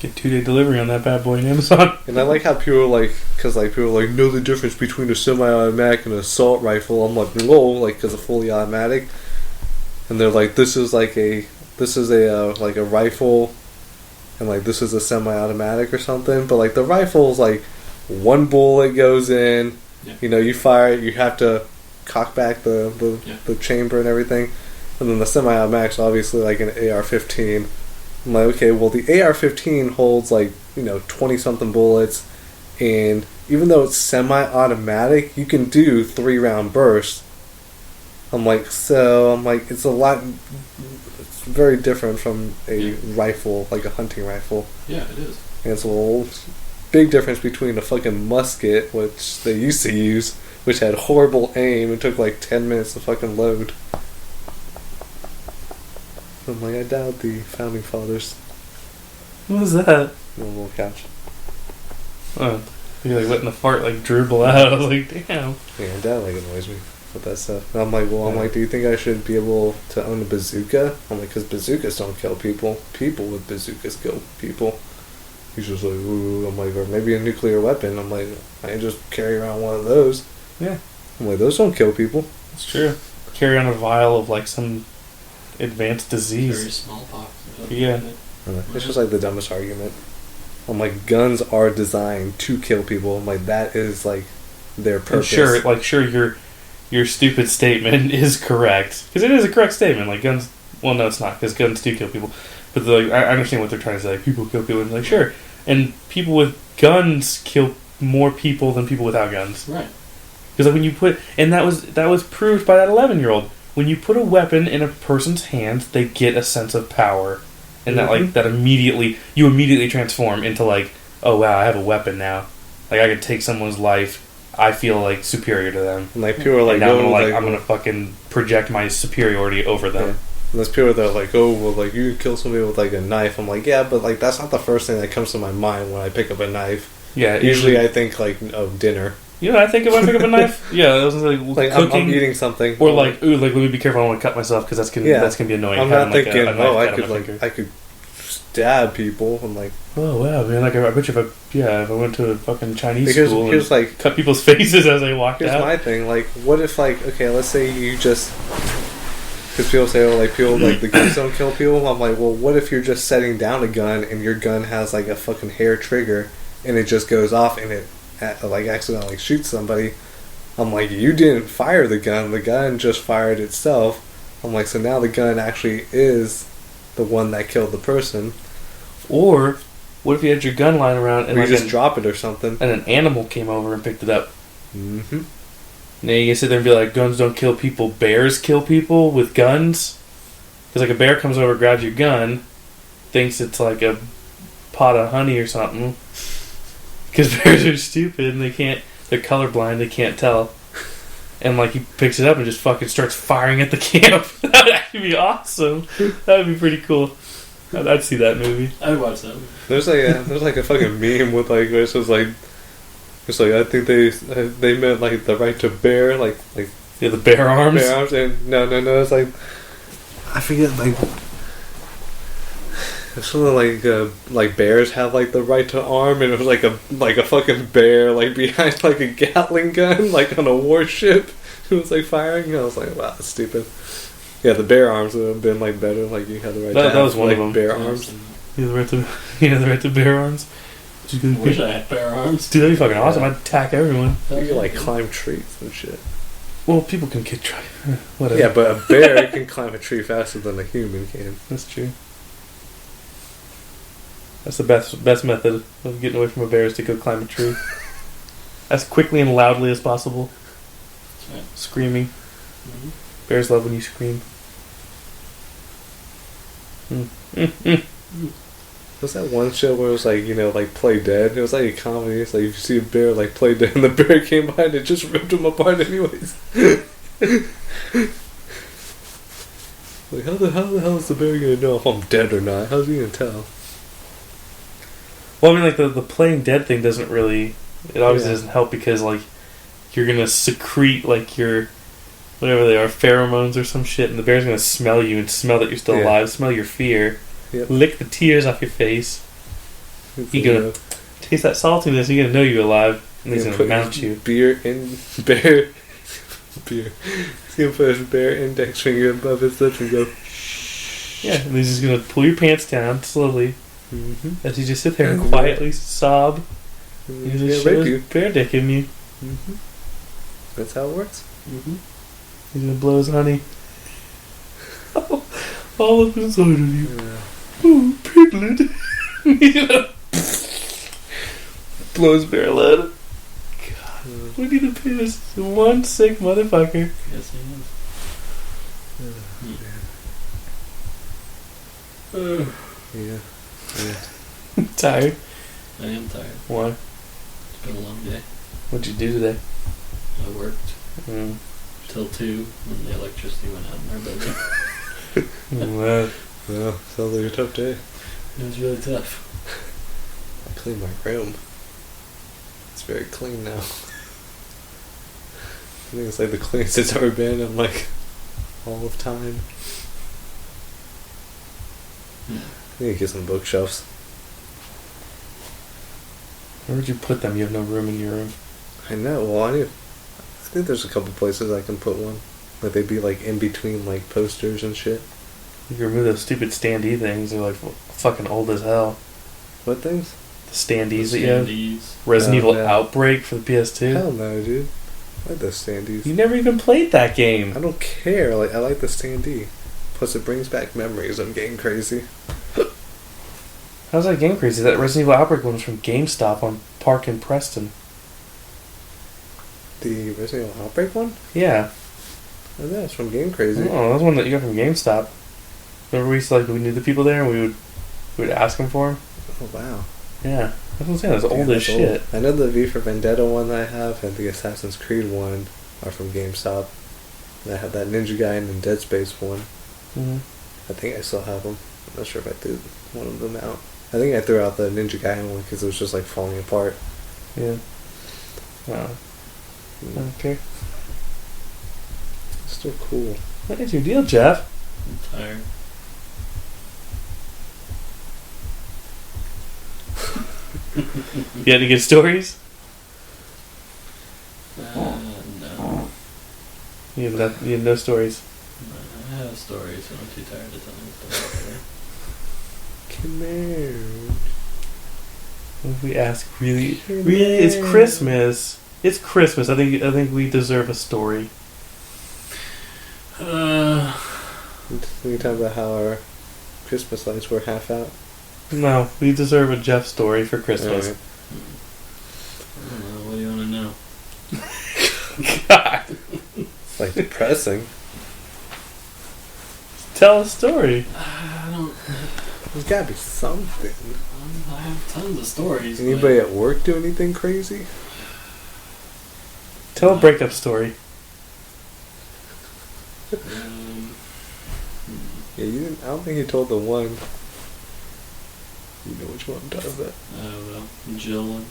Speaker 1: Get 2-day delivery on that bad boy on Amazon.
Speaker 2: And I like how people, like, because, like, people, like, know the difference between a semi-automatic and an assault rifle. I'm like, no, like, because it's fully automatic. And they're like, this is a rifle... and like this is a semi-automatic or something. But like the rifle's like one bullet goes in.
Speaker 3: Yeah.
Speaker 2: You know, you fire it. You have to cock back the chamber and everything. And then the semi-automatic's obviously like an AR-15. I'm like, okay, well the AR-15 holds like 20-something bullets, and even though it's semi-automatic, you can do 3-round bursts. I'm like, it's a lot. It's very different from a rifle, like a hunting rifle.
Speaker 3: Yeah, it is.
Speaker 2: And it's a little big difference between a fucking musket, which they used to use, which had horrible aim and took like 10 minutes to fucking load. I'm like, I doubt the founding fathers.
Speaker 1: What was that? A
Speaker 2: little couch.
Speaker 1: Oh, you're like letting the fart like dribble out. I was like, damn.
Speaker 2: Yeah, Dad like annoys me with that stuff. And I'm like, do you think I should be able to own a bazooka? I'm like, because bazookas don't kill people. People with bazookas kill people. He's just like, ooh. I'm like, or maybe a nuclear weapon. I'm like, I can just carry around one of those.
Speaker 1: Yeah.
Speaker 2: I'm like, those don't kill people.
Speaker 1: It's true. Carry on a vial of like some advanced disease.
Speaker 3: Very smallpox.
Speaker 1: Yeah.
Speaker 2: It's just like the dumbest argument. I'm like, guns are designed to kill people. I'm like, that is like their purpose.
Speaker 1: And sure, your stupid statement is correct, because it is a correct statement. Like guns, well, no, it's not, because guns do kill people. But like, I understand what they're trying to say. Like, people kill people, and like, sure, and people with guns kill more people than people without guns.
Speaker 3: Right.
Speaker 1: Because like when you put, and that was proved by that 11-year-old. When you put a weapon in a person's hands, they get a sense of power. And that immediately transform into like, oh wow, I have a weapon now. Like I can take someone's life. I feel like superior to them.
Speaker 2: And like people are like,
Speaker 1: I'm gonna fucking project my superiority over them.
Speaker 2: Yeah. And there's people that are like, oh well, like you kill somebody with like a knife. I'm like, yeah, but like that's not the first thing that comes to my mind when I pick up a knife.
Speaker 1: Yeah.
Speaker 2: Usually I think like of dinner.
Speaker 1: You know, I think if I pick up a knife, I was like cooking,
Speaker 2: I'm eating something,
Speaker 1: or like, ooh, like let me be careful, I don't want to cut myself because that's gonna be annoying.
Speaker 2: I'm not thinking, I could stab people. I'm like,
Speaker 1: oh wow, man! Like I bet you if I went to a fucking Chinese school and
Speaker 2: like
Speaker 1: cut people's faces as they walked out.
Speaker 2: Here's my thing, like, what if like, okay, let's say you just, because people say, oh, like people like the guns don't kill people. I'm like, well, what if you're just setting down a gun and your gun has like a fucking hair trigger and it just goes off and it like accidentally shoots somebody? I'm like, you didn't fire the gun just fired itself. I'm like, so now the gun actually is the one that killed the person.
Speaker 1: Or what if you had your gun lying around and
Speaker 2: you just drop it or something,
Speaker 1: and an animal came over and picked it up?
Speaker 2: Mm-hmm.
Speaker 1: Now you can sit there and be like, guns don't kill people, bears kill people with guns. Because like a bear comes over, grabs your gun, thinks it's like a pot of honey or something. Because bears are stupid and they're colorblind, they can't tell. And like he picks it up and just fucking starts firing at the camp. That would actually be awesome. That would be pretty cool. I'd see that movie.
Speaker 3: I would watch that movie.
Speaker 2: There's like a fucking meme with like where it's just like, I think they meant like the right to bear, like
Speaker 1: the bear arms.
Speaker 2: Bear arms, and no, it's like, I forget, like it's something like bears have like the right to arm, and it was like a fucking bear like behind like a Gatling gun like on a warship. It was like firing. And I was like, wow, that's stupid. Yeah, the bear arms would have been like better. Like you had the right to have,
Speaker 1: that was one
Speaker 2: like,
Speaker 1: of them.
Speaker 2: Bear arms.
Speaker 1: You had the right to bear arms.
Speaker 3: I wish I had bear arms.
Speaker 1: Dude, that'd be fucking awesome. I'd attack everyone.
Speaker 2: You could like climb trees and shit.
Speaker 1: Well, people can whatever.
Speaker 2: Yeah, but a bear can climb a tree faster than a human can.
Speaker 1: That's true. That's the best method of getting away from a bear is to go climb a tree. As quickly and loudly as possible.
Speaker 3: That's right.
Speaker 1: Screaming.
Speaker 3: Mm-hmm.
Speaker 1: Bears love when you scream.
Speaker 2: Was that one show where it was like, like Play Dead? It was like a comedy. It's like you see a bear like play dead and the bear came by and it just ripped him apart anyways. Like how the hell is the bear gonna know if I'm dead or not? How's he gonna tell?
Speaker 1: Well, I mean, like the playing dead thing doesn't really. It obviously doesn't help because like you're gonna secrete like your whatever they are, pheromones or some shit, and the bear's gonna smell you and smell that you're still alive, smell your fear, lick the tears off your face. He's gonna taste that saltiness. He's gonna know you're alive, and he's gonna mount you.
Speaker 2: Beer. He's gonna put his bear index finger above his lips and go.
Speaker 1: Yeah, and he's just gonna pull your pants down slowly,
Speaker 2: Mm-hmm.
Speaker 1: As you just sit there and quietly sob. You just
Speaker 2: rape
Speaker 1: shove
Speaker 2: you.
Speaker 1: his bear dick in you.
Speaker 2: Mm-hmm. That's how it works.
Speaker 1: Mm-hmm. He's gonna blow his honey all up inside of you.
Speaker 2: Yeah.
Speaker 1: Oh, piglet. He's gonna blow his bear lid. God, look at the piss. One sick motherfucker.
Speaker 3: Yes, he is.
Speaker 2: Yeah.
Speaker 1: Tired?
Speaker 3: I am tired.
Speaker 1: Why?
Speaker 3: It's been a long day.
Speaker 1: What'd you do today?
Speaker 3: I worked
Speaker 1: Mm.
Speaker 3: till 2 when the electricity went out in our building.
Speaker 1: Well,
Speaker 2: Well, sounds like a tough day.
Speaker 3: It was really tough.
Speaker 2: I cleaned my room. It's very clean now. I think it's like the cleanest it's ever been in like all of time. I need to get some bookshelves.
Speaker 1: where would you put them? You have no room in your room.
Speaker 2: I know. Well, I think there's a couple places I can put one. Like they'd be like in between like posters and shit.
Speaker 1: You can remove those stupid standee things. They're like fucking old as hell.
Speaker 2: What things?
Speaker 1: The standees that
Speaker 3: The
Speaker 1: you have.
Speaker 3: standees.
Speaker 1: Resident
Speaker 2: Oh,
Speaker 1: Evil
Speaker 2: yeah.
Speaker 1: Outbreak for the PS2.
Speaker 2: Hell no, dude. I like those standees.
Speaker 1: You never even played that game.
Speaker 2: I don't care. Like I like the standee. Plus, it brings back memories of getting crazy.
Speaker 1: How's that game crazy? That Resident Evil Outbreak one was from GameStop on Park in Preston.
Speaker 2: The Resident Evil Outbreak one?
Speaker 1: Yeah.
Speaker 2: Oh, yeah, it's from Game Crazy.
Speaker 1: Oh, that was one that you got from GameStop. Remember we used to, like, we knew the people there and we would ask them for them?
Speaker 2: Oh wow.
Speaker 1: Yeah. That's what I'm saying. That's
Speaker 2: Damn,
Speaker 1: old as
Speaker 2: that's
Speaker 1: shit.
Speaker 2: I know the V for Vendetta one that I have and the Assassin's Creed one are from GameStop. And I have that Ninja Gaiden and Dead Space one.
Speaker 1: Mm-hmm.
Speaker 2: I think I still have them. I'm not sure if I threw one of them out. I think I threw out the Ninja Gaiden one because it was just like falling apart.
Speaker 1: Yeah. Wow.
Speaker 2: Mm.
Speaker 1: Okay.
Speaker 2: It's still cool.
Speaker 1: What is your deal, Jeff?
Speaker 3: I'm tired.
Speaker 1: You got any good stories?
Speaker 3: No.
Speaker 1: You have no stories.
Speaker 3: I have stories, so I'm too tired to tell them stories.
Speaker 2: Come here.
Speaker 1: What if we ask really?
Speaker 2: Come
Speaker 1: Really, it's
Speaker 2: here.
Speaker 1: Christmas. It's Christmas. I think we deserve a story.
Speaker 2: We talk about how our Christmas lights were half out.
Speaker 1: No, we deserve a Jeff story for Christmas.
Speaker 2: Alright.
Speaker 3: I don't know. What do you want to know?
Speaker 1: God,
Speaker 2: It's like depressing.
Speaker 1: tell a story.
Speaker 3: I don't.
Speaker 2: There's gotta be something.
Speaker 3: I have tons of stories.
Speaker 2: Anybody at work do anything crazy?
Speaker 1: Tell a breakup story.
Speaker 3: But,
Speaker 2: Yeah, you didn't. I don't think you told the one. You know which one I'm talking about.
Speaker 3: Jill one.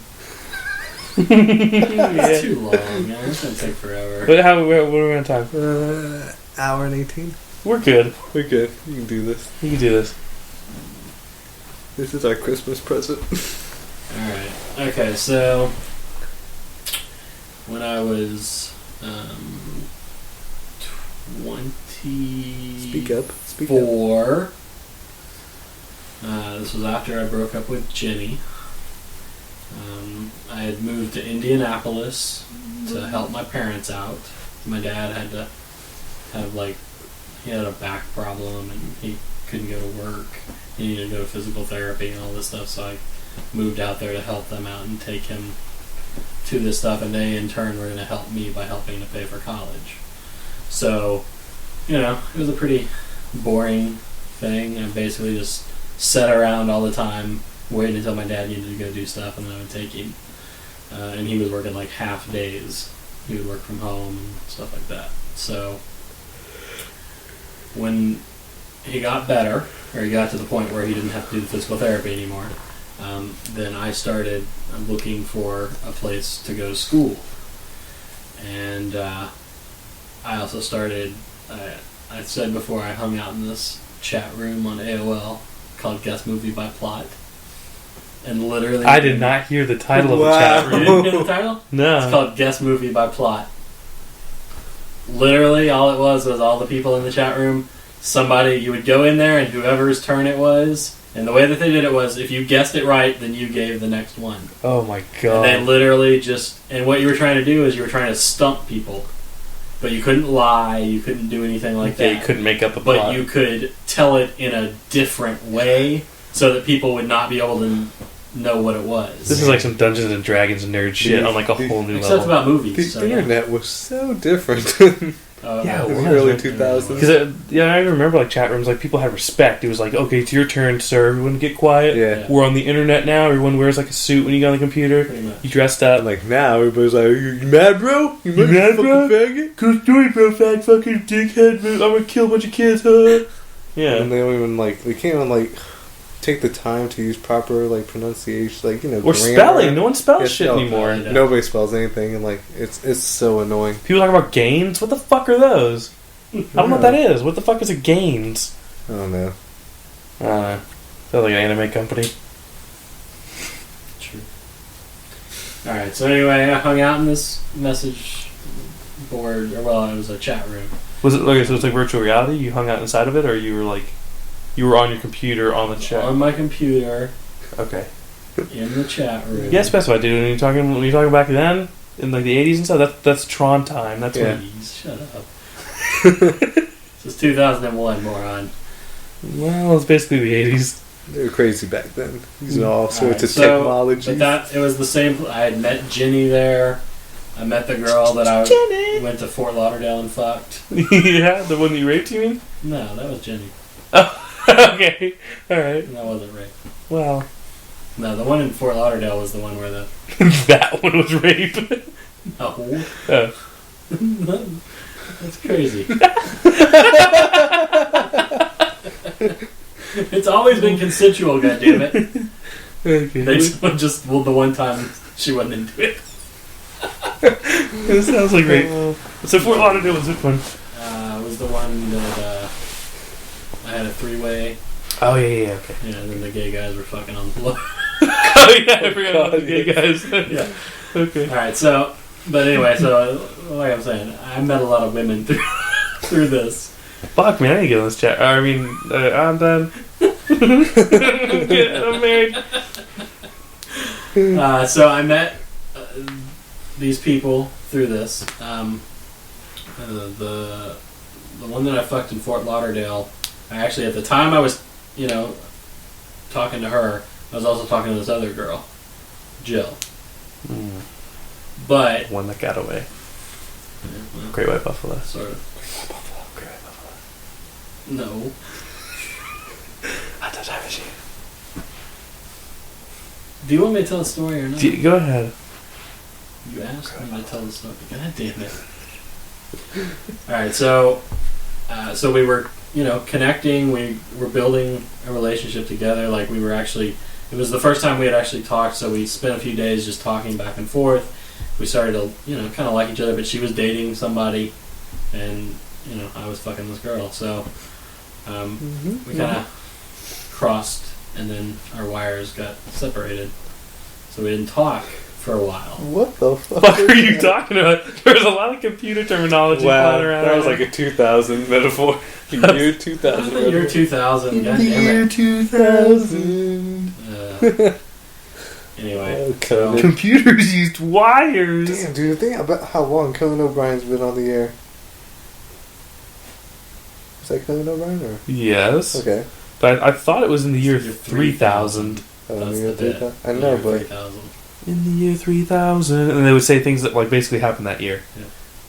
Speaker 1: Yeah.
Speaker 3: It's too long, man. It's gonna take forever.
Speaker 1: What are we on time?
Speaker 2: Hour and 18.
Speaker 1: We're good.
Speaker 2: We're good. You can do this.
Speaker 1: You can do this.
Speaker 2: This is our Christmas present.
Speaker 3: Alright. Okay, so when I was 24,
Speaker 2: Speak up. Speak up.
Speaker 3: This was after I broke up with Jenny. I had moved to Indianapolis to help my parents out. My dad had to have he had a back problem and he couldn't go to work. He needed to go to physical therapy and all this stuff, so I moved out there to help them out and take him to this stuff, and they in turn were going to help me by helping to pay for college. So, it was a pretty boring thing. I basically just sat around all the time, waiting until my dad needed to go do stuff, and then I would take him. And he was working half days. He would work from home and stuff like that. So, when he got better, or he got to the point where he didn't have to do the physical therapy anymore, then I started looking for a place to go to school. And I also started, I said before, I hung out in this chat room on AOL called Guess Movie by Plot. And literally...
Speaker 1: I did not hear the title of the chat
Speaker 3: You
Speaker 1: room.
Speaker 3: didn't hear the title?
Speaker 1: No.
Speaker 3: It's called Guess Movie by Plot. Literally, all it was all the people in the chat room. You would go in there, and whoever's turn it was, And the way that they did it was, if you guessed it right, then you gave the next one.
Speaker 1: Oh my god.
Speaker 3: And they literally and what you were trying to do is you were trying to stump people. But you couldn't lie, you couldn't do anything like that.
Speaker 1: You couldn't make up a plot.
Speaker 3: But you could tell it in a different way so that people would not be able to know what it was.
Speaker 1: This is like some Dungeons and Dragons nerd shit on like a whole new
Speaker 3: Except
Speaker 1: level.
Speaker 3: about movies.
Speaker 2: The internet was so different.
Speaker 1: Yeah,
Speaker 2: in
Speaker 1: it
Speaker 2: the early
Speaker 1: was.
Speaker 2: 2000s.
Speaker 1: Because I remember like chat rooms, like people had respect. It was like, okay, it's your turn, sir. Everyone get quiet.
Speaker 2: Yeah.
Speaker 1: We're on the internet now. Everyone wears like a suit when you get on the computer.
Speaker 3: Pretty much.
Speaker 1: You dressed up.
Speaker 2: Like now, everybody's like, you mad, bro? You
Speaker 1: mad, bro?
Speaker 2: fucking faggot?
Speaker 1: Good story, bro, fat fucking dickhead. I'm gonna kill a bunch of kids, huh? Yeah.
Speaker 2: And they don't even they can't even take the time to use proper pronunciation,
Speaker 1: Or
Speaker 2: grammar.
Speaker 1: spelling. No one spells
Speaker 2: Yeah,
Speaker 1: shit
Speaker 2: spell-
Speaker 1: anymore.
Speaker 3: Yeah.
Speaker 2: Nobody spells anything, and it's so annoying.
Speaker 1: People talk about gains. What the fuck are those? I don't know what that is. What the fuck is a gains?
Speaker 2: I don't know.
Speaker 1: I don't know. Sounds like an anime company.
Speaker 3: True. Alright, so anyway, I hung out in this message board, it was a chat room.
Speaker 1: Was it okay? So it's like virtual reality. You hung out inside of it, or you were on your computer on the chat.
Speaker 3: On my computer,
Speaker 1: Okay.
Speaker 3: in the chat room.
Speaker 1: Yeah, specify, dude. When you're talking back then in like the 80s and stuff, that's Tron time. That's
Speaker 2: Yeah.
Speaker 3: Please, shut up. This is 2001, moron.
Speaker 1: well, it's basically the 80s.
Speaker 2: They were crazy back then, using all sorts of
Speaker 3: So,
Speaker 2: technology.
Speaker 3: But it was the same. I had met Ginny there. I met the girl that I
Speaker 1: Jenny.
Speaker 3: went to Fort Lauderdale and fucked.
Speaker 1: Yeah, the one that you raped, you mean?
Speaker 3: No, that was Ginny.
Speaker 1: Oh, okay. Alright.
Speaker 3: That wasn't rape.
Speaker 1: Well,
Speaker 3: No, the one in Fort Lauderdale was the one where the
Speaker 1: that one was rape.
Speaker 3: no.
Speaker 1: Oh.
Speaker 3: That's crazy. It's always been consensual, goddammit.
Speaker 1: Okay.
Speaker 3: They just the one time she wasn't into it.
Speaker 1: It sounds like rape. So Fort Lauderdale was which one?
Speaker 3: Was the one that I had a three-way.
Speaker 1: Oh, yeah, okay.
Speaker 3: Yeah, and then the gay guys were fucking on the floor.
Speaker 1: Oh, yeah, I forgot about the gay guys.
Speaker 3: Yeah.
Speaker 1: Okay.
Speaker 3: Alright, but anyway, like I'm saying, I met a lot of women through this.
Speaker 1: Fuck, man, I need to get on this chat. I mean, I'm done. I'm married.
Speaker 3: So I met these people through this. The one that I fucked in Fort Lauderdale, I actually, at the time I was, talking to her, I was also talking to this other girl, Jill.
Speaker 1: Mm.
Speaker 3: But...
Speaker 1: One that got away.
Speaker 3: Yeah, well,
Speaker 1: Great White Buffalo.
Speaker 3: sort of.
Speaker 1: Great White Buffalo.
Speaker 3: No.
Speaker 1: I don't have a shit.
Speaker 3: Do you want me to tell the story or not?
Speaker 1: Go ahead.
Speaker 3: You asked me to tell the story. God damn it. Alright, so we were, connecting. We were building a relationship together. Like, we were actually... It was the first time we had actually talked, so we spent a few days just talking back and forth. We started to, kind of like each other, but she was dating somebody, and, I was fucking this girl. So, we kind of crossed, and then our wires got separated. So we didn't talk for a while.
Speaker 2: What the fuck?
Speaker 1: What are you talking about? There was a lot of computer terminology flying around.
Speaker 2: That was like a 2000 metaphor. The year 2000.
Speaker 3: The year 2000, god
Speaker 2: The
Speaker 3: damn
Speaker 2: year
Speaker 3: it.
Speaker 2: 2000.
Speaker 3: Anyway,
Speaker 2: Conan.
Speaker 3: so,
Speaker 1: Computers used wires.
Speaker 2: Damn, dude, think about how long Conan O'Brien's been on the air. Is that Conan O'Brien or?
Speaker 1: Yes.
Speaker 2: Okay.
Speaker 1: But I thought it was in the year
Speaker 3: Year
Speaker 1: 3000.
Speaker 2: Oh,
Speaker 3: That's
Speaker 2: the year
Speaker 3: the bit.
Speaker 2: 3000? I know,
Speaker 3: year
Speaker 2: but
Speaker 3: 3000.
Speaker 1: In the year 3000. And they would say things that like basically happened that year.
Speaker 3: Yeah.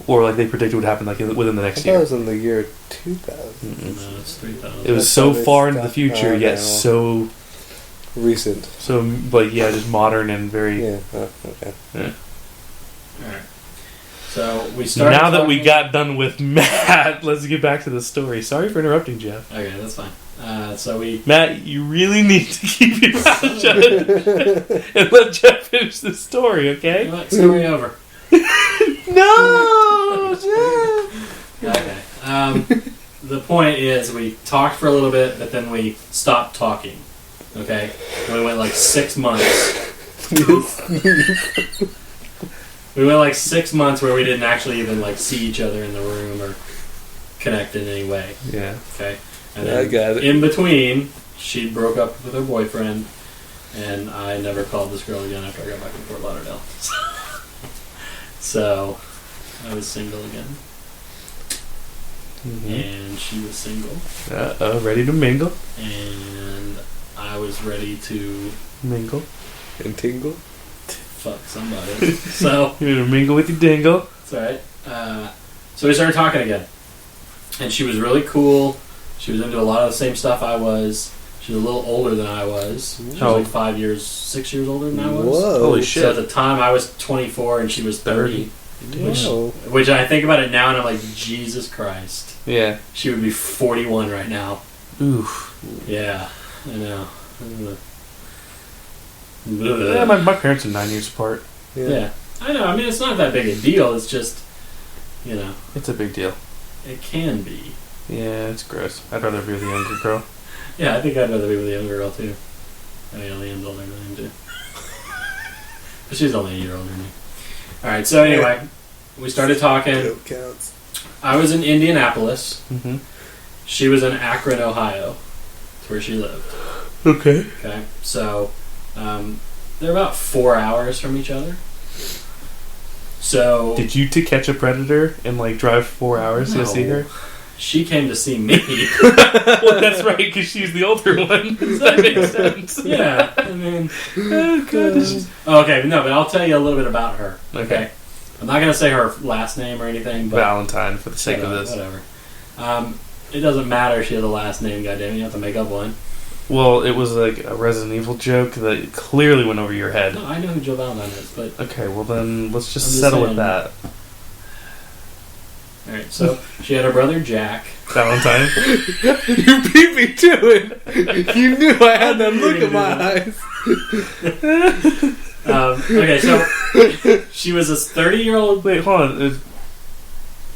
Speaker 1: Or like they predicted would happen like within the
Speaker 2: I
Speaker 1: next
Speaker 2: thought it
Speaker 1: year.
Speaker 2: was in the year 2000.
Speaker 1: Mm-mm.
Speaker 3: No, it's 3000.
Speaker 1: It was
Speaker 2: That's
Speaker 1: so
Speaker 2: how they
Speaker 1: far into the
Speaker 2: stopped-
Speaker 1: future,
Speaker 2: okay,
Speaker 1: yet
Speaker 2: well. Recent.
Speaker 1: just modern and very...
Speaker 2: Yeah, okay.
Speaker 3: Alright. So we started.
Speaker 1: Now that we
Speaker 3: talking-
Speaker 1: got done with Matt, let's get back to the story. Sorry for interrupting, Jeff.
Speaker 3: Okay, that's fine. So we.
Speaker 1: Matt, you really need to keep your mouth shut and let Jeff finish the story,
Speaker 3: You
Speaker 1: okay?
Speaker 3: know what? Story over.
Speaker 1: No, Jeff!
Speaker 3: Okay. The point is, we talked for a little bit, but then we stopped talking. Okay? And we went like 6 months. We went like 6 months where we didn't actually even like see each other in the room or connect in any way.
Speaker 1: Yeah.
Speaker 3: Okay? And
Speaker 2: I got it.
Speaker 3: in between, she broke up with her boyfriend, and I never called this girl again after I got back from Fort Lauderdale. So I was single again.
Speaker 1: Mm-hmm.
Speaker 3: And she was single.
Speaker 1: Ready to mingle.
Speaker 3: And I was ready to
Speaker 1: mingle
Speaker 2: and tingle.
Speaker 3: Fuck somebody. So
Speaker 1: you need to mingle with your dingle.
Speaker 3: That's alright. So we started talking again, and she was really cool. She was into a lot of the same stuff I was. She was a little older than I was. She was like 6 years older than I was.
Speaker 2: Whoa!
Speaker 1: Holy shit!
Speaker 3: So at the time I was 24 and she was 30. Which I think about it now and I'm like, Jesus Christ.
Speaker 1: Yeah.
Speaker 3: She would be 41 right now.
Speaker 1: Oof.
Speaker 3: Yeah, I know.
Speaker 1: Yeah, my parents are 9 years apart.
Speaker 3: Yeah. I know. I mean, it's not that big a deal. It's just, you know.
Speaker 1: It's a big deal.
Speaker 3: It can be.
Speaker 1: Yeah, it's gross. I'd rather be with a younger girl.
Speaker 3: Yeah, I think I'd rather be with a younger girl, too. I mean, Liam's older than him, too. But she's only a year older than me. Alright, so anyway, we started talking.
Speaker 2: Counts.
Speaker 3: I was in Indianapolis.
Speaker 1: Mm-hmm.
Speaker 3: She was in Akron, Ohio. That's where she lived.
Speaker 1: Okay.
Speaker 3: Okay, so they're about 4 hours from each other. So
Speaker 1: did you to catch a predator and like drive 4 hours to see her?
Speaker 3: She came to see me.
Speaker 1: Well, that's right, because she's the older one. So that makes sense.
Speaker 3: Yeah, I mean,
Speaker 1: oh god.
Speaker 3: Okay, no, but I'll tell you a little bit about her. Okay, I'm not gonna say her last name or anything. But
Speaker 1: Valentine, for the sake of this.
Speaker 3: Whatever. It doesn't matter if she has a last name. Goddamn, you have to make up one.
Speaker 1: Well, it was like a Resident Evil joke that clearly went over your head.
Speaker 3: No, I know who Jill Valentine is, but
Speaker 1: okay, well then let's just settle with that.
Speaker 3: Alright, so she had her brother Jack.
Speaker 1: Valentine.
Speaker 2: You beat me to it. You knew I had that look in my eyes.
Speaker 3: Okay, so she was a 30-year-old.
Speaker 1: Wait, hold on.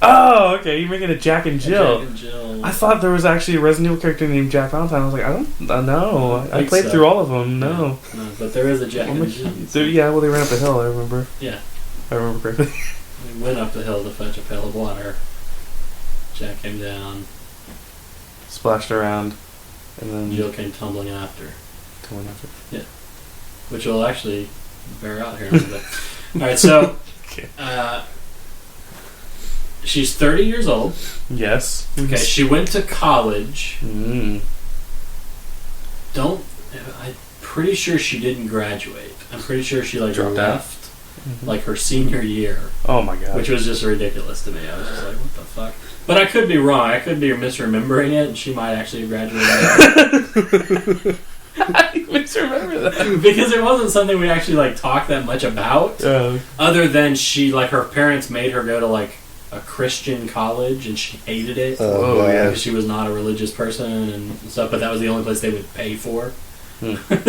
Speaker 1: Oh, okay. You're making a Jack and Jill.
Speaker 3: Jack and Jill.
Speaker 1: I thought there was actually a Resident Evil character named Jack Valentine. I was like, I don't know. I played through all of them. No,
Speaker 3: but there is a Jack and Jill.
Speaker 1: Yeah, well, they ran up a hill. I remember.
Speaker 3: Yeah,
Speaker 1: I remember correctly.
Speaker 3: We went up the hill to fetch a pail of water. Jack came down.
Speaker 1: Splashed around, and then
Speaker 3: Jill came tumbling after. Yeah, which will actually bear out here in a little bit. All right, so she's 30 years old.
Speaker 1: Yes.
Speaker 3: Okay, she went to college.
Speaker 1: Mm.
Speaker 3: I'm pretty sure she didn't graduate. I'm pretty sure she
Speaker 1: dropped
Speaker 3: left.
Speaker 1: Mm-hmm.
Speaker 3: Like her senior year.
Speaker 1: Oh my god.
Speaker 3: Which was just ridiculous to me. I was just like, what the fuck? But I could be wrong. I could be misremembering it, and she might actually have graduated.
Speaker 1: I misremember that.
Speaker 3: Because it wasn't something we actually like talked that much about. Other than her parents made her go to like a Christian college, and she hated it.
Speaker 1: Oh yeah.
Speaker 3: Because she was not a religious person and stuff, but that was the only place they would pay for.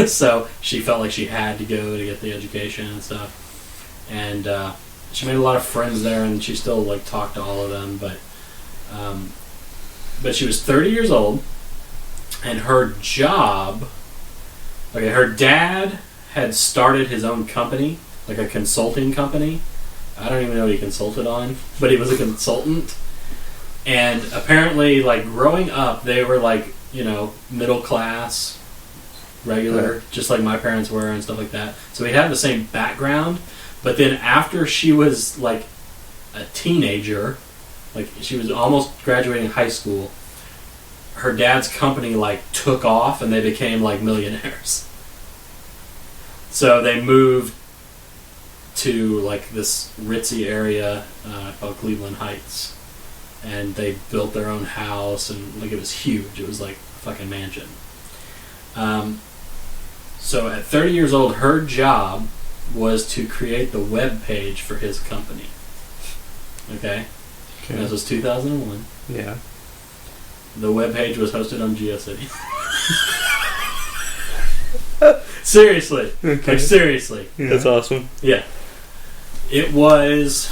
Speaker 3: So she felt like she had to go to get the education and stuff. And she made a lot of friends there, and she still like talked to all of them. But she was 30 years old, and her job. Okay, her dad had started his own company, like a consulting company. I don't even know what he consulted on, but he was a consultant. And apparently, like growing up, they were like middle class, regular, just like my parents were and stuff like that. So we had the same background. But then after she was like a teenager, like she was almost graduating high school, her dad's company like took off and they became like millionaires. So they moved to like this ritzy area called Cleveland Heights, and they built their own house, and like it was huge. It was like a fucking mansion. So at 30 years old, her job was to create the web page for his company. Okay? And this was 2001.
Speaker 1: Yeah.
Speaker 3: The web page was hosted on GeoCities. Seriously.
Speaker 1: Okay.
Speaker 3: Like, seriously.
Speaker 1: Yeah. That's awesome.
Speaker 3: Yeah. It was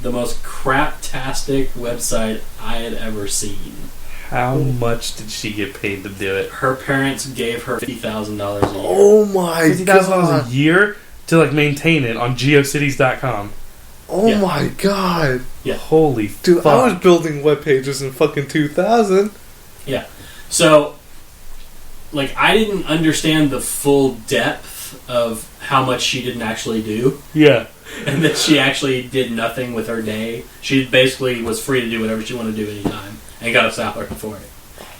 Speaker 3: the most craptastic website I had ever seen.
Speaker 1: How much did she get paid to do it?
Speaker 3: Her parents gave her $50,000 a year.
Speaker 2: Oh my god.
Speaker 1: $50,000 a year to like maintain it on geocities.com.
Speaker 2: Oh my god.
Speaker 3: Yeah.
Speaker 1: Holy
Speaker 2: dude,
Speaker 1: fuck.
Speaker 2: I was building web pages in fucking 2000.
Speaker 3: Yeah. So like, I didn't understand the full depth of how much she didn't actually do.
Speaker 1: Yeah.
Speaker 3: And that she actually did nothing with her day. She basically was free to do whatever she wanted to do anytime. And got a salary for it.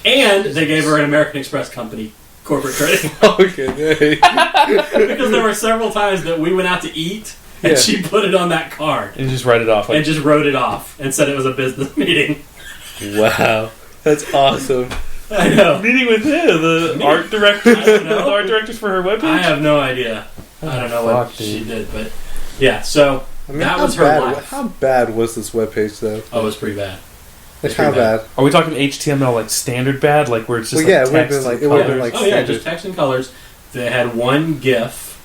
Speaker 3: And they gave her an American Express company corporate credit.
Speaker 2: Okay.
Speaker 3: Because there were several times that we went out to eat, and she put it on that card.
Speaker 1: And just write it off.
Speaker 3: And just wrote it off and said it was a business meeting.
Speaker 2: Wow. That's awesome.
Speaker 3: I know.
Speaker 1: Meeting with who? The art directors?
Speaker 3: I don't know.
Speaker 1: The art directors for her webpage?
Speaker 3: I have no idea. I don't know what she did, but yeah, so that was her life.
Speaker 2: How bad was this webpage, though?
Speaker 3: Oh, it was pretty bad.
Speaker 2: Like, how bad?
Speaker 1: Are we talking HTML like standard bad? Like where it's just
Speaker 2: it would have
Speaker 1: text
Speaker 2: been like
Speaker 3: oh yeah, just text and colors. They had one GIF.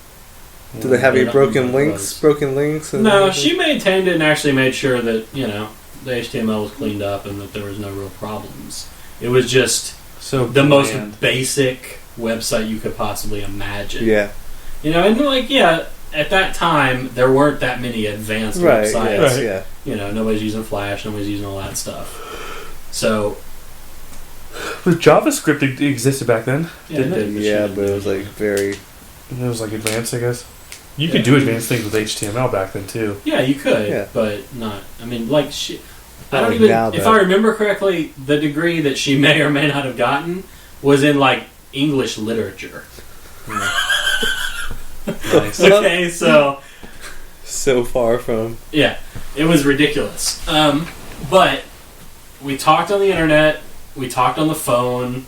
Speaker 2: Do they have any broken links? And
Speaker 3: no,
Speaker 2: everything?
Speaker 3: she maintained it and actually made sure that, the HTML was cleaned up and that there was no real problems. It was just the most basic website you could possibly imagine.
Speaker 2: Yeah.
Speaker 3: And at that time, there weren't that many advanced websites.
Speaker 2: Yeah.
Speaker 3: Nobody's using Flash, nobody's using all that stuff. So...
Speaker 1: But JavaScript existed back then, didn't it?
Speaker 2: Yeah, but it was like very...
Speaker 1: It was like advanced, I guess. You could do advanced things with HTML back then, too.
Speaker 3: Yeah, you could, but not... I mean, like... I don't even...
Speaker 2: Now,
Speaker 3: if I remember correctly, the degree that she may or may not have gotten was in, like, English literature.
Speaker 1: Nice.
Speaker 3: Okay, so
Speaker 2: far from...
Speaker 3: Yeah, it was ridiculous. But we talked on the internet, we talked on the phone,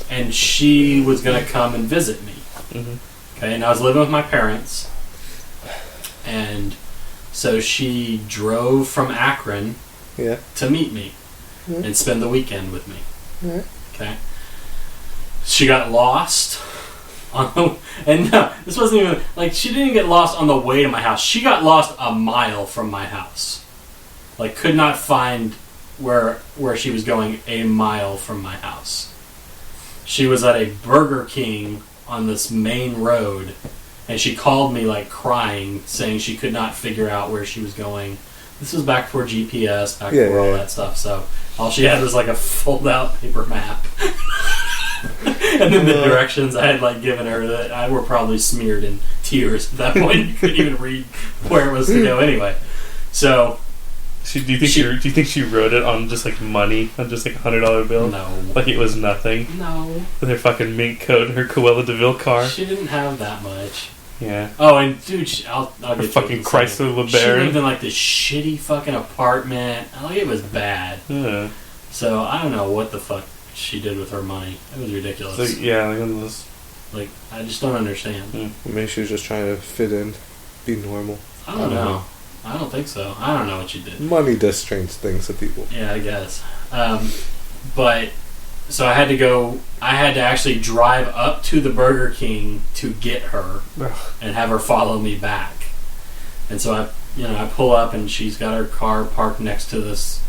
Speaker 3: and she was going to come and visit me. Mm-hmm. Okay, and I was living with my parents, and so she drove from Akron to meet me and spend the weekend with me. Okay, she got lost. And no, this wasn't even like she didn't get lost on the way to my house. She got lost a mile from my house. Like, could not find where she was going a mile from my house. She was at a Burger King on this main road, and she called me like crying, saying she could not figure out where she was going. This was back before GPS, back before all that stuff. So all she had was like a fold-out paper map. And then the directions I had like given her that I were probably smeared in tears at that point. You couldn't even read where it was to go anyway. So,
Speaker 1: do you think she wrote it on just like money, on just like $100 bill?
Speaker 3: No,
Speaker 1: like it was nothing.
Speaker 3: No,
Speaker 1: with her fucking mink coat and her Cruella de Vil car.
Speaker 3: She didn't have that much.
Speaker 1: Yeah.
Speaker 3: Oh, and dude, I'll get
Speaker 1: her fucking Chrysler LeBaron.
Speaker 3: She lived in like this shitty fucking apartment. Like, it was bad.
Speaker 1: Yeah.
Speaker 3: So I don't know what the fuck she did with her money. It was ridiculous.
Speaker 1: Like
Speaker 3: I just don't understand.
Speaker 2: Maybe she was just trying to fit in, be normal.
Speaker 3: I don't know. I don't think so. I don't know what she did.
Speaker 2: Money does strange things to people.
Speaker 3: Yeah, I guess. But so I had to actually drive up to the Burger King to get her and have her follow me back. And so I pull up and she's got her car parked next to this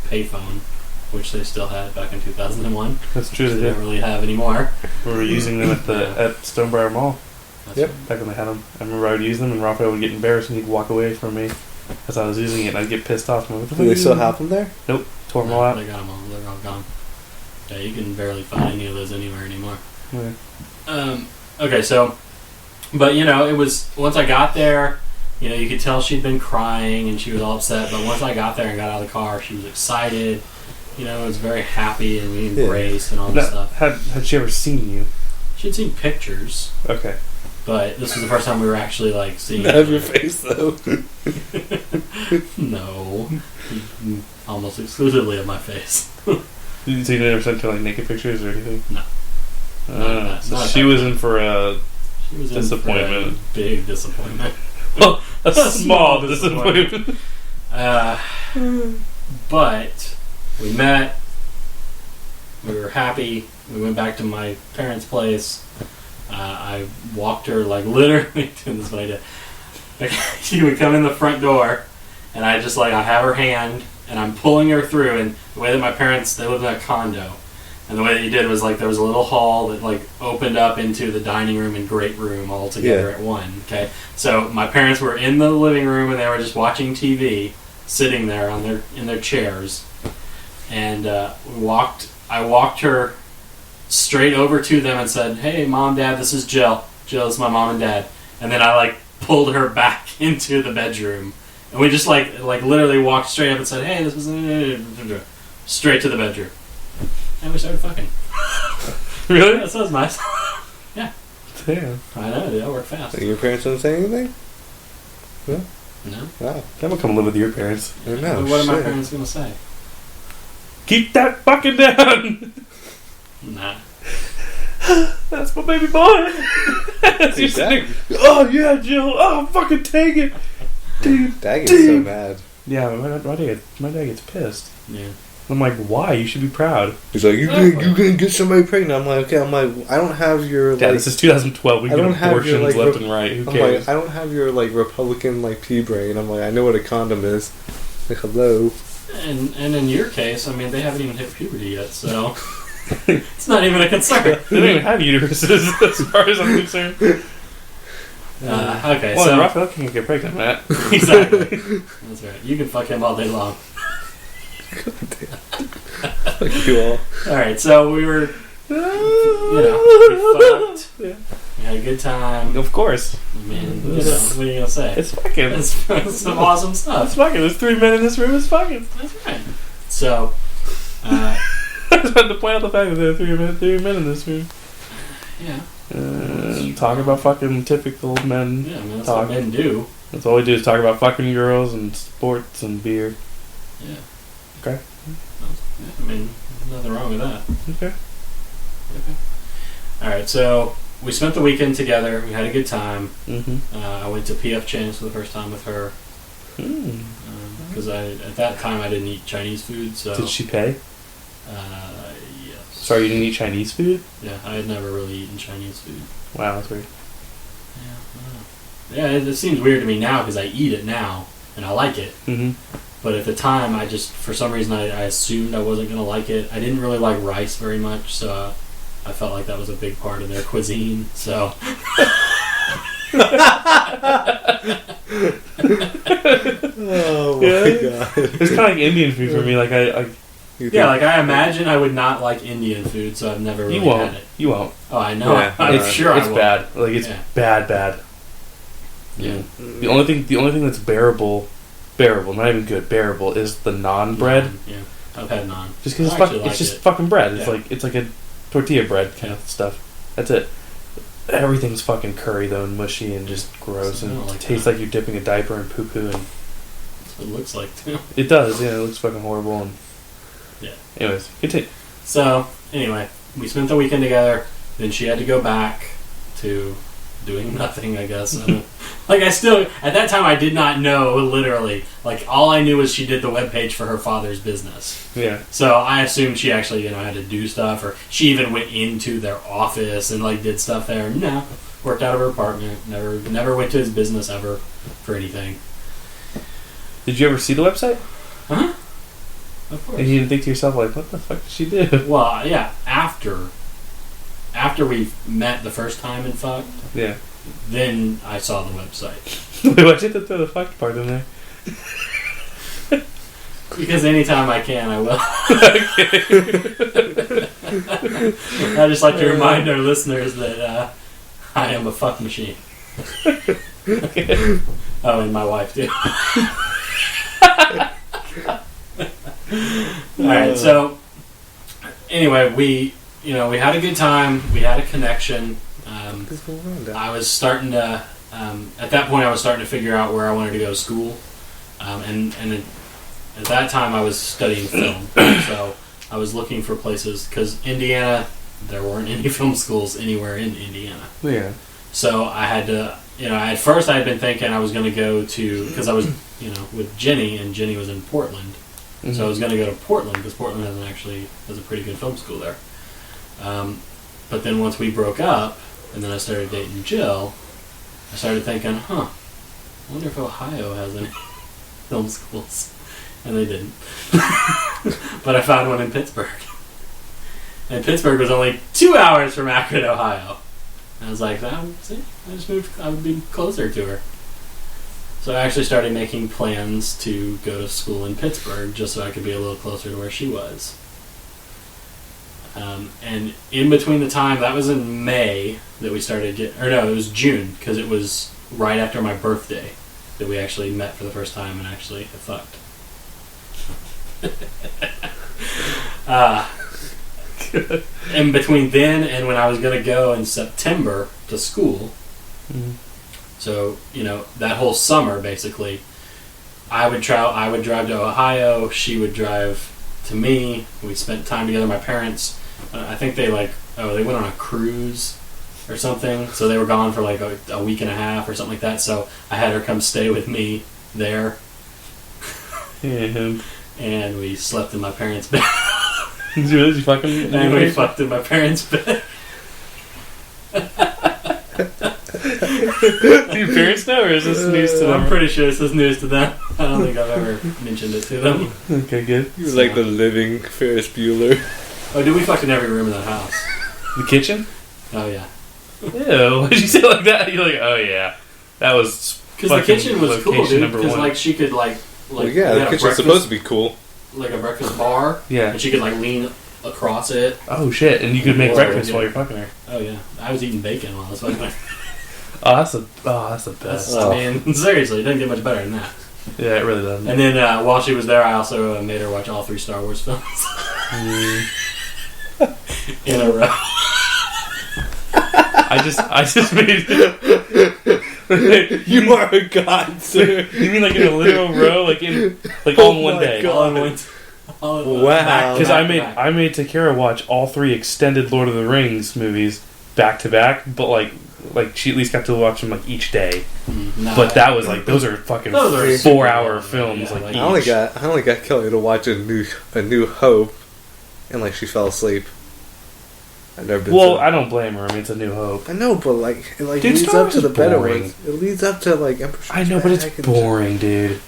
Speaker 3: payphone, which they still had back in 2001.
Speaker 1: That's true.
Speaker 3: They don't really have anymore.
Speaker 1: We were using them at Stonebriar Mall.
Speaker 3: Yep.
Speaker 1: Back when they had them. I remember I would use them, and Raphael would get embarrassed, and he'd walk away from me as I was using it, and I'd get pissed off.
Speaker 2: Do they still have them there?
Speaker 1: Nope. Tore them all out.
Speaker 3: They got them all. They're all gone. Yeah, you can barely find any of those anywhere anymore.
Speaker 1: Yeah.
Speaker 3: Okay, so, but it was, once I got there, you could tell she'd been crying and she was all upset, but once I got there and got out of the car, she was excited, was very happy, and we embraced and all this stuff.
Speaker 1: Had she ever seen you?
Speaker 3: She'd seen pictures.
Speaker 1: Okay.
Speaker 3: But this was the first time we were actually, like, seeing
Speaker 2: Not your face, though.
Speaker 3: No. Almost exclusively of my face.
Speaker 1: So you never sent her, like, naked pictures or anything?
Speaker 3: No.
Speaker 1: So she was in for a
Speaker 3: In
Speaker 1: disappointment.
Speaker 3: for a big disappointment.
Speaker 1: Well, a small disappointment.
Speaker 3: But we met. We were happy. We went back to my parents' place. I walked her, like, literally doing this what I did. She would come in the front door, and I have her hand, and I'm pulling her through. And the way that my parents, they lived in a condo, and the way that you did was, like, there was a little hall that, like, opened up into the dining room and great room all together at one. Okay, so my parents were in the living room, and they were just watching TV, sitting there in their chairs, and I walked her straight over to them and said, "Hey, Mom, Dad, this is Jill. Jill is my mom and dad." And then I like pulled her back into the bedroom, and we just like literally walked straight up and said, "Hey, this is straight to the bedroom," and we started fucking.
Speaker 1: Really?
Speaker 3: That sounds nice. Yeah.
Speaker 1: Damn.
Speaker 3: I know, dude. I work fast.
Speaker 2: Your parents didn't say anything?
Speaker 3: No.
Speaker 2: Wow.
Speaker 1: I'm gonna come live with your parents.
Speaker 2: I know.
Speaker 3: But what are my
Speaker 2: shit.
Speaker 3: parents gonna say?
Speaker 1: Keep that fucking down!
Speaker 3: Nah.
Speaker 1: That's my baby boy! That's you sitting, oh yeah, Jill, oh fucking take it! Dude,
Speaker 2: Dad gets so mad.
Speaker 1: Yeah, my dad gets pissed.
Speaker 3: Yeah.
Speaker 1: I'm like, why? You should be proud.
Speaker 2: He's like, you gonna get somebody pregnant. I'm like, okay. I'm like, I don't have your
Speaker 1: Dad,
Speaker 2: like.
Speaker 1: this is 2012. We
Speaker 2: I
Speaker 1: get
Speaker 2: don't have your,
Speaker 1: abortions
Speaker 2: like,
Speaker 1: left and right. Who
Speaker 2: I'm
Speaker 1: cares?
Speaker 2: like, I don't have your like Republican like pea brain. I'm like, I know what a condom is. Like, hello.
Speaker 3: And in your case, I mean, they haven't even hit puberty yet, so it's not even a concern.
Speaker 1: They don't even have uteruses, as far as I'm concerned.
Speaker 3: Okay,
Speaker 1: well,
Speaker 3: so
Speaker 1: Raphael can't get pregnant, Matt.
Speaker 3: exactly. That's right. You can fuck him all day long.
Speaker 2: Fuck you all.
Speaker 3: All right, so we were, we fucked.
Speaker 1: Yeah.
Speaker 3: We had a good time.
Speaker 1: Of course.
Speaker 3: I mean, what are you gonna say?
Speaker 1: It's fucking.
Speaker 3: It's some awesome stuff.
Speaker 1: It's fucking. There's 3 men in this room. It's fucking.
Speaker 3: That's right. So,
Speaker 1: I just had to point out the fact that there are three men in this room.
Speaker 3: yeah.
Speaker 1: Talking about fucking typical men.
Speaker 3: Yeah, I mean, that's
Speaker 1: talk.
Speaker 3: what men do.
Speaker 1: That's all we do is talk about fucking girls and sports and beer.
Speaker 3: Yeah.
Speaker 1: Okay.
Speaker 3: Yeah, I mean, nothing wrong with that.
Speaker 1: Okay.
Speaker 3: Alright, so we spent the weekend together. We had a good time.
Speaker 1: Mm-hmm.
Speaker 3: I went to P.F. Chang's for the first time with her. Because at that time I didn't eat Chinese food. So
Speaker 1: Did she pay?
Speaker 3: Yes.
Speaker 1: Sorry, you didn't eat Chinese food?
Speaker 3: Yeah, I had never really eaten Chinese food.
Speaker 1: Wow, that's weird.
Speaker 3: Yeah, it seems weird to me now because I eat it now and I like it.
Speaker 1: Mm-hmm.
Speaker 3: But at the time, I just, for some reason, I assumed I wasn't going to like it. I didn't really like rice very much, so I felt like that was a big part of their cuisine, so...
Speaker 2: Oh my god.
Speaker 1: It's kind of like Indian food for me. Like
Speaker 3: I imagine I would not like Indian food, so I've never really had it.
Speaker 1: You won't.
Speaker 3: Oh, I know.
Speaker 2: Yeah,
Speaker 3: I'm sure
Speaker 1: it's
Speaker 3: I will.
Speaker 1: bad. Like it's bad.
Speaker 3: Yeah.
Speaker 1: The only thing that's bearable, not even good, bearable is the naan bread.
Speaker 3: Yeah, I've had naan.
Speaker 1: Just because it's just fucking bread. It's like a tortilla bread kind of stuff. That's it. Everything's fucking curry though and mushy and just gross and
Speaker 3: like
Speaker 1: tastes like you're dipping a diaper in poo poo and.
Speaker 3: That's what it looks like too.
Speaker 1: It does. Yeah, it looks fucking horrible and.
Speaker 3: Yeah.
Speaker 1: Anyways, continue.
Speaker 3: So anyway, we spent the weekend together. Then she had to go back to doing nothing, I guess. At that time I did not know, literally. Like, all I knew was she did the webpage for her father's business.
Speaker 1: Yeah.
Speaker 3: So I assumed she actually, had to do stuff, or she even went into their office and, did stuff there. No. Worked out of her apartment. Never went to his business ever for anything.
Speaker 1: Did you ever see the website?
Speaker 3: Uh-huh. Of course.
Speaker 1: And you didn't think to yourself, like, what the fuck did she do?
Speaker 3: Well, yeah, after we met the first time and fucked,
Speaker 1: Yeah.
Speaker 3: then I saw the website.
Speaker 1: Wait, why'd you have to throw the fucked part in there?
Speaker 3: Because anytime I can, I will.
Speaker 1: Okay.
Speaker 3: I just like to remind our listeners that I am a fuck machine.
Speaker 1: Okay.
Speaker 3: Oh, and my wife too. Alright, so anyway, we had a good time. We had a connection. I was starting to, at that point, I was starting to figure out where I wanted to go to school. And at that time, I was studying film. So I was looking for places, because Indiana, there weren't any film schools anywhere in Indiana.
Speaker 1: Yeah.
Speaker 3: So I had to, at first I had been thinking I was going to go to, because I was, with Jenny, and Jenny was in Portland.
Speaker 1: Mm-hmm.
Speaker 3: So I was going to go to Portland, because Portland has a pretty good film school there. But then once we broke up, and then I started dating Jill, I started thinking, I wonder if Ohio has any film schools. And they didn't. But I found one in Pittsburgh. And Pittsburgh was only 2 hours from Akron, Ohio. And I was like, see, I just moved, I would be closer to her. So I actually started making plans to go to school in Pittsburgh just so I could be a little closer to where she was. And in between the time, that was in May that we started it was June, because it was right after my birthday that we actually met for the first time and actually fucked. In between then and when I was going to go in September to school, so, that whole summer, basically, I would drive to Ohio, she would drive to me, we spent time together, my parents, I think they went on a cruise or something, so they were gone for like a week and a half or something like that, so I had her come stay with me there. And we slept in my parents' bed.
Speaker 1: Did you fucking...
Speaker 3: And we fucked in my parents' bed.
Speaker 1: Do your parents know, or is this news to them?
Speaker 3: I'm pretty sure this is news to them. I don't think I've ever mentioned it to them.
Speaker 1: Okay, good.
Speaker 2: You were like the living Ferris Bueller.
Speaker 3: Oh, dude, we fucked in every room in that house.
Speaker 1: The kitchen?
Speaker 3: Oh, yeah.
Speaker 1: Ew, why'd you say it like that? You're like, oh, yeah. That was...
Speaker 3: Because the kitchen was cool, dude. Because, like, she could, like...
Speaker 2: Well, yeah, the kitchen's supposed to be cool.
Speaker 3: Like a breakfast bar.
Speaker 1: Yeah.
Speaker 3: And she could, like, lean across it.
Speaker 1: Oh, shit. And you could make breakfast while you're fucking her.
Speaker 3: Oh, yeah. I was eating bacon while I was fucking her.
Speaker 1: That's the best.
Speaker 3: I mean, seriously, it doesn't get much better than that.
Speaker 1: Yeah, it really doesn't.
Speaker 3: And then while she was there, I also made her watch all 3 Star Wars films. In a row.
Speaker 1: I just made...
Speaker 2: You are a god, sir.
Speaker 1: You mean like in a literal row? Like all in one day?
Speaker 2: God.
Speaker 3: All in one...
Speaker 2: Wow.
Speaker 1: Because I made Takara watch all 3 extended Lord of the Rings movies back to back, but like she at least got to watch them like each day. But that was like those are fucking 4-hour films.
Speaker 3: Yeah,
Speaker 1: like
Speaker 3: each.
Speaker 2: I only got Kelly to watch a new Hope, and like she fell asleep. I've never been.
Speaker 1: Well, I don't blame her. I mean, it's A New Hope.
Speaker 2: I know, but like it
Speaker 1: Dude,
Speaker 2: leads
Speaker 1: Star
Speaker 2: up to the
Speaker 1: Wars is
Speaker 2: better
Speaker 1: boring.
Speaker 2: ones. It leads up to like Emperor.
Speaker 1: I know, but it's boring, dude.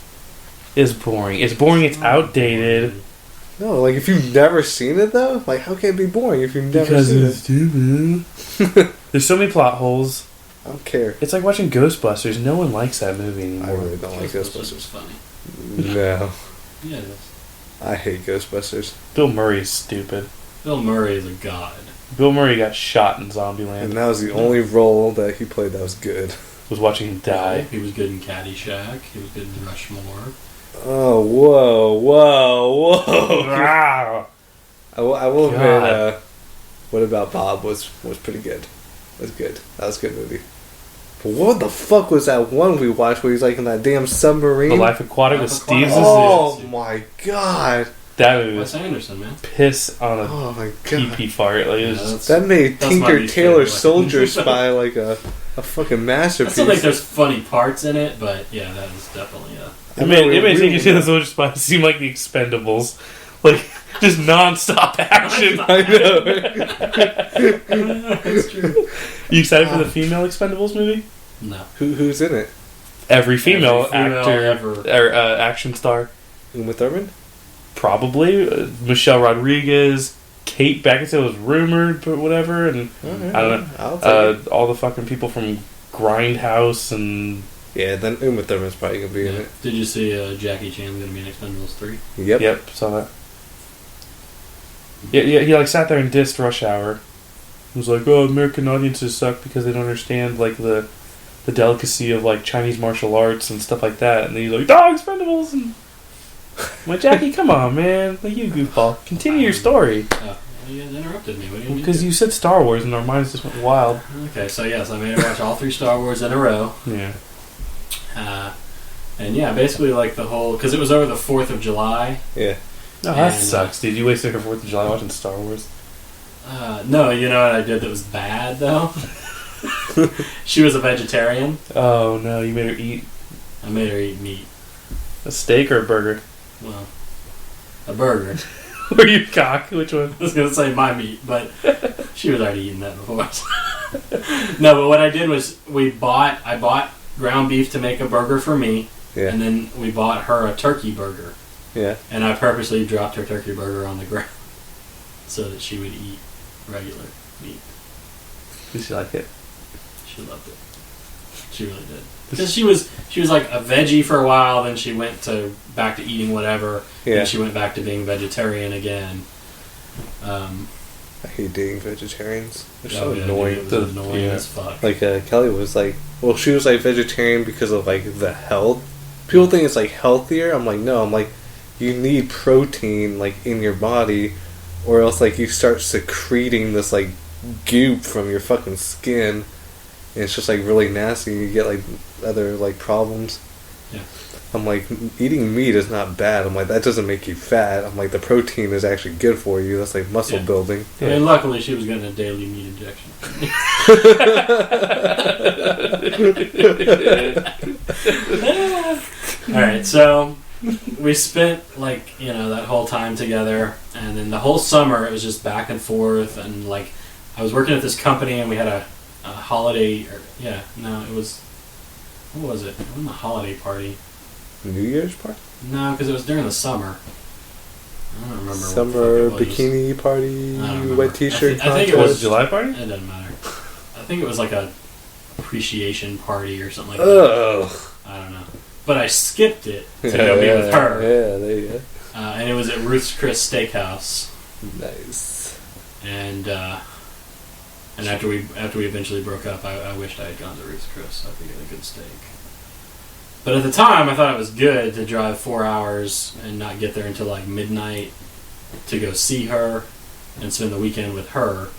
Speaker 1: It's boring. It's boring. It's outdated.
Speaker 2: No, like if you've never seen it though, like how can it be boring if you've never
Speaker 1: Because
Speaker 2: seen
Speaker 1: it's stupid. There's so many plot holes.
Speaker 2: I don't care.
Speaker 1: It's like watching Ghostbusters. No one likes that movie anymore.
Speaker 2: I really don't like
Speaker 3: Ghostbusters
Speaker 2: Ghostbusters.
Speaker 3: funny.
Speaker 2: No,
Speaker 3: Yeah, it is.
Speaker 2: I hate Ghostbusters.
Speaker 1: Bill Murray's stupid.
Speaker 3: Bill Murray is a god.
Speaker 1: Bill Murray got shot in Zombieland.
Speaker 2: And that was the only role that he played that was good.
Speaker 1: Was watching him die.
Speaker 3: He was good in Caddyshack. He was good in Rushmore.
Speaker 2: Oh, whoa.
Speaker 1: Wow.
Speaker 2: I will
Speaker 1: God.
Speaker 2: admit, What About Bob was pretty good. Was good. That was a good movie. But what the fuck was that one we watched where he's like in that damn submarine?
Speaker 1: The Life Aquatic with Steve Zissou.
Speaker 2: Oh my god.
Speaker 1: That movie
Speaker 3: Wes
Speaker 1: was
Speaker 3: Anderson, man.
Speaker 1: piss on a
Speaker 2: Oh my god.
Speaker 1: pee fart. Like, it was just,
Speaker 2: That made
Speaker 3: That's my
Speaker 2: Tinker
Speaker 3: least
Speaker 2: Tailor
Speaker 3: favorite.
Speaker 2: Soldier Spy like a fucking
Speaker 3: I
Speaker 2: masterpiece.
Speaker 3: still think there's funny parts in it, but yeah, that is definitely
Speaker 1: it made Tinker Tailor Soldier Spy seem like the Expendables. Like, just non-stop action.
Speaker 2: I know.
Speaker 3: That's true.
Speaker 1: You excited for the female Expendables movie?
Speaker 3: No.
Speaker 2: Who's in it?
Speaker 1: Every female actor
Speaker 3: ever.
Speaker 1: or action star.
Speaker 2: Uma Thurman?
Speaker 1: Probably. Michelle Rodriguez. Kate Beckinsale was rumored, but whatever. And I don't know.
Speaker 2: I'll take it.
Speaker 1: All the fucking people from Grindhouse and...
Speaker 2: Yeah, then Uma Thurman's probably gonna be in it.
Speaker 3: Did you see Jackie Chan's gonna be in Expendables 3?
Speaker 2: Yep.
Speaker 1: Saw that. Yeah, he like sat there and dissed Rush Hour. He was like, "Oh, American audiences suck because they don't understand like the delicacy of like Chinese martial arts and stuff like that." And then he's like, "Dog Expendables!" And I'm like, Jackie, come on, man, like you goofball, continue your story.
Speaker 3: Oh, you guys interrupted me. What do you
Speaker 1: Because you said Star Wars and our minds just went wild.
Speaker 3: Okay, so yes, I made her watch all 3 Star Wars in a row.
Speaker 1: Yeah.
Speaker 3: And yeah, basically like the whole... Because it was over the 4th of July.
Speaker 2: Yeah.
Speaker 1: No, that
Speaker 3: And,
Speaker 1: sucks, dude. You wasted her 4th of July watching Star Wars.
Speaker 3: No, you know what I did that was bad, though? She was a vegetarian.
Speaker 1: Oh, no, you made her eat
Speaker 3: I made her eat meat.
Speaker 1: a steak or a burger?
Speaker 3: Well, a burger.
Speaker 1: Or you cock? Which one?
Speaker 3: I was going to say my meat, but she was already eating that before. No, but what I did was I bought ground beef to make a burger for me,
Speaker 2: Yeah.
Speaker 3: and then we bought her a turkey burger.
Speaker 2: Yeah.
Speaker 3: And I purposely dropped her turkey burger on the ground so that she would eat regular meat.
Speaker 1: Did she like it?
Speaker 3: She loved it. She really did. Because she was like a veggie for a while, then she went back to eating whatever,
Speaker 2: Yeah.
Speaker 3: and she went back to being vegetarian again.
Speaker 2: I I hate dating vegetarians. They're so
Speaker 3: Oh, yeah,
Speaker 2: annoying.
Speaker 3: dude, it was annoying as fuck.
Speaker 2: Like Kelly was like, well, she was like vegetarian because of like the health. People think it's like healthier. I'm like, no. I'm like, you need protein like in your body, or else like you start secreting this like goop from your fucking skin, and it's just like really nasty. And you get like other like problems.
Speaker 3: Yeah.
Speaker 2: I'm like, eating meat is not bad. I'm like, that doesn't make you fat. I'm like, the protein is actually good for you. That's like muscle building.
Speaker 3: I mean, luckily she was getting a daily meat injection. Alright, so we spent like, that whole time together, and then the whole summer it was just back and forth, and like I was working at this company and we had a holiday, what was it? It wasn't a holiday party.
Speaker 2: New Year's party?
Speaker 3: No, because it was during the summer. I don't remember.
Speaker 2: Summer
Speaker 3: what the fuck it was.
Speaker 2: bikini party,
Speaker 3: I don't remember.
Speaker 2: wet t-shirt
Speaker 3: I think it
Speaker 1: Was
Speaker 3: was
Speaker 1: it July party?
Speaker 3: It doesn't matter. I think it was like a appreciation party or something like
Speaker 2: Ugh.
Speaker 3: that. I don't know. But I skipped it to go be with her.
Speaker 2: Yeah, there you go.
Speaker 3: And it was at Ruth's Chris Steakhouse.
Speaker 2: Nice.
Speaker 3: And after we eventually broke up, I wished I had gone to Ruth's Chris so I could get a good steak. But at the time, I thought it was good to drive 4 hours and not get there until like midnight to go see her and spend the weekend with her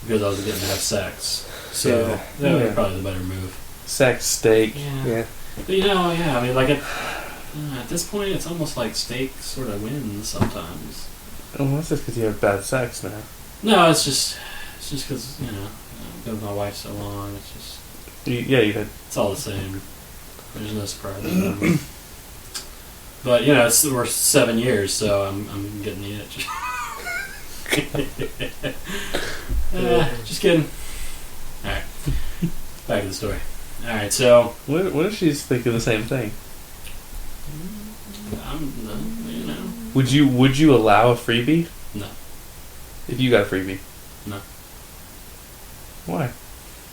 Speaker 3: because I was getting to have sex. So that was probably the better move.
Speaker 1: Sex, steak.
Speaker 2: Yeah.
Speaker 3: But I mean, like at this point, it's almost like steak sort of wins sometimes.
Speaker 1: Oh, that's just because you have bad sex now.
Speaker 3: No, it's just because I've been with my wife so long. It's just
Speaker 1: You had.
Speaker 3: it's all the same. There's no surprise. But we're 7 years, so I'm getting the itch. Just kidding. All right, back to the story. All right, so
Speaker 1: What if she's thinking the same thing? Would you allow a freebie?
Speaker 3: No.
Speaker 1: If you got a freebie?
Speaker 3: No.
Speaker 1: Why?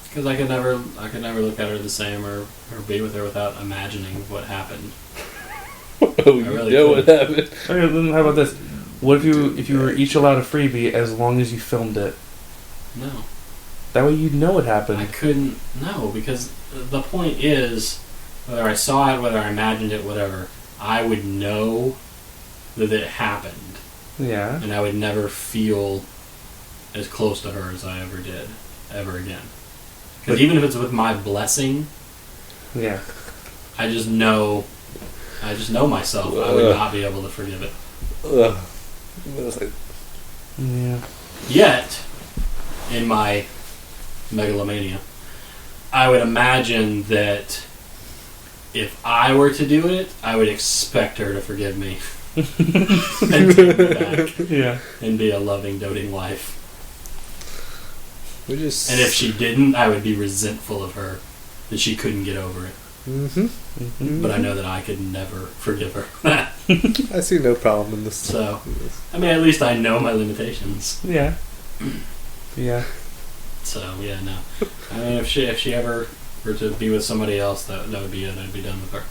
Speaker 3: Because I could never look at her the same or be with her without imagining what happened.
Speaker 2: Oh, you
Speaker 3: really
Speaker 2: know
Speaker 3: could.
Speaker 2: what happened.
Speaker 1: Okay, then how about this? What if you were each allowed a freebie as long as you filmed it?
Speaker 3: No.
Speaker 1: That way you'd know what
Speaker 3: I
Speaker 1: happened.
Speaker 3: couldn't. No, because the point is, whether I saw it, whether I imagined it, whatever, I would know that it happened.
Speaker 1: Yeah.
Speaker 3: And I would never feel as close to her as I ever did, ever again. Because even if it's with my blessing,
Speaker 1: Yeah.
Speaker 3: I just know myself. I would not be able to forgive it.
Speaker 2: Ugh. It was like,
Speaker 1: Yeah.
Speaker 3: Yet, in my megalomania, I would imagine that if I were to do it, I would expect her to forgive me and take me back
Speaker 1: Yeah.
Speaker 3: and be a loving, doting wife.
Speaker 2: we just.
Speaker 3: And if she didn't, I would be resentful of her that she couldn't get over it.
Speaker 2: Mm-hmm.
Speaker 1: Mm-hmm.
Speaker 3: But I know that I could never forgive her.
Speaker 2: I see no problem in this.
Speaker 3: So, I mean, at least I know my limitations.
Speaker 1: Yeah. Yeah.
Speaker 3: So, yeah, no. I mean, if she ever were to be with somebody else, that would be it. I'd be done with her.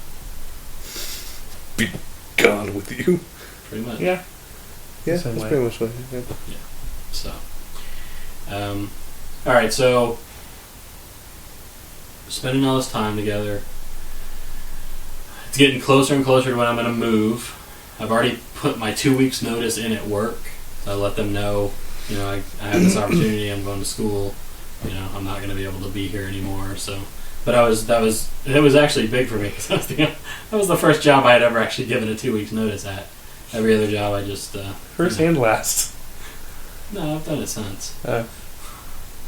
Speaker 2: Be gone with you.
Speaker 3: Pretty much.
Speaker 1: Yeah.
Speaker 2: Yeah,
Speaker 1: Same
Speaker 2: that's
Speaker 1: way.
Speaker 2: pretty much what. Yeah.
Speaker 3: So, all right. So, spending all this time together. It's getting closer and closer to when I'm going to move. I've already put my 2 weeks notice in at work. So I let them know, I have this opportunity. I'm going to school. I'm not going to be able to be here anymore. So, but it was actually big for me because that was the first job I had ever actually given a 2 weeks notice at. Every other job I just
Speaker 1: First and last.
Speaker 3: No, I've done it since.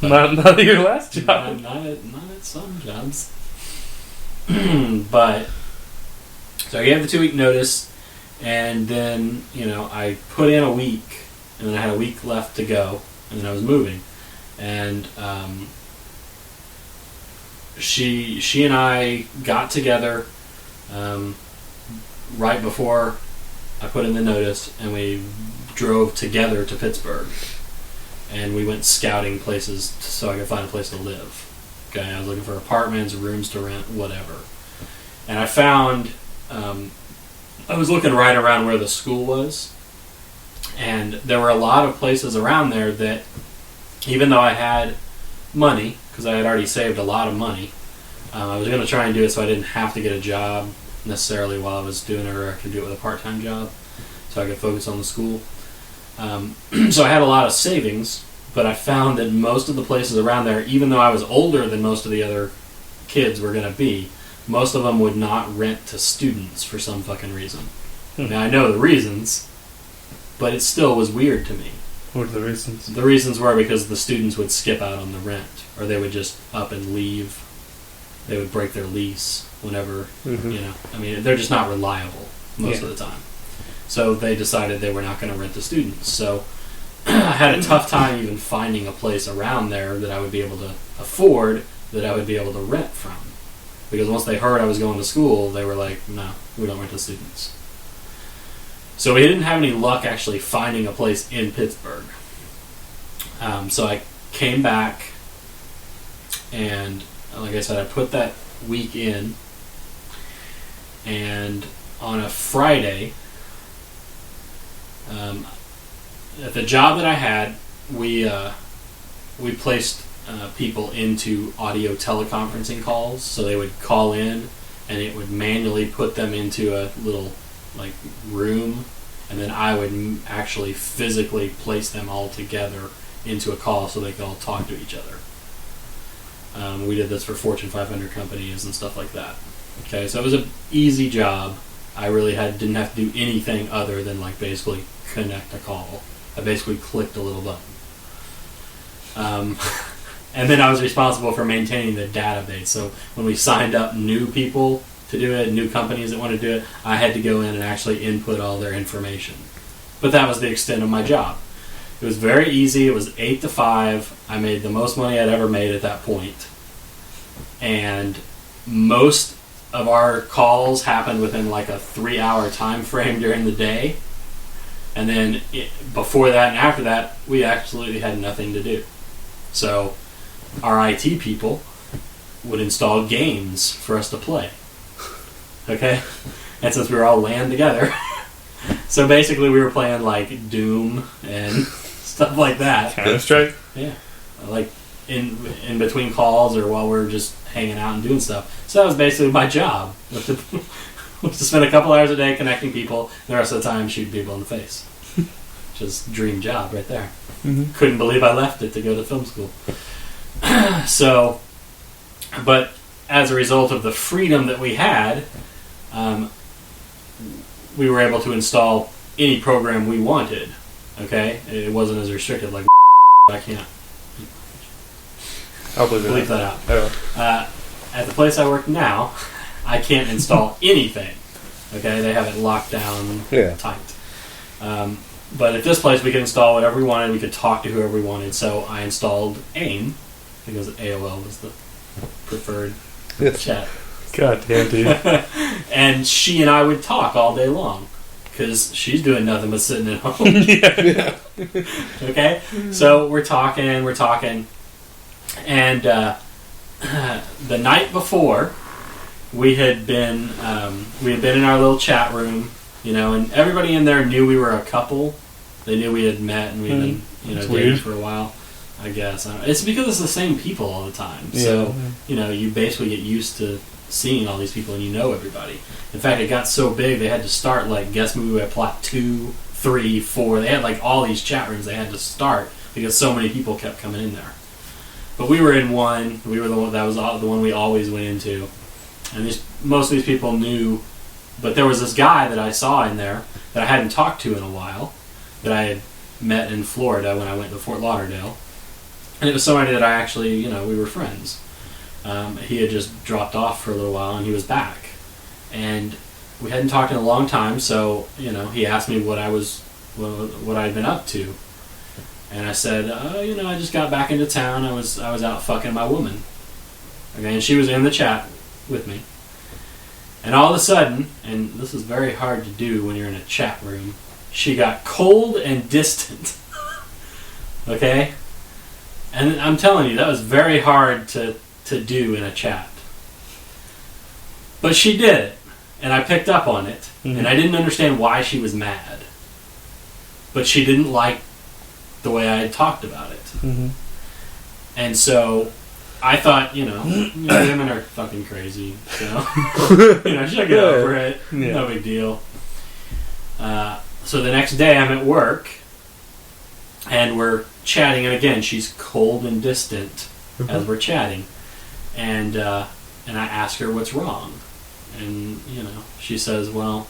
Speaker 1: Not at your last job.
Speaker 3: Not at some jobs. But so I gave the 2 week notice, and then I put in a week, and then I had a week left to go, and then I was moving, and she and I got together right before I put in the notice, and we drove together to Pittsburgh, and we went scouting places so I could find a place to live. Okay, I was looking for apartments, rooms to rent, whatever, and I found. I was looking right around where the school was, And there were a lot of places around there that, even though I had money, because I had already saved a lot of money, I was going to try and do it so I didn't have to get a job necessarily while I was doing it, or I could do it with a part-time job so I could focus on the school. So I had a lot of savings, but I found that most of the places around there, even though I was older than most of the other kids were going to be, most of them would not rent to students for some fucking reason. Now, I know the reasons, but it still was weird to me.
Speaker 1: What are the reasons?
Speaker 3: The reasons were because the students would skip out on the rent, or they would just up and leave. They would break their lease whenever, I mean, they're just not reliable most of the time. So they decided they were not going to rent to students. So I had a tough time even finding a place around there that I would be able to afford, that I would be able to rent from. Because once they heard I was going to school, they were like, no, we don't rent to students. So we didn't have any luck actually finding a place in Pittsburgh. So I came back, and like I said, I put that week in, and on a Friday, at the job that I had, we placed people into audio teleconferencing calls, so they would call in, and it would manually put them into a little like room, and then I would actually physically place them all together into a call so they could all talk to each other. We did this for Fortune 500 companies and stuff like that. Okay, so it was an easy job. I really didn't have to do anything other than like basically connect a call. I basically clicked a little button. And then I was responsible for maintaining the database. So when we signed up new people to do it, new companies that wanted to do it, I had to go in and actually input all their information. But that was the extent of my job. It was very easy. It was 8 to 5. I made the most money I'd ever made at that point. And most of our calls happened within like a 3-hour time frame during the day. And then before that and after that, we absolutely had nothing to do. So our IT people would install games for us to play. Okay? And since we were all LAN together, so basically we were playing like Doom and stuff like that.
Speaker 1: Counter-Strike?
Speaker 3: Yeah. Like in between calls or while we were just hanging out and doing stuff. So that was basically my job. Was to spend a couple hours a day connecting people, and the rest of the time shooting people in the face. Just dream job right there. Mm-hmm. Couldn't believe I left it to go to film school. So, but as a result of the freedom that we had, we were able to install any program we wanted. Okay? It wasn't as restricted like I can't.
Speaker 1: I'll believe
Speaker 3: that out. Oh. At the place I work now, I can't install anything. Okay? They have it locked down tight. But at this place, we could install whatever we wanted. We could talk to whoever we wanted. So I installed AIM, because AOL was the preferred chat.
Speaker 1: God damn, dude.
Speaker 3: And she and I would talk all day long, because she's doing nothing but sitting at home. Okay? So we're talking. And the night before, we had been in our little chat room, and everybody in there knew we were a couple. They knew we had met and we had been, dating for a while. I guess it's because it's the same people all the time. Yeah. So you basically get used to seeing all these people and everybody. In fact, it got so big they had to start like guest movie at plot 2, 3, 4. They had like all these chat rooms they had to start because so many people kept coming in there. But we were in one. We were the one that was the one we always went into, and most of these people knew. But there was this guy that I saw in there that I hadn't talked to in a while, that I had met in Florida when I went to Fort Lauderdale. And it was somebody that I actually, we were friends. He had just dropped off for a little while, and he was back. And we hadn't talked in a long time, so, he asked me what I'd been up to. And I said, I just got back into town. I was out fucking my woman. Okay, and she was in the chat with me. And all of a sudden, and this is very hard to do when you're in a chat room, she got cold and distant. Okay? And I'm telling you, that was very hard to do in a chat. But she did it. And I picked up on it. Mm-hmm. And I didn't understand why she was mad. but she didn't like the way I had talked about it.
Speaker 1: Mm-hmm.
Speaker 3: And so I thought, women are fucking crazy. So, she'll get over it.
Speaker 1: Yeah.
Speaker 3: No big deal. So the next day I'm at work, and we're chatting, and again, she's cold and distant as we're chatting. And I ask her what's wrong. And, she says, well,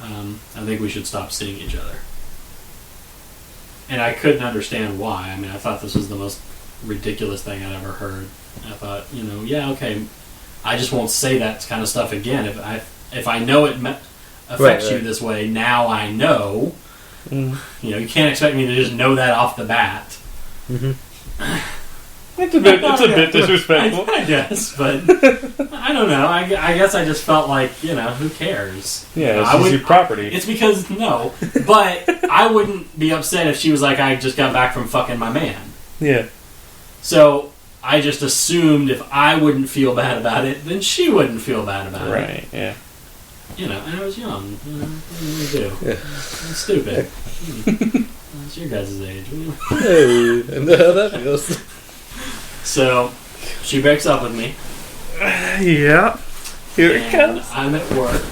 Speaker 3: I think we should stop seeing each other. And I couldn't understand why. I mean, I thought this was the most ridiculous thing I'd ever heard. I thought, yeah, okay, I just won't say that kind of stuff again. If I know it affects you this way, now I know. You can't expect me to just know that off the bat.
Speaker 1: It's a bit disrespectful.
Speaker 3: I guess, but I don't know. I guess I just felt like, who cares?
Speaker 1: Yeah, it's your property.
Speaker 3: It's because, but I wouldn't be upset if she was like, I just got back from fucking my man.
Speaker 1: Yeah.
Speaker 3: So I just assumed if I wouldn't feel bad about it, then she wouldn't feel bad about it.
Speaker 1: Right, yeah.
Speaker 3: And I was young. What do you do?
Speaker 2: Yeah.
Speaker 3: I'm stupid. That's your guys' age.
Speaker 2: Hey, and how that feels.
Speaker 3: So, she breaks up with me.
Speaker 1: Yeah. Here it comes.
Speaker 3: I'm at work.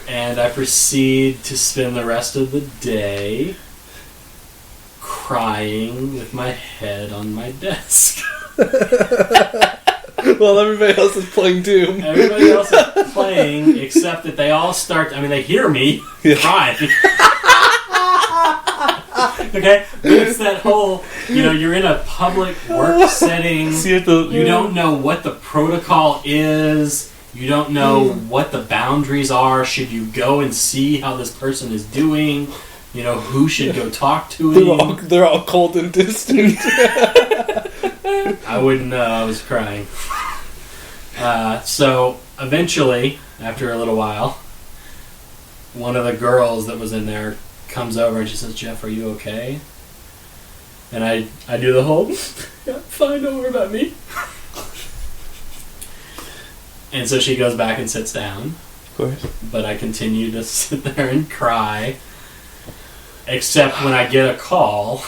Speaker 3: And I proceed to spend the rest of the day crying with my head on my desk.
Speaker 2: Well, everybody else is playing Doom.
Speaker 3: Everybody else is playing, except that they all start... they hear me crying. Okay? But it's that whole... you're in a public work setting. You don't know what the protocol is. You don't know what the boundaries are. Should you go and see how this person is doing? Who should go talk to him?
Speaker 2: They're all cold and distant.
Speaker 3: I wouldn't know. I was crying. So, eventually, after a little while, one of the girls that was in there comes over and she says, Jeff, are you okay? And I do the whole, yeah, fine, don't worry about me. And so she goes back and sits down.
Speaker 1: Of course.
Speaker 3: But I continue to sit there and cry. Except when I get a call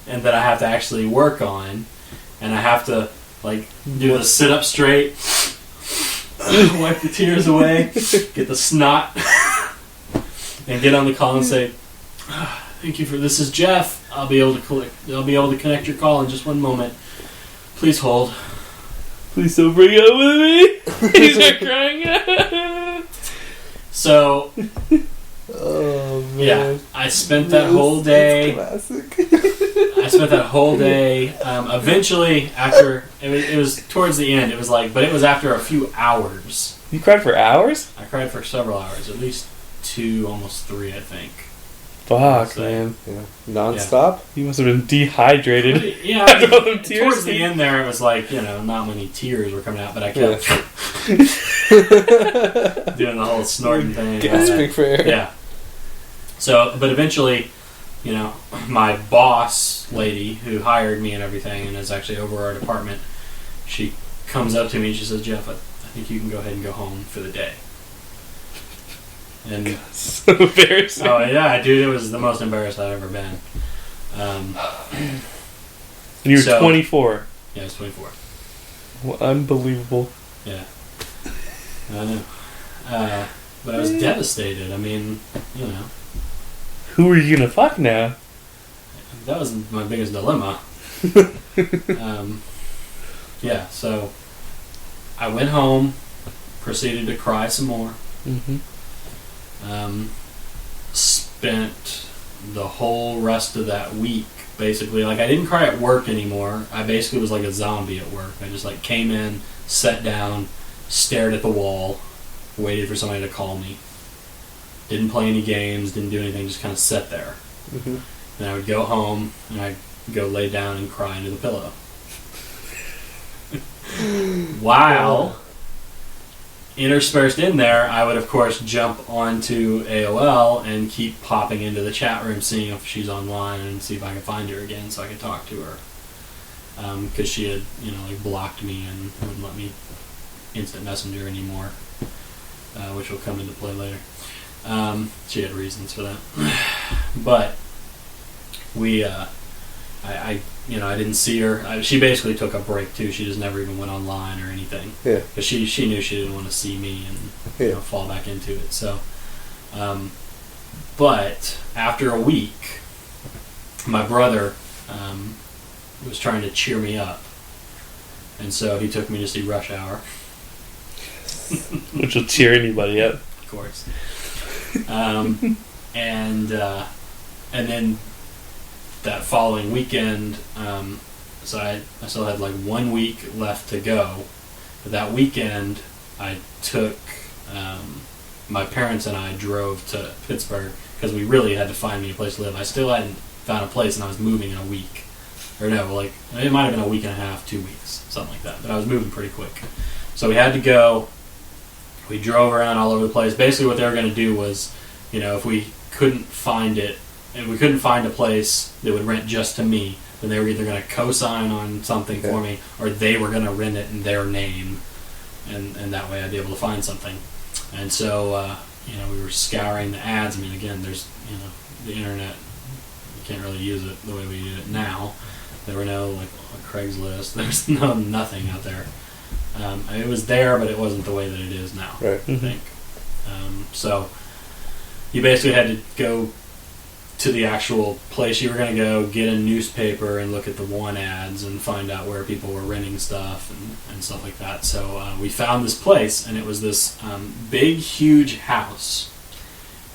Speaker 3: and that I have to actually work on. And I have to, do the sit up straight, wipe the tears away, get the snot, and get on the call and say, thank you for this is Jeff. I'll be able to connect your call in just one moment. Please hold.
Speaker 1: Please don't bring it up with me. He's not crying. So,
Speaker 2: oh man!
Speaker 3: Yeah, I spent that whole day.
Speaker 2: Classic.
Speaker 3: I spent that whole day. Eventually, after it was towards the end, it was but it was after a few hours.
Speaker 1: You cried for hours?
Speaker 3: I cried for several hours, at least 2, almost 3, I think.
Speaker 1: Fuck, man.
Speaker 2: Yeah. Non-stop?
Speaker 1: You must have been dehydrated.
Speaker 3: Yeah,
Speaker 1: after all them tears.
Speaker 3: Towards the end there, it was not many tears were coming out, but I kept doing the whole snorting thing.
Speaker 2: Gasping for air.
Speaker 3: Yeah. So, but eventually, my boss lady who hired me and everything and is actually over our department, she comes up to me and she says, Jeff, I think you can go ahead and go home for the day. And
Speaker 1: so embarrassing.
Speaker 3: Oh yeah, dude, it was the most embarrassed I've ever been.
Speaker 1: And you were 24.
Speaker 3: Yeah, I was 24.
Speaker 1: Well, unbelievable.
Speaker 3: Yeah, I know. But I was devastated. I mean,
Speaker 1: Who are you gonna fuck now?
Speaker 3: That was my biggest dilemma. Yeah, so I went home, proceeded to cry some more.
Speaker 1: Mm-hmm.
Speaker 3: Spent the whole rest of that week basically, I didn't cry at work anymore. I basically was like a zombie at work. I just came in, sat down, stared at the wall, waited for somebody to call me. Didn't play any games, didn't do anything, just kind of sat there.
Speaker 2: Mm-hmm.
Speaker 3: Then I would go home and I'd go lay down and cry into the pillow. While interspersed in there, I would of course jump onto AOL and keep popping into the chat room, seeing if she's online and see if I can find her again so I could talk to her. Because she had, blocked me and wouldn't let me instant messenger anymore, which will come into play later. She had reasons for that. But we, I didn't see her. She basically took a break too. She just never even went online or anything.
Speaker 2: Yeah.
Speaker 3: Because she knew she didn't want to see me and fall back into it. So, but after a week, my brother was trying to cheer me up, and so he took me to see Rush Hour.
Speaker 1: Which will cheer anybody up.
Speaker 3: Of course. And then that following weekend, so I still had like 1 week left to go. But that weekend, I took my parents and I drove to Pittsburgh because we really had to find me a place to live. I still hadn't found a place, and I was moving in a week. Or no, like it might have been a week and a half, 2 weeks, something like that. But I was moving pretty quick, so we had to go. We drove around all over the place. Basically, what they were going to do was, if we couldn't find it, and we couldn't find a place that would rent just to me, then they were either going to co-sign on something for me, or they were going to rent it in their name, and that way I'd be able to find something. And so, we were scouring the ads. I mean, again, there's, the internet, you can't really use it the way we use it now. There were no, like, Craigslist. There's nothing out there. It was there, but it wasn't the way that it is now,
Speaker 2: right.
Speaker 3: I think. So you basically had to go to the actual place you were going to go, get a newspaper, and look at the one ads and find out where people were renting stuff and stuff like that. So we found this place, and it was this big, huge house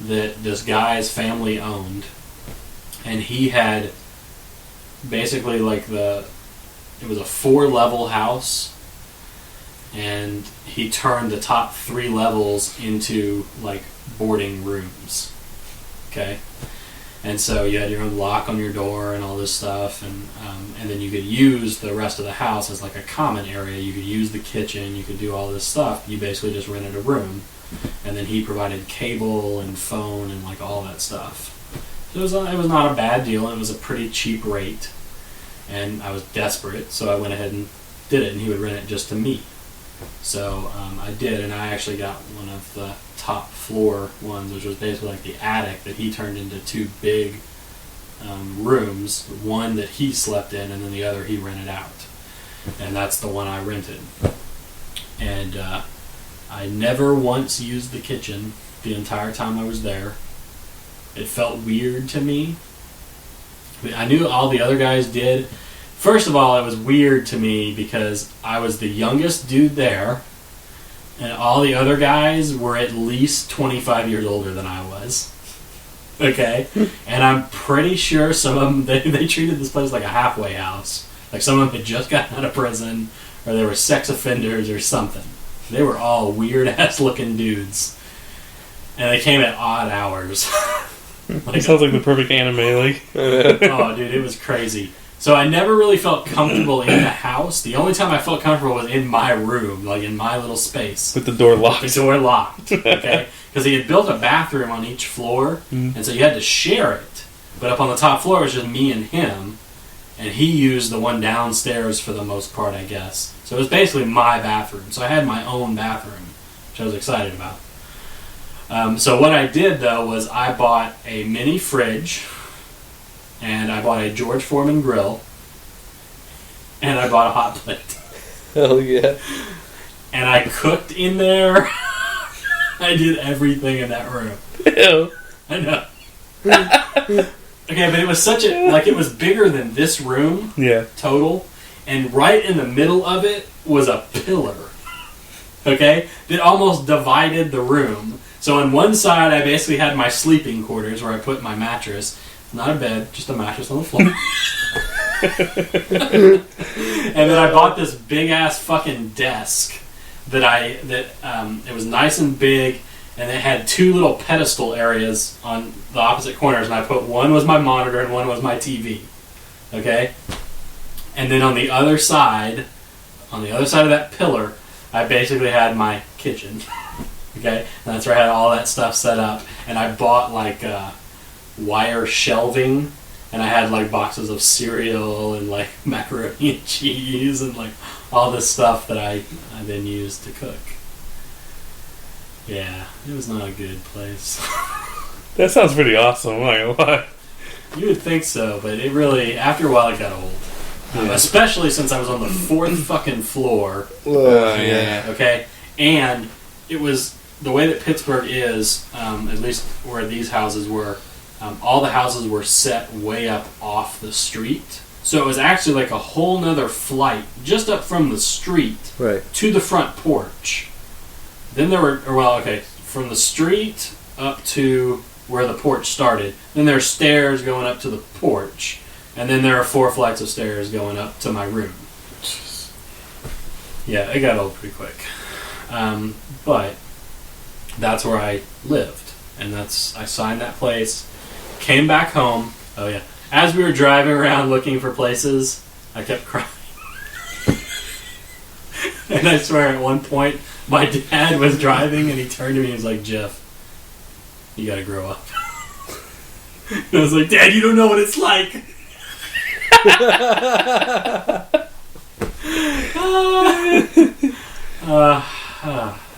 Speaker 3: that this guy's family owned. And he had basically it was a 4-level house, and he turned the top 3 levels into like boarding rooms. Okay, and so you had your own lock on your door and all this stuff, and then you could use the rest of the house as like a common area. You could use the kitchen, you could do all this stuff. You basically just rented a room, and then he provided cable and phone and like all that stuff. So it was not a bad deal, and it was a pretty cheap rate. And I was desperate, so I went ahead and did it, and he would rent it just to me. So I did, and I actually got one of the top floor ones, which was basically like the attic that he turned into 2 big rooms, one that he slept in, and then the other he rented out. And that's the one I rented. And I never once used the kitchen the entire time I was there. It felt weird to me. I knew all the other guys did. First of all, it was weird to me because I was the youngest dude there, and all the other guys were at least 25 years older than I was. Okay? And I'm pretty sure some of them, they treated this place like a halfway house. Like some of them had just gotten out of prison, or they were sex offenders or something. They were all weird-ass looking dudes. And they came at odd hours.
Speaker 1: It sounds like the perfect anime, like.
Speaker 3: Oh, dude, it was crazy. So I never really felt comfortable in the house. The only time I felt comfortable was in my room, like in my little space.
Speaker 1: With the door locked.
Speaker 3: The door locked, okay? Because he had built a bathroom on each floor, and so you had to share it. But up on the top floor, it was just me and him, and he used the one downstairs for the most part, I guess. So it was basically my bathroom. So I had my own bathroom, which I was excited about. So what I did, though, was I bought a mini fridge, and I bought a George Foreman grill, and I bought a hot plate.
Speaker 2: Hell yeah.
Speaker 3: And I cooked in there. I did everything in that room.
Speaker 1: Ew.
Speaker 3: I know. Okay, but it was it was bigger than this room.
Speaker 1: Yeah.
Speaker 3: Total. And right in the middle of it was a pillar. Okay? That almost divided the room. So on one side, I basically had my sleeping quarters where I put my mattress. Not a bed, just a mattress on the floor. And then I bought this big-ass fucking desk that it was nice and big, and it had 2 little pedestal areas on the opposite corners, and I put one was my monitor and one was my TV. Okay? And then on the other side of that pillar, I basically had my kitchen. Okay? And that's where I had all that stuff set up. And I bought like wire shelving, and I had like boxes of cereal and like macaroni and cheese and like all this stuff that I then used to cook. Yeah, it was not a good place.
Speaker 1: That sounds pretty awesome. I'm not gonna lie.
Speaker 3: You would think so, but it really, after a while, it got old. Especially since I was on the 4th fucking floor.
Speaker 1: Yeah.
Speaker 3: Okay? And it was, the way that Pittsburgh is, at least where these houses were, all the houses were set way up off the street. So it was actually like a whole nother flight, just up from the street to the front porch. Then there were, from the street up to where the porch started. Then there are stairs going up to the porch. And then there are 4 flights of stairs going up to my room. Yeah, it got old pretty quick. But that's where I lived. And I signed that place. Came back home. Oh, yeah. As we were driving around looking for places, I kept crying. And I swear at one point, my dad was driving and he turned to me and was like, Jeff, you gotta grow up. And I was like, Dad, you don't know what it's like.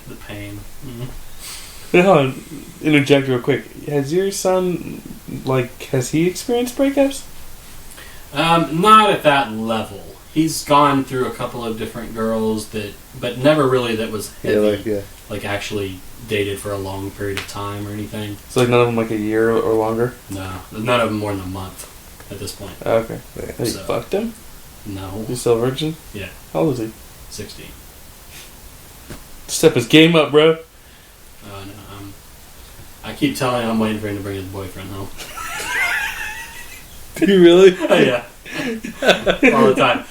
Speaker 3: The pain.
Speaker 1: Hold on, interject real quick. Has your son, has he experienced breakups?
Speaker 3: Not at that level. He's gone through a couple of different girls but never really that was heavy. Like actually dated for a long period of time or anything.
Speaker 1: So none of them a year or longer?
Speaker 3: No, none of them more than a month at this point.
Speaker 1: Okay. Have you fucked him?
Speaker 3: No.
Speaker 1: You still a virgin?
Speaker 3: Yeah.
Speaker 1: How old is he?
Speaker 3: 16.
Speaker 1: Step his game up, bro.
Speaker 3: No, I keep telling him I'm waiting for him to bring his boyfriend home.
Speaker 1: Do you really?
Speaker 3: Oh, yeah. All the time.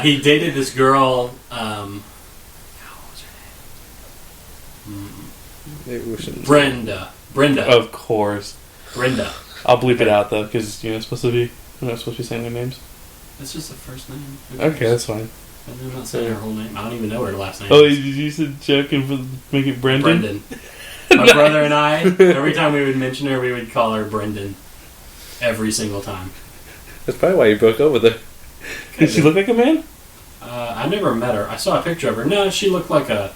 Speaker 3: He dated this girl, what was her name? Brenda.
Speaker 1: Of course.
Speaker 3: Brenda.
Speaker 1: I'll bleep it out, though, because you're not supposed to be saying their names.
Speaker 3: That's just the first name.
Speaker 1: Okay, that's fine.
Speaker 3: I'm not saying her whole name. I don't even know her last name.
Speaker 1: Oh, you said joking for make it Brendan?
Speaker 3: Brendan. My brother and I, every time we would mention her, we would call her Brendan. Every single time.
Speaker 2: That's probably why you broke up with her.
Speaker 1: Did she look like a man?
Speaker 3: I never met her. I saw a picture of her. No, she looked like a...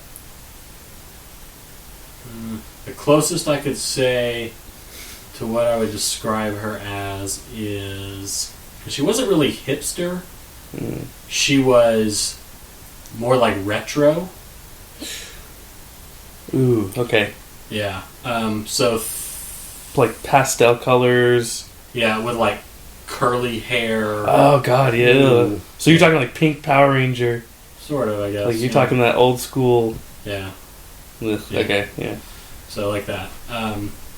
Speaker 3: the closest I could say to what I would describe her as is... She wasn't really hipster. She was more like retro.
Speaker 1: Ooh, okay.
Speaker 3: Yeah.
Speaker 1: Like pastel colors.
Speaker 3: Yeah, with like curly hair.
Speaker 1: Oh god, yeah. Ooh. So you're talking like pink Power Ranger.
Speaker 3: Sort of, I guess.
Speaker 1: Like you're talking that old school.
Speaker 3: Yeah.
Speaker 1: Yeah. Okay, yeah.
Speaker 3: So like that.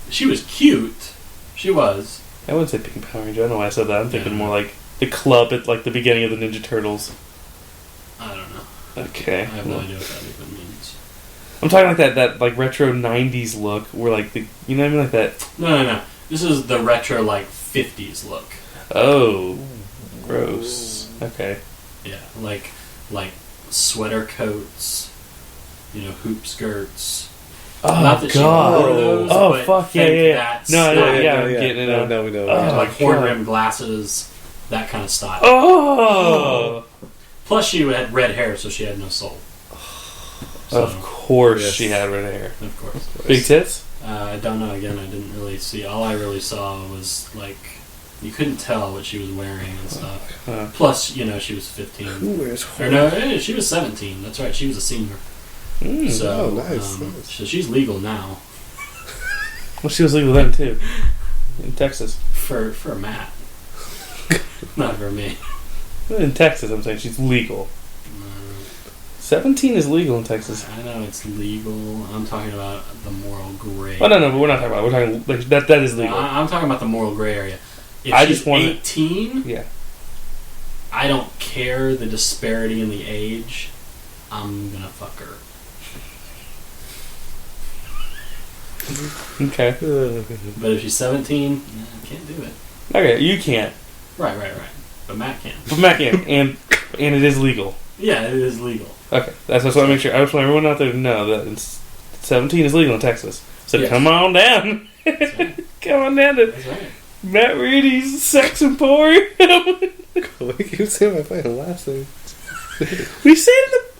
Speaker 3: She was cute. She was.
Speaker 1: I wouldn't say pink Power Ranger. I don't know why I said that. I'm thinking more like the club at like the beginning of the Ninja Turtles.
Speaker 3: I don't know.
Speaker 1: Okay.
Speaker 3: I have no idea what that even means.
Speaker 1: I'm talking like that like retro 90s look where like the, you know what I mean, like that.
Speaker 3: No. This is the retro like 50s look.
Speaker 1: Oh. Gross. Okay.
Speaker 3: Yeah, like sweater coats, hoop skirts.
Speaker 1: Oh,
Speaker 3: not that
Speaker 1: God.
Speaker 3: She wore those,
Speaker 1: oh,
Speaker 3: but
Speaker 1: fuck, yeah. No, I'm getting it now.
Speaker 2: No, we know.
Speaker 3: Like horn-rimmed glasses, that kind of style.
Speaker 1: Oh!
Speaker 3: Plus, she had red hair, so she had no soul. So,
Speaker 1: of course she had red hair.
Speaker 3: Of course.
Speaker 1: Big tits?
Speaker 3: I don't know. Again, I didn't really see. All I really saw was, like, you couldn't tell what she was wearing and stuff. Plus, she was 15.
Speaker 2: Who wears horn?
Speaker 3: Or no, she was 17. That's right. She was a senior. So,
Speaker 2: nice.
Speaker 3: So she's legal now.
Speaker 1: Well, she was legal then, too. In Texas.
Speaker 3: For Matt. Not for me.
Speaker 1: In Texas, I'm saying she's legal. 17 is legal in Texas.
Speaker 3: I know it's legal. I'm talking about the moral gray.
Speaker 1: Oh, no, but we're not talking about it. We're talking, like, that is legal.
Speaker 3: No, I'm talking about the moral gray area. If she's 18,
Speaker 1: yeah.
Speaker 3: I don't care the disparity in the age. I'm gonna fuck her.
Speaker 1: Okay.
Speaker 3: But if she's 17, I can't do it.
Speaker 1: Okay, you can't.
Speaker 3: Right. But Matt can.
Speaker 1: But Matt can, and it is legal.
Speaker 3: Yeah, it is legal.
Speaker 1: Okay, that's what I want to make sure. I just want everyone out there to know that 17 is legal in Texas. So yes. Come on down. Right. Come on down to Matt Rudy's Sex Emporium.
Speaker 2: We keep saying my fucking last name.
Speaker 1: We said it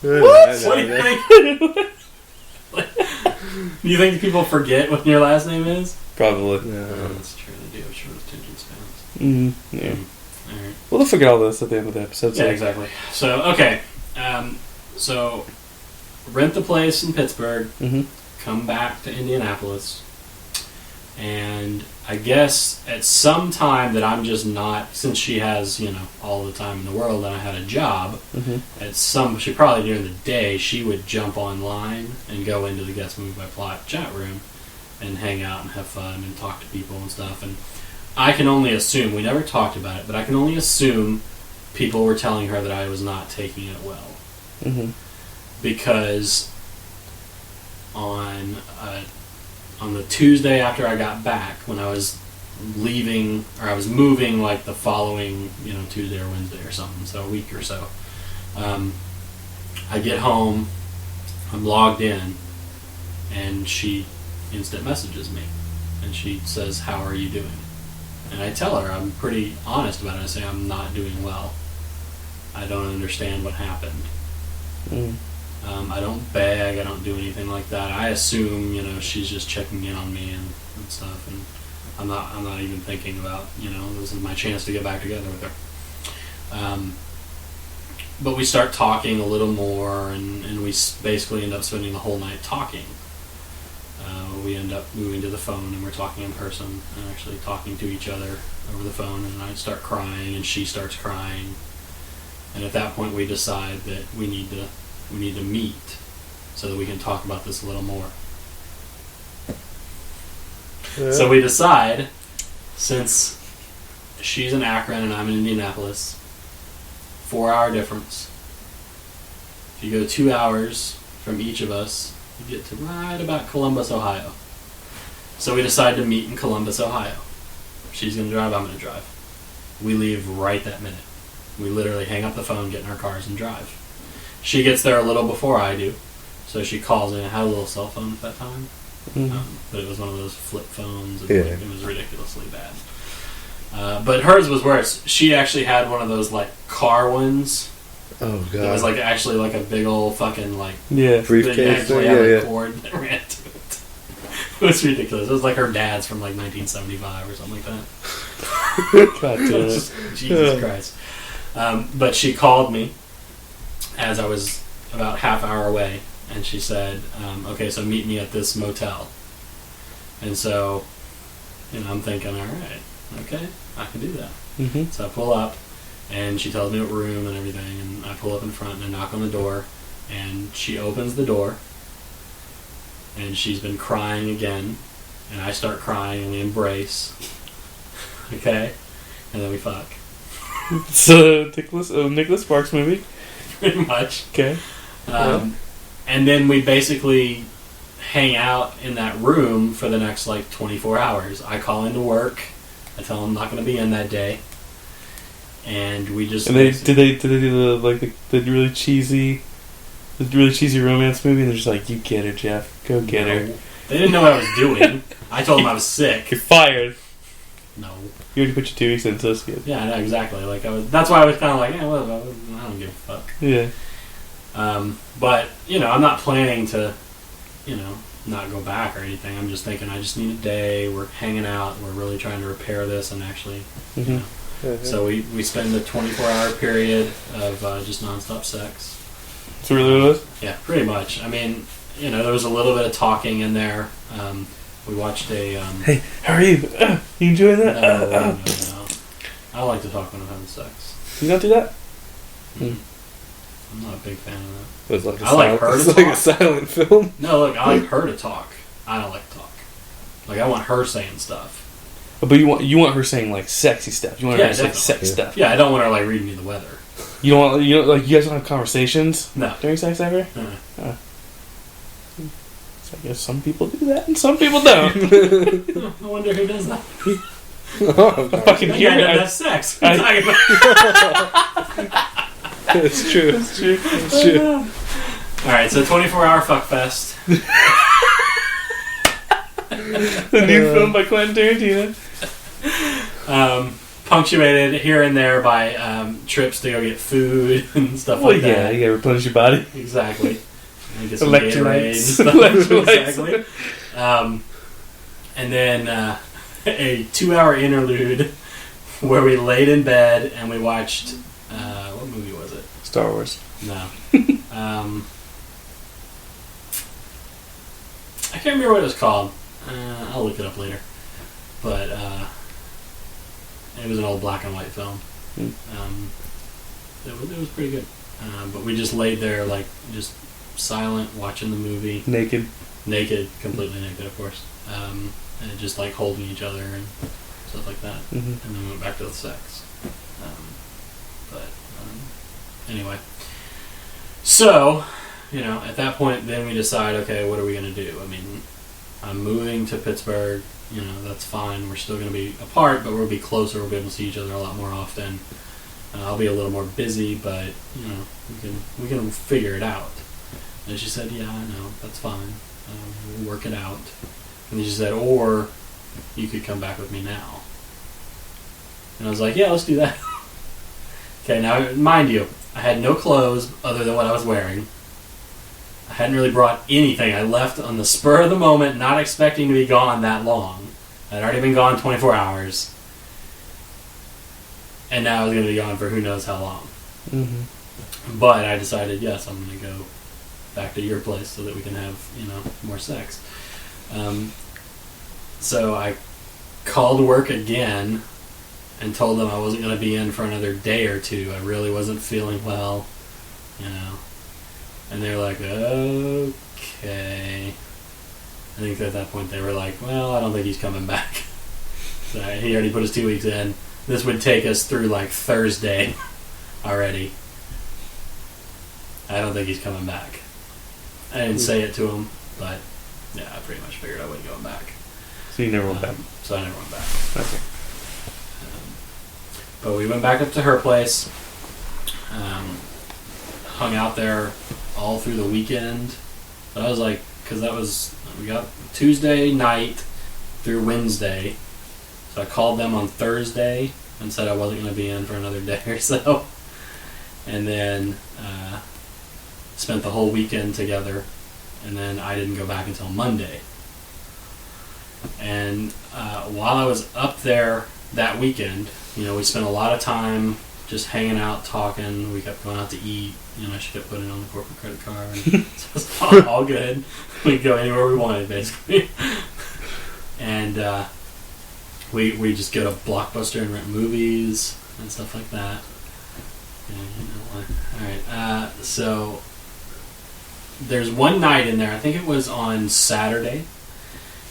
Speaker 1: in the... What?
Speaker 3: What do you think? Do you think people forget what your last name is?
Speaker 1: Probably.
Speaker 2: Yeah.
Speaker 3: Oh, that's true. They do have short attention spans.
Speaker 1: Yeah.
Speaker 3: All right.
Speaker 1: Well, they'll forget all this at the end of the episode.
Speaker 3: Yeah, exactly. So, okay. So, rent the place in Pittsburgh.
Speaker 1: Mm-hmm.
Speaker 3: Come back to Indianapolis. And I guess at some time that I'm just not, since she has, all the time in the world and I had a job, she probably during the day, she would jump online and go into the Guess Movie by Plot chat room and hang out and have fun and talk to people and stuff. And I can only assume, we never talked about it, but I can only assume people were telling her that I was not taking it well.
Speaker 1: Mm-hmm.
Speaker 3: Because on the Tuesday after I got back, when I was leaving, or I was moving like the following, Tuesday or Wednesday or something, so a week or so, I get home, I'm logged in, and she instant messages me, and she says, "How are you doing?" And I tell her, I'm pretty honest about it. I say, "I'm not doing well. I don't understand what happened." I don't beg, I don't do anything like that. I assume, she's just checking in on me and stuff, and I'm not even thinking about, this is my chance to get back together with her. But we start talking a little more, and we basically end up spending the whole night talking. We end up moving to the phone, and we're talking in person, and actually talking to each other over the phone, and I start crying, and she starts crying. And at that point, we decide that we need to meet so that we can talk about this a little more. Yeah. So we decide, since she's in Akron and I'm in Indianapolis, 4-hour difference. If you go 2 hours from each of us, you get to right about Columbus, Ohio. So we decide to meet in Columbus, Ohio. She's going to drive, I'm going to drive. We leave right that minute. We literally hang up the phone, get in our cars, and drive. She gets there a little before I do, so she calls in. I had a little cell phone at that time, but it was one of those flip phones. And it was ridiculously bad. But hers was worse. She actually had one of those car ones.
Speaker 2: Oh god!
Speaker 3: It was actually like a big old fucking
Speaker 2: briefcase.
Speaker 3: A cord that ran to it. It was ridiculous. It was like her dad's from 1975 or something like that.
Speaker 1: God damn it.
Speaker 3: Jesus Christ. But she called me as I was about half hour away, and she said, "Okay, so meet me at this motel." And so, I'm thinking, all right, okay, I can do that.
Speaker 1: Mm-hmm.
Speaker 3: So I pull up, and she tells me what room and everything, and I pull up in front and I knock on the door, and she opens the door, and she's been crying again, and I start crying, and we embrace. Okay, and then we fuck.
Speaker 1: It's a Nicholas Sparks movie.
Speaker 3: Pretty much.
Speaker 1: Okay.
Speaker 3: And then we basically hang out in that room for the next 24 hours. I call into work. I tell them I'm not going to be in that day. And we just...
Speaker 1: And did they do the really cheesy romance movie? And they're just like, "You get her, Jeff. Go get her."
Speaker 3: They didn't know what I was doing. I told them I was sick.
Speaker 1: You're fired.
Speaker 3: No.
Speaker 1: You already put your 2 weeks in, so it's good.
Speaker 3: Yeah, no, exactly. That's why I was kind of I don't give a fuck.
Speaker 1: Yeah.
Speaker 3: But, I'm not planning to, not go back or anything. I'm just thinking I just need a day. We're hanging out. We're really trying to repair this and actually, So we spend a 24-hour period of just nonstop sex.
Speaker 1: That's really what it was?
Speaker 3: Yeah, pretty much. I mean, there was a little bit of talking in there. We watched a...
Speaker 1: Hey, how are you? You enjoying that?
Speaker 3: No. I don't like to talk when I'm having sex.
Speaker 1: You don't do that?
Speaker 3: I'm not a big fan of
Speaker 2: It was like
Speaker 3: I like her to
Speaker 2: it's
Speaker 3: talk.
Speaker 2: like a silent film.
Speaker 3: that. No, look, I like her to talk. I don't like to talk. I want her saying stuff.
Speaker 1: But you want her saying sexy stuff. You want her to say sex stuff.
Speaker 3: Yeah, I don't want her reading me the weather.
Speaker 1: You don't you guys don't have conversations?
Speaker 3: No.
Speaker 1: During sex ever?
Speaker 3: Uh.
Speaker 1: So I guess some people do that and some people don't.
Speaker 3: I wonder who does that.
Speaker 1: I fucking hear
Speaker 3: I
Speaker 1: it.
Speaker 3: don't have sex. What are you talking about?
Speaker 2: It's true.
Speaker 1: It's true.
Speaker 2: It's true.
Speaker 3: Alright, so 24-hour fuck fest.
Speaker 1: The new film by Quentin Tarantino.
Speaker 3: Punctuated here and there by trips to go get food and stuff like that.
Speaker 1: Yeah, you gotta replenish your body.
Speaker 3: Exactly. get some Gatorade and stuff. Exactly. And then a 2-hour interlude where we laid in bed and we watched, what movie was it?
Speaker 1: Star Wars.
Speaker 3: No. I can't remember what it was called. I'll look it up later. But it was an old black and white film. It was pretty good. But we just laid there, like, just silent, watching the movie.
Speaker 1: Naked,
Speaker 3: completely naked, of course. And just, like, holding each other and stuff like that.
Speaker 1: Mm-hmm.
Speaker 3: And then we went back to the sex. Anyway. So, at that point, then we decide, okay, what are we going to do? I mean, I'm moving to Pittsburgh. That's fine. We're still going to be apart, but we'll be closer. We'll be able to see each other a lot more often. I'll be a little more busy, but, we can figure it out. And she said, yeah, I know. That's fine. We'll work it out. And then she said, or you could come back with me now. And I was like, yeah, let's do that. Okay, now, mind you, I had no clothes other than what I was wearing. I hadn't really brought anything. I left on the spur of the moment, not expecting to be gone that long. I'd already been gone 24 hours. And now I was going to be gone for who knows how long. Mm-hmm. But I decided, yes, I'm going to go back to your place so that we can have, more sex. So I called work again and told them I wasn't going to be in for another day or two. I really wasn't feeling well, And they were like, okay. I think at that point they were like, well, I don't think he's coming back. So he already put his 2 weeks in. This would take us through, like, Thursday already. I don't think he's coming back. I didn't say it to him, but, yeah, I pretty much figured I wasn't going back.
Speaker 1: So you never went back?
Speaker 3: So I never went back.
Speaker 1: Okay.
Speaker 3: But we went back up to her place, hung out there all through the weekend. But I was like, because we got Tuesday night through Wednesday. So I called them on Thursday and said I wasn't going to be in for another day or so. And then spent the whole weekend together. And then I didn't go back until Monday. And while I was up there that weekend, we spent a lot of time just hanging out, talking. We kept going out to eat. She kept putting it on the corporate credit card. And so it was all good. We could go anywhere we wanted, basically. And we just go to Blockbuster and rent movies and stuff like that. All right. So there's one night in there. I think it was on Saturday.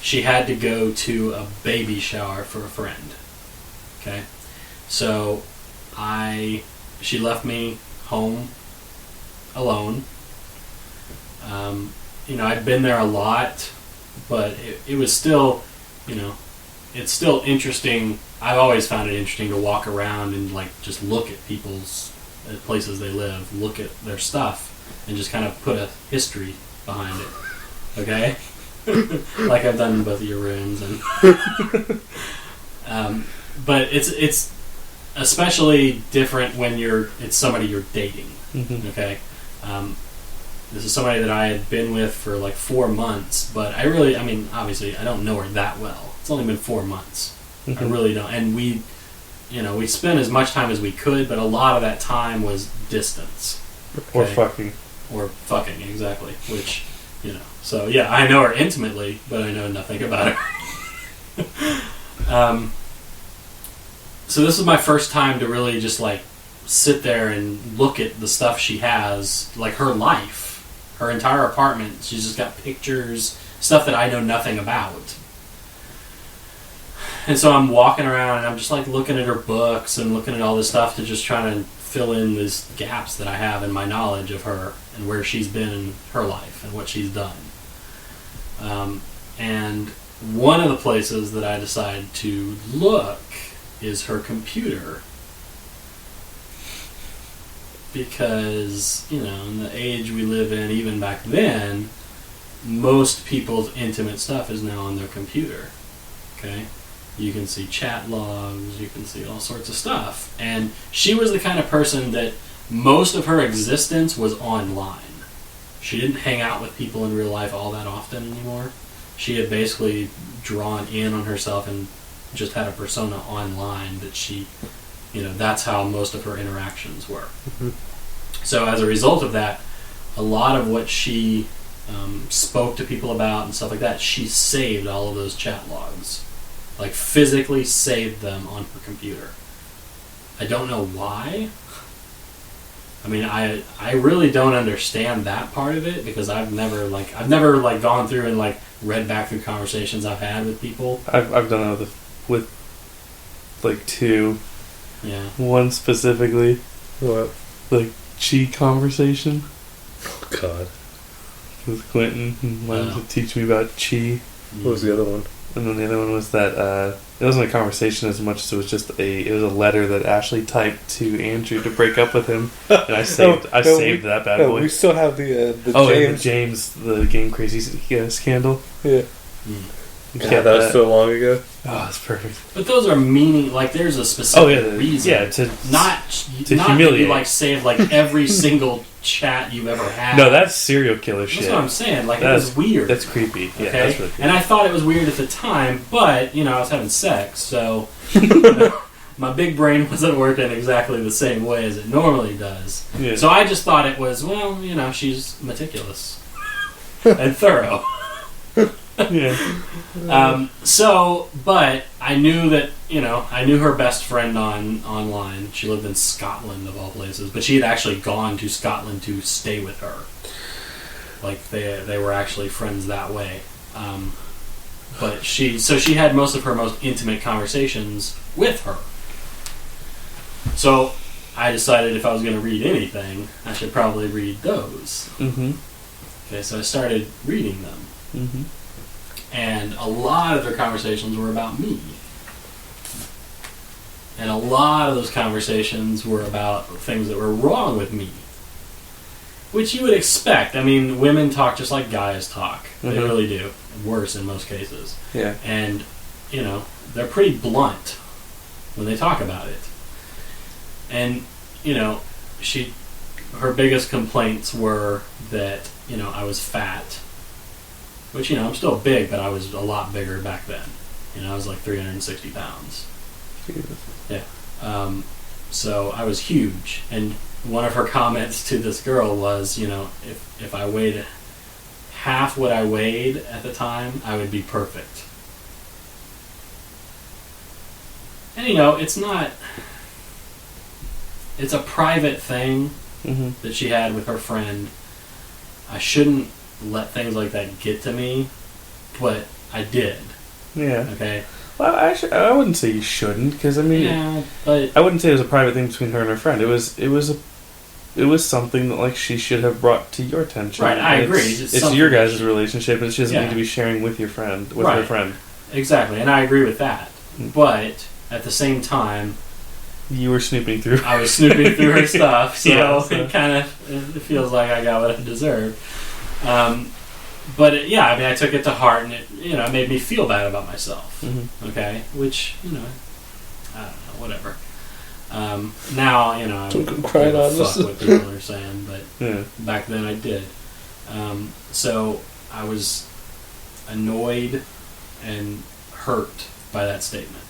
Speaker 3: She had to go to a baby shower for a friend. Okay. So she left me home alone. I'd been there a lot, but it was still, it's still interesting. I've always found it interesting to walk around and, like, just look at people's places they live, look at their stuff, and just kind of put a history behind it. Okay? Like I've done in both of your rooms. And but it's especially different when it's somebody you're dating. Mm-hmm. Okay? This is somebody that I had been with for like 4 months, but obviously I don't know her that well. It's only been 4 months. Mm-hmm. I really don't. And we spent as much time as we could, but a lot of that time was distance.
Speaker 1: Okay?
Speaker 3: Or fucking, exactly. Which, So, yeah, I know her intimately, but I know nothing about her. So this is my first time to really just, like, sit there and look at the stuff she has, like her life. Her entire apartment. She's just got pictures, stuff that I know nothing about. And so I'm walking around and I'm just, like, looking at her books and looking at all this stuff to just try to fill in these gaps that I have in my knowledge of her and where she's been in her life and what she's done. And one of the places that I decided to look is her computer. Because, in the age we live in, even back then, most people's intimate stuff is now on their computer. Okay? You can see chat logs, you can see all sorts of stuff. And she was the kind of person that most of her existence was online. she didn't hang out with people in real life all that often anymore. She had basically drawn in on herself and just had a persona online that she, that's how most of her interactions were.
Speaker 2: Mm-hmm.
Speaker 3: So as a result of that, a lot of what she spoke to people about and stuff like that, she saved all of those chat logs. Like, physically saved them on her computer. I don't know why. I mean, I really don't understand that part of it, because I've never gone through and read back through conversations I've had with people.
Speaker 1: I've done it with two.
Speaker 3: Yeah.
Speaker 1: One specifically.
Speaker 2: What?
Speaker 1: Chi conversation.
Speaker 2: Oh God.
Speaker 1: With Quentin, and wanted to teach me about chi.
Speaker 2: What was the other one?
Speaker 1: And then the other one was that it wasn't a conversation as much as it was just a letter that Ashley typed to Andrew to break up with him, and I saved that bad boy.
Speaker 2: We still have the
Speaker 1: James, the Game Crazy scandal.
Speaker 2: Yeah.
Speaker 1: God,
Speaker 2: that was so long ago.
Speaker 1: Oh, that's perfect.
Speaker 3: But those are there's a specific reason.
Speaker 1: Yeah, to
Speaker 3: not
Speaker 1: humiliate.
Speaker 3: You save every single chat you've ever had.
Speaker 1: No, that's serial killer shit.
Speaker 3: That's what I'm saying. It was weird.
Speaker 1: That's creepy.
Speaker 3: Okay?
Speaker 1: Yeah, that's really creepy.
Speaker 3: And I thought it was weird at the time, but I was having sex, so my big brain wasn't working exactly the same way as it normally does.
Speaker 1: Yeah.
Speaker 3: So I just thought it was, she's meticulous and thorough.
Speaker 1: Yeah.
Speaker 3: But I knew that, I knew her best friend online. She lived in Scotland, of all places, but she had actually gone to Scotland to stay with her. They were actually friends that way. But she had most of her most intimate conversations with her. So I decided if I was going to read anything, I should probably read those.
Speaker 1: Mm-hmm.
Speaker 3: Okay, so I started reading them.
Speaker 1: Mm-hmm.
Speaker 3: And a lot of their conversations were about me. And a lot of those conversations were about things that were wrong with me. Which you would expect. I mean, women talk just like guys talk. They
Speaker 1: Mm-hmm.
Speaker 3: really do. Worse in most cases.
Speaker 1: Yeah.
Speaker 3: And, they're pretty blunt when they talk about it. And, her biggest complaints were that, I was fat. Which, I'm still big, but I was a lot bigger back then. I was 360 pounds.
Speaker 1: Jesus.
Speaker 3: Yeah. So I was huge. And one of her comments to this girl was, if I weighed half what I weighed at the time, I would be perfect. And, it's a private thing
Speaker 1: Mm-hmm.
Speaker 3: that she had with her friend. I shouldn't let things like that get to me, but I did.
Speaker 1: Yeah.
Speaker 3: Okay.
Speaker 1: Well, I wouldn't say you shouldn't, because
Speaker 3: but
Speaker 1: I wouldn't say it was a private thing between her and her friend. It was something that she should have brought to your attention.
Speaker 3: Right, I agree.
Speaker 1: It's your guys' relationship, and she doesn't need to be sharing with your friend,
Speaker 3: right.
Speaker 1: her friend.
Speaker 3: Exactly, and I agree with that. But at the same time,
Speaker 1: you were snooping through.
Speaker 3: I was snooping through her stuff, so
Speaker 1: yeah,
Speaker 3: it feels like I got what I deserved. But I took it to heart, and it made me feel bad about myself.
Speaker 1: Mm-hmm.
Speaker 3: Okay, which I don't know, whatever. Now I don't
Speaker 2: cry
Speaker 3: give a
Speaker 2: on
Speaker 3: fuck
Speaker 2: this.
Speaker 3: what people are saying, but
Speaker 1: Yeah.
Speaker 3: back then I did. So I was annoyed and hurt by that statement.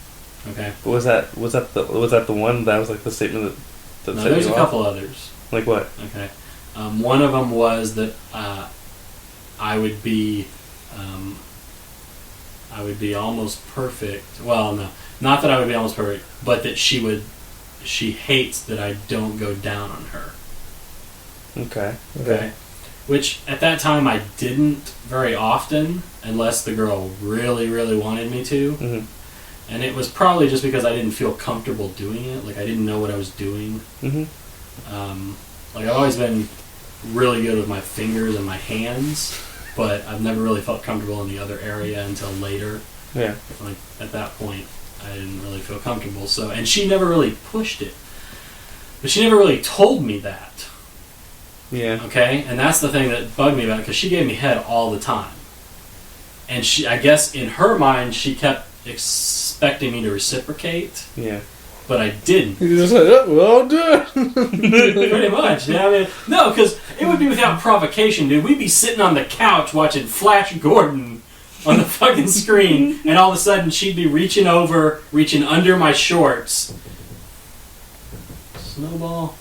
Speaker 3: Okay.
Speaker 1: But was that the one that was the statement that
Speaker 3: No,
Speaker 1: set
Speaker 3: there's
Speaker 1: you
Speaker 3: a
Speaker 1: off?
Speaker 3: couple others.
Speaker 1: Like what?
Speaker 3: Okay. One of them was that I would be almost perfect. Well, no, not that I would be almost perfect, but that she hates that I don't go down on her.
Speaker 1: Okay.
Speaker 3: Okay. Which at that time I didn't very often, unless the girl really, really wanted me to.
Speaker 1: Mm-hmm.
Speaker 3: And it was probably just because I didn't feel comfortable doing it. I didn't know what I was doing.
Speaker 1: Mm-hmm.
Speaker 3: I've always been really good with my fingers and my hands, but I've never really felt comfortable in the other area until later.
Speaker 1: Yeah.
Speaker 3: At that point, I didn't really feel comfortable. So, and she never really pushed it. But she never really told me that.
Speaker 1: Yeah.
Speaker 3: Okay? And that's the thing that bugged me about it, because she gave me head all the time. And I guess in her mind, she kept expecting me to reciprocate.
Speaker 1: Yeah.
Speaker 3: but I didn't.
Speaker 2: You just like, oh, well done.
Speaker 3: Pretty much. Yeah, I mean, no, because it would be without provocation, dude. We'd be sitting on the couch watching Flash Gordon on the fucking screen, and all of a sudden she'd be reaching under my shorts. Snowball.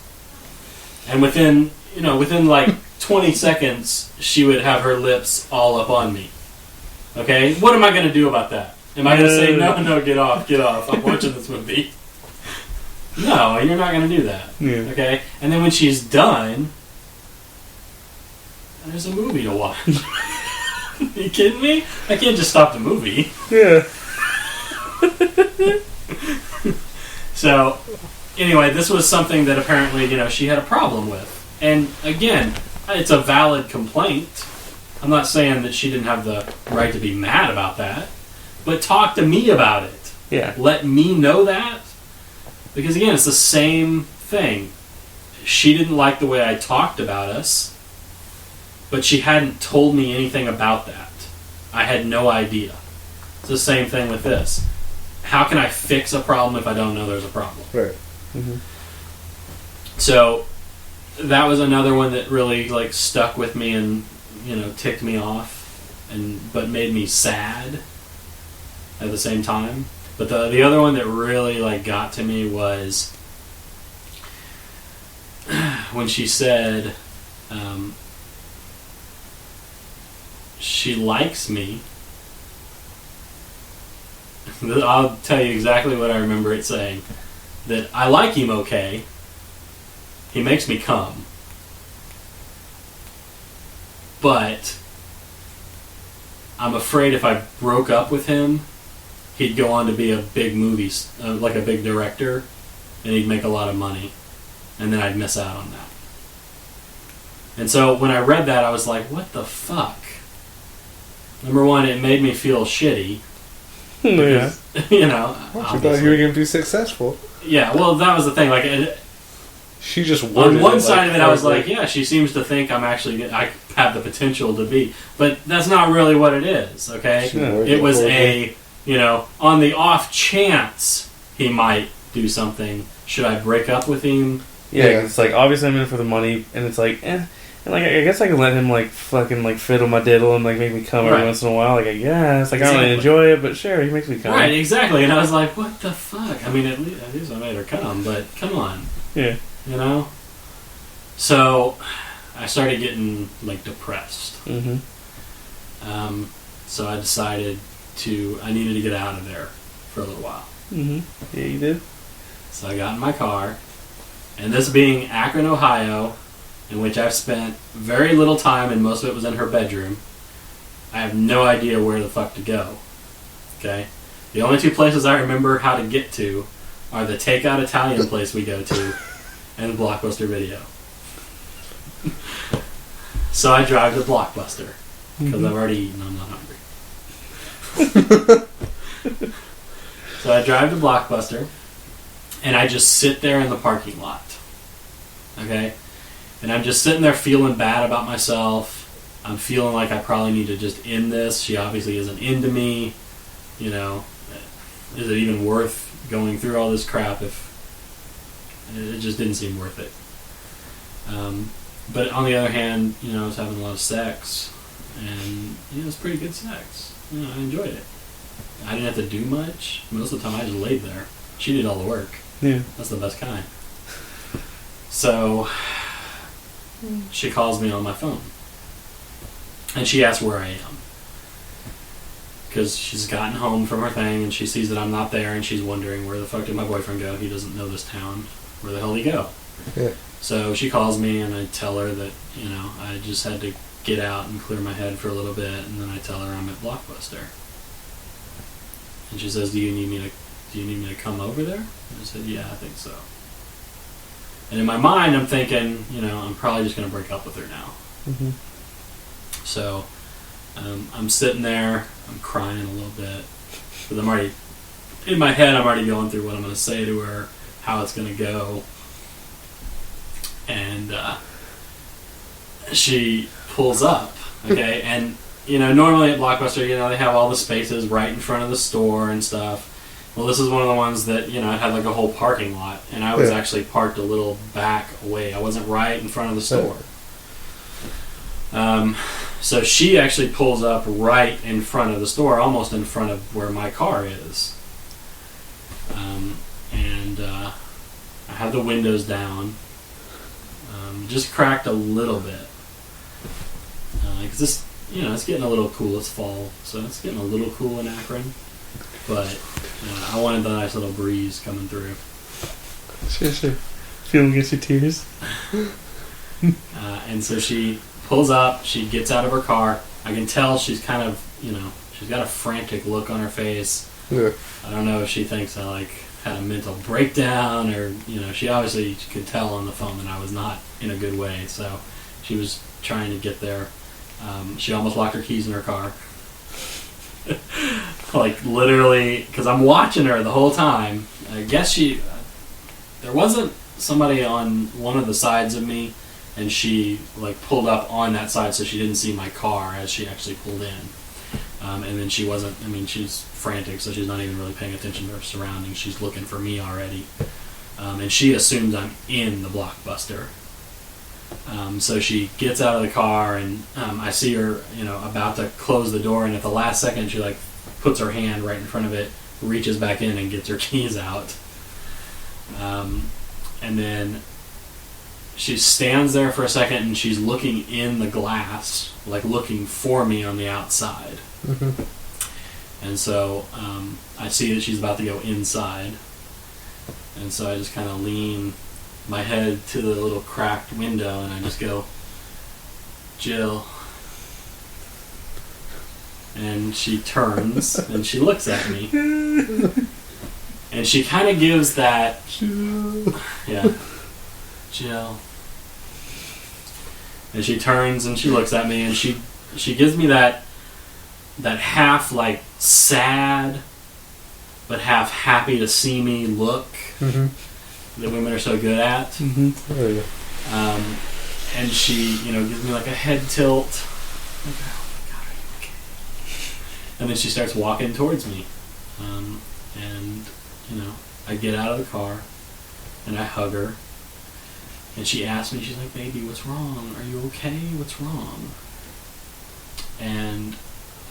Speaker 3: And within like 20 seconds, she would have her lips all up on me. Okay? What am I going to do about that? Am I going to say, no, get off, I'm watching this movie? No, you're not going to do that.
Speaker 2: Yeah.
Speaker 3: Okay? And then when she's done, there's a movie to watch. Are you kidding me? I can't just stop the movie.
Speaker 2: Yeah.
Speaker 3: So, anyway, this was something that apparently, she had a problem with. And again, it's a valid complaint. I'm not saying that she didn't have the right to be mad about that. But talk to me about it.
Speaker 1: Yeah.
Speaker 3: Let me know that. Because again, it's the same thing. She didn't like the way I talked about us. But she hadn't told me anything about that. I had no idea. It's the same thing with this. How can I fix a problem if I don't know there's a problem?
Speaker 2: Right.
Speaker 1: Mm-hmm.
Speaker 3: So that was another one that really stuck with me and ticked me off, but made me sad at the same time. But the other one that really got to me was when she said she likes me. I'll tell you exactly what I remember it saying. That I like him okay. He makes me come. But I'm afraid if I broke up with him, he'd go on to be a big movie, a big director, and he'd make a lot of money. And then I'd miss out on that. And so when I read that, I was like, what the fuck? Number one, it made me feel shitty. Because,
Speaker 2: I thought you were going to be successful.
Speaker 3: Yeah, well, that was the thing.
Speaker 2: She just
Speaker 3: on one side of it, I was like, yeah, she seems to think I have the potential to be. But that's not really what it is, okay? It was on the off chance he might do something, should I break up with him?
Speaker 1: Yeah, it's obviously I'm in it for the money, and it's And I guess I can let him fucking fiddle my diddle and make me come every once in a while. I guess I don't really enjoy it, but sure, he makes me come.
Speaker 3: Right, exactly. And I was like, what the fuck? I mean, at least I made her come, but come on.
Speaker 1: Yeah.
Speaker 3: So I started getting depressed.
Speaker 1: Mm-hmm.
Speaker 3: So I decided I needed to get out of there for a little while.
Speaker 1: Mm-hmm. Yeah, you did.
Speaker 3: So I got in my car, and this being Akron, Ohio, in which I've spent very little time, and most of it was in her bedroom, I have no idea where the fuck to go. Okay? The only two places I remember how to get to are the takeout Italian place we go to and the Blockbuster Video. So I drive to Blockbuster, because I've already eaten, I'm not hungry. So I drive to Blockbuster, and I just sit there in the parking lot. Okay? And I'm just sitting there feeling bad about myself. I'm feeling like I probably need to just end this. She obviously isn't into me. Is it even worth going through all this crap if it just didn't seem worth it? But on the other hand, I was having a lot of sex, and it was pretty good sex. I enjoyed it. I didn't have to do much. Most of the time I just laid there. She did all the work.
Speaker 1: Yeah.
Speaker 3: That's the best kind. So she calls me on my phone. And she asks where I am. Because she's gotten home from her thing and she sees that I'm not there and she's wondering where the fuck did my boyfriend go? He doesn't know this town. Where the hell did he go?
Speaker 2: Yeah.
Speaker 3: So she calls me and I tell her that, I just had to get out and clear my head for a little bit, and then I tell her I'm at Blockbuster. And she says, Do you need me to come over there? And I said, yeah, I think so. And in my mind, I'm thinking, I'm probably just going to break up with her now.
Speaker 1: Mm-hmm.
Speaker 3: So I'm sitting there, I'm crying a little bit, because I'm already, in my head, I'm already going through what I'm going to say to her, how it's going to go. And she pulls up, okay? And, normally at Blockbuster, they have all the spaces right in front of the store and stuff. Well, this is one of the ones that, it had like a whole parking lot, and I was actually parked a little back away. I wasn't right in front of the store. So she actually pulls up right in front of the store, almost in front of where my car is. And I have the windows down, just cracked a little bit. Because this, it's getting a little cool. It's fall, so it's getting a little cool in Akron. But I wanted the nice little breeze coming through.
Speaker 1: Sure. Feeling against your tears.
Speaker 3: And so she pulls up. She gets out of her car. I can tell she's kind of, she's got a frantic look on her face.
Speaker 2: Yeah.
Speaker 3: I don't know if she thinks I had a mental breakdown or, she obviously could tell on the phone that I was not in a good way. So she was trying to get there. She almost locked her keys in her car. Literally, because I'm watching her the whole time. I guess there wasn't somebody on one of the sides of me, and she pulled up on that side so she didn't see my car as she actually pulled in. And then she wasn't, she's frantic, so she's not even really paying attention to her surroundings. She's looking for me already. And she assumes I'm in the Blockbuster. So she gets out of the car, and I see her, about to close the door, and at the last second she puts her hand right in front of it, reaches back in and gets her keys out. And then she stands there for a second, and she's looking in the glass, looking for me on the outside.
Speaker 2: Mm-hmm.
Speaker 3: And so I see that she's about to go inside, and so I just kind of lean my head to the little cracked window, and I just go, "Jill." And she turns and she looks at me, and she kind of gives that, yeah, Jill. And she turns and she looks at me, and she gives me that half sad but half happy to see me look.
Speaker 2: Mm-hmm.
Speaker 3: That women are so good at.
Speaker 2: Mm-hmm. Oh, yeah.
Speaker 3: And she, gives me a head tilt. Oh my God, are you okay? And then she starts walking towards me. And, I get out of the car and I hug her. And she asks me, she's like, "Baby, what's wrong? Are you okay? What's wrong?" And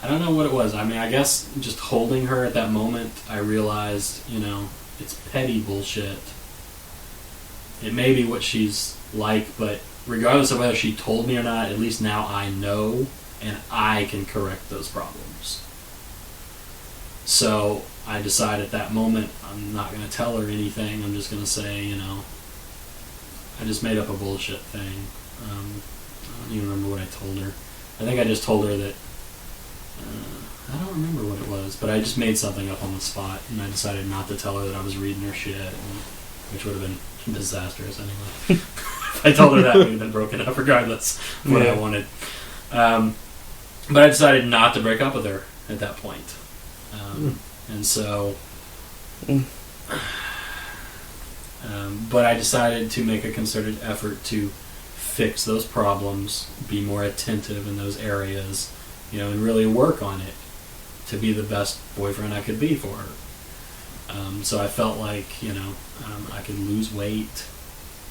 Speaker 3: I don't know what it was. I guess just holding her at that moment, I realized, it's petty bullshit. It may be what she's like, but regardless of whether she told me or not, at least now I know, and I can correct those problems. So I decided at that moment, I'm not going to tell her anything. I'm just going to say, I just made up a bullshit thing. I don't even remember what I told her. I think I just told her that, I don't remember what it was, but I just made something up on the spot, and I decided not to tell her that I was reading her shit, which would have been disastrous anyway. If I told her that, we would have been broken up regardless of what I wanted. But I decided not to break up with her at that point. And so... but I decided to make a concerted effort to fix those problems, be more attentive in those areas, and really work on it to be the best boyfriend I could be for her. So I felt like, I could lose weight.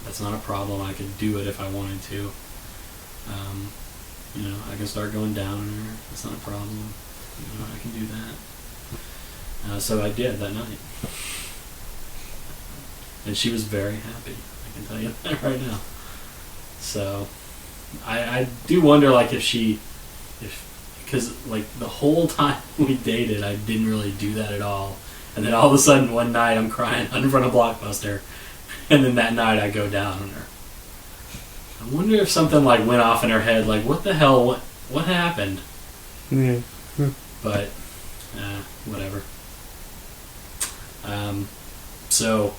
Speaker 3: That's not a problem. I could do it if I wanted to. I can start going down on her. That's not a problem. I can do that. So I did that night. And she was very happy. I can tell you that right now. So I do wonder, because the whole time we dated, I didn't really do that at all. And then all of a sudden, one night, I'm crying in front of Blockbuster, and then that night I go down on her. I wonder if something went off in her head, what the hell, what happened?
Speaker 1: Yeah.
Speaker 3: But, whatever. So,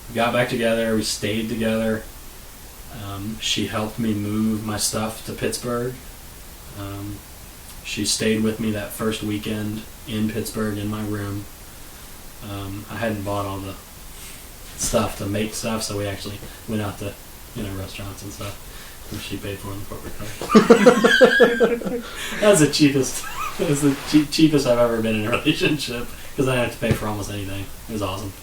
Speaker 3: we got back together, we stayed together. She helped me move my stuff to Pittsburgh. She stayed with me that first weekend in Pittsburgh in my room. I hadn't bought all the stuff to make stuff, so we actually went out to restaurants and stuff, which she paid for on the corporate card. That was the cheapest It was the cheapest I've ever been in a relationship because I didn't have to pay for almost anything. It was awesome.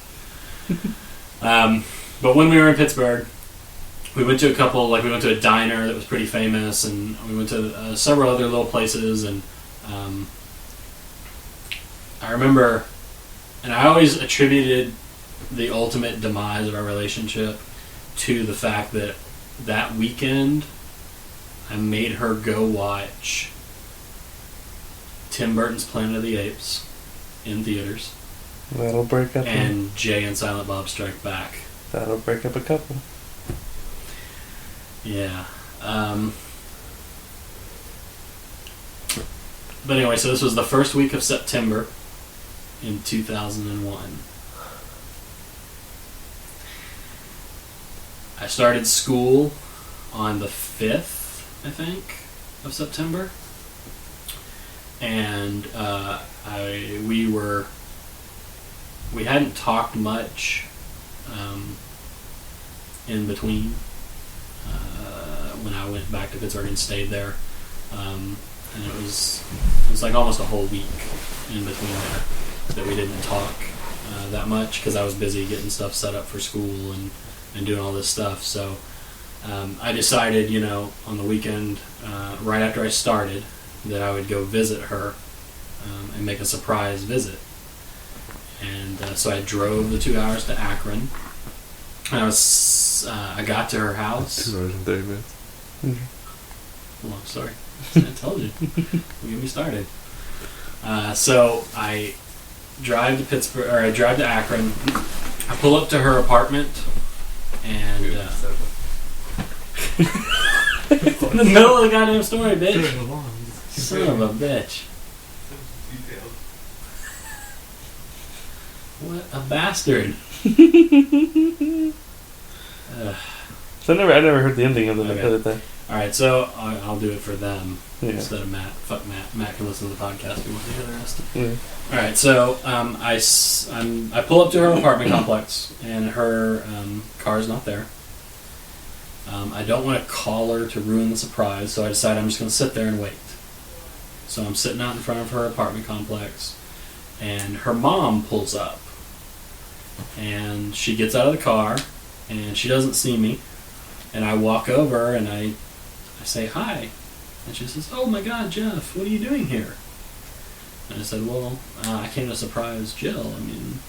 Speaker 3: But when we were in Pittsburgh, we went to we went to a diner that was pretty famous, and we went to several other little places, and I remember, and I always attributed the ultimate demise of our relationship to the fact that that weekend I made her go watch Tim Burton's Planet of the Apes in theaters.
Speaker 1: That'll break up.
Speaker 3: And Jay and Silent Bob Strike Back.
Speaker 1: That'll break up a couple.
Speaker 3: Yeah. But anyway, so this was the first week of September in 2001. I started school on the 5th, I think, of September. And we hadn't talked much in between when I went back to Pittsburgh and stayed there. And it was like almost a whole week in between there that we didn't talk that much because I was busy getting stuff set up for school and doing all this stuff. So I decided, on the weekend, right after I started, that I would go visit her and make a surprise visit. And so I drove the 2 hours to Akron. And I got to her house.
Speaker 2: 2 hours and 30 minutes.
Speaker 3: Long story. I told you. Don't get me started. So I drive to Pittsburgh, or I drive to Akron. I pull up to her apartment, and in the middle of the goddamn story, bitch. Son of a bitch. What a bastard.
Speaker 1: So I never heard the ending of the other thing.
Speaker 3: Alright, so I'll do it for them
Speaker 1: instead
Speaker 3: of Matt. Fuck Matt. Matt can listen to the podcast if he wants to hear the rest.
Speaker 1: Yeah.
Speaker 3: Alright, so I pull up to her apartment complex, and her car's not there. I don't want to call her to ruin the surprise, so I decide I'm just going to sit there and wait. So I'm sitting out in front of her apartment complex, and her mom pulls up. And she gets out of the car, and she doesn't see me. And I walk over, and I say, hi. And she says, oh my God, Jeff, what are you doing here? And I said, well, I came to surprise Jill. I mean,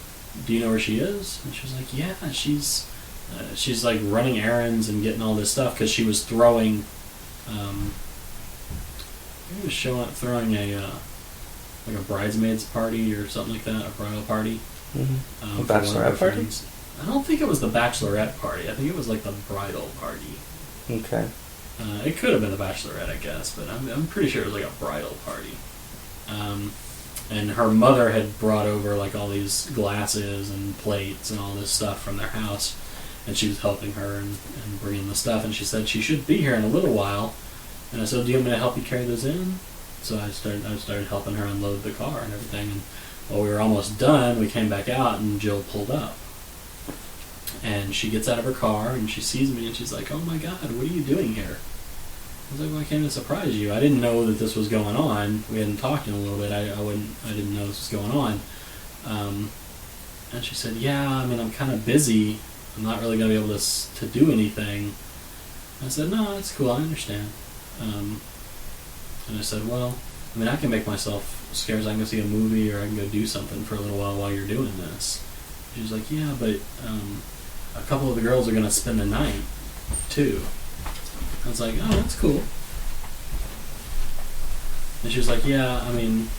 Speaker 3: do you know where she is? And she was like, yeah, she's like running errands and getting all this stuff, because she was throwing, throwing a bridesmaids party or something like that, a bridal party.
Speaker 1: Mm-hmm. A bachelorette party?
Speaker 3: I don't think it was the bachelorette party. I think it was like the bridal party.
Speaker 1: Okay.
Speaker 3: It could have been the bachelorette, I guess, but I'm pretty sure it was like a bridal party. And her mother had brought over like all these glasses and plates and all this stuff from their house, and she was helping her and bringing the stuff. And she said she should be here in a little while. And I said, do you want me to help you carry those in? So I started helping her unload the car and everything. And while we were almost done, we came back out, and Jill pulled up. And she gets out of her car, and she sees me, and she's like, oh my God, what are you doing here? I was like, well, I came to surprise you. I didn't know that this was going on. We hadn't talked in a little bit. I didn't know this was going on. And she said, yeah, I mean, I'm kind of busy. I'm not really going to be able to do anything. I said, no, that's cool. I understand. And I said, well, I mean, I can make myself scarce. I can go see a movie, or I can go do something for a little while you're doing this. She was like, yeah, but a couple of the girls are going to spend the night, too. I was like, oh, that's cool. And she was like, yeah, I mean,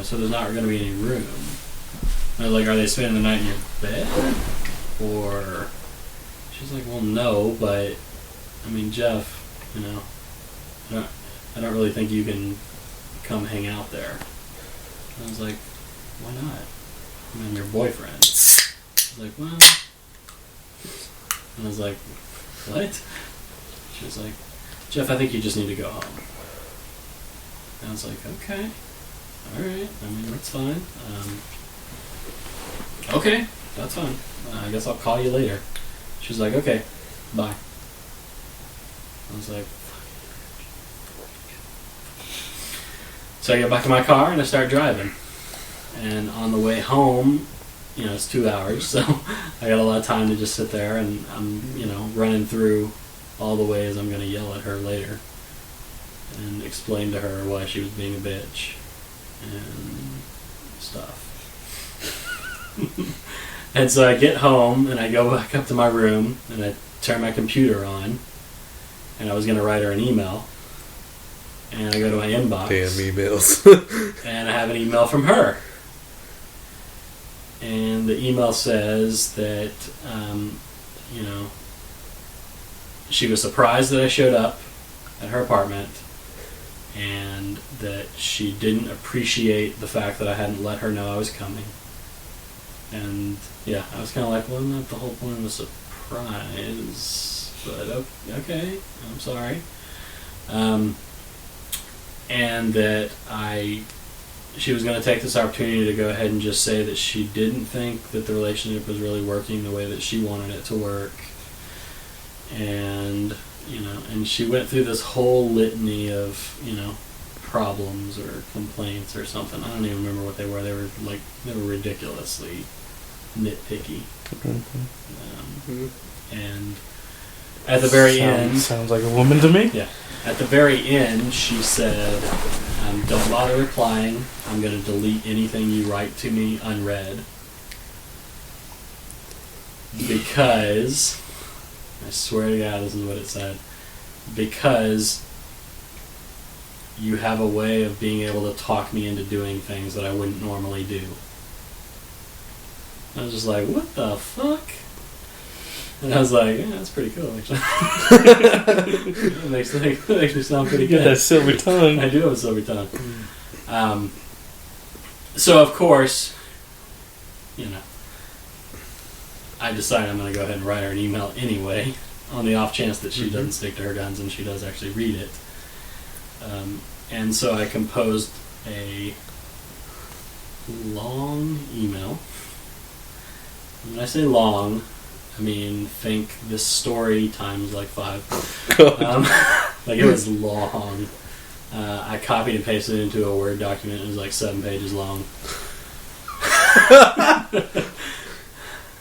Speaker 3: so there's not going to be any room. And I was like, are they spending the night in your bed? Or... She's like, well, no, but, I mean, Jeff, I don't really think you can come hang out there. And I was like, why not? I'm your boyfriend. I was like, well... And I was like, what? She was like, Jeff, I think you just need to go home. And I was like, okay. Alright, I mean, that's fine. Okay, that's fine. I guess I'll call you later. She was like, okay, bye. I was like, So I get back in my car and I start driving. And on the way home, it's 2 hours, so I got a lot of time to just sit there, and I'm, running through all the ways I'm going to yell at her later and explain to her why she was being a bitch and stuff. And so I get home and I go back up to my room and I turn my computer on, and I was going to write her an email, and I go to my inbox.
Speaker 2: Damn emails.
Speaker 3: And I have an email from her. And the email says that, she was surprised that I showed up at her apartment, and that she didn't appreciate the fact that I hadn't let her know I was coming. And yeah, I was kind of like, well, not the whole point of the surprise, but okay, I'm sorry. And that she was going to take this opportunity to go ahead and just say that she didn't think that the relationship was really working the way that she wanted it to work. And, and she went through this whole litany of, problems or complaints or something. I don't even remember what they were. They were ridiculously nitpicky. And at the very end...
Speaker 1: Sounds like a woman to me.
Speaker 3: Yeah. At the very end, she said, don't bother replying. I'm going to delete anything you write to me unread. Because, I swear to God, this is what it said. Because you have a way of being able to talk me into doing things that I wouldn't normally do. I was just like, what the fuck? And I was like, yeah, that's pretty cool, actually. It makes me sound pretty
Speaker 1: You
Speaker 3: good.
Speaker 1: got that silver tongue.
Speaker 3: I do have a silver tongue. So, of course, I decided I'm going to go ahead and write her an email anyway, on the off chance that she doesn't stick to her guns and she does actually read it. And so I composed a long email. When I say long, I mean, think this story times like 5. It was long. I copied and pasted it into a Word document. It was like 7 pages long.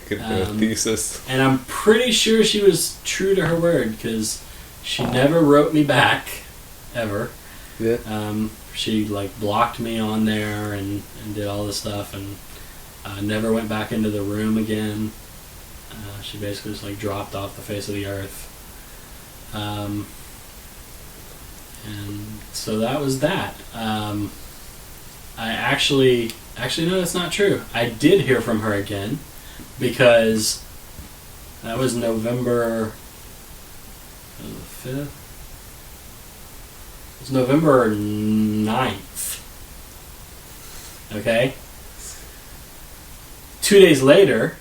Speaker 2: Good for a thesis.
Speaker 3: And I'm pretty sure she was true to her word, because she never wrote me back, ever.
Speaker 2: Yeah.
Speaker 3: She blocked me on there and did all this stuff, and never went back into the room again. She basically just dropped off the face of the earth. And so that was that. I actually no, that's not true. I did hear from her again, because that was November 5th. It was November 9th. Okay? 2 days later,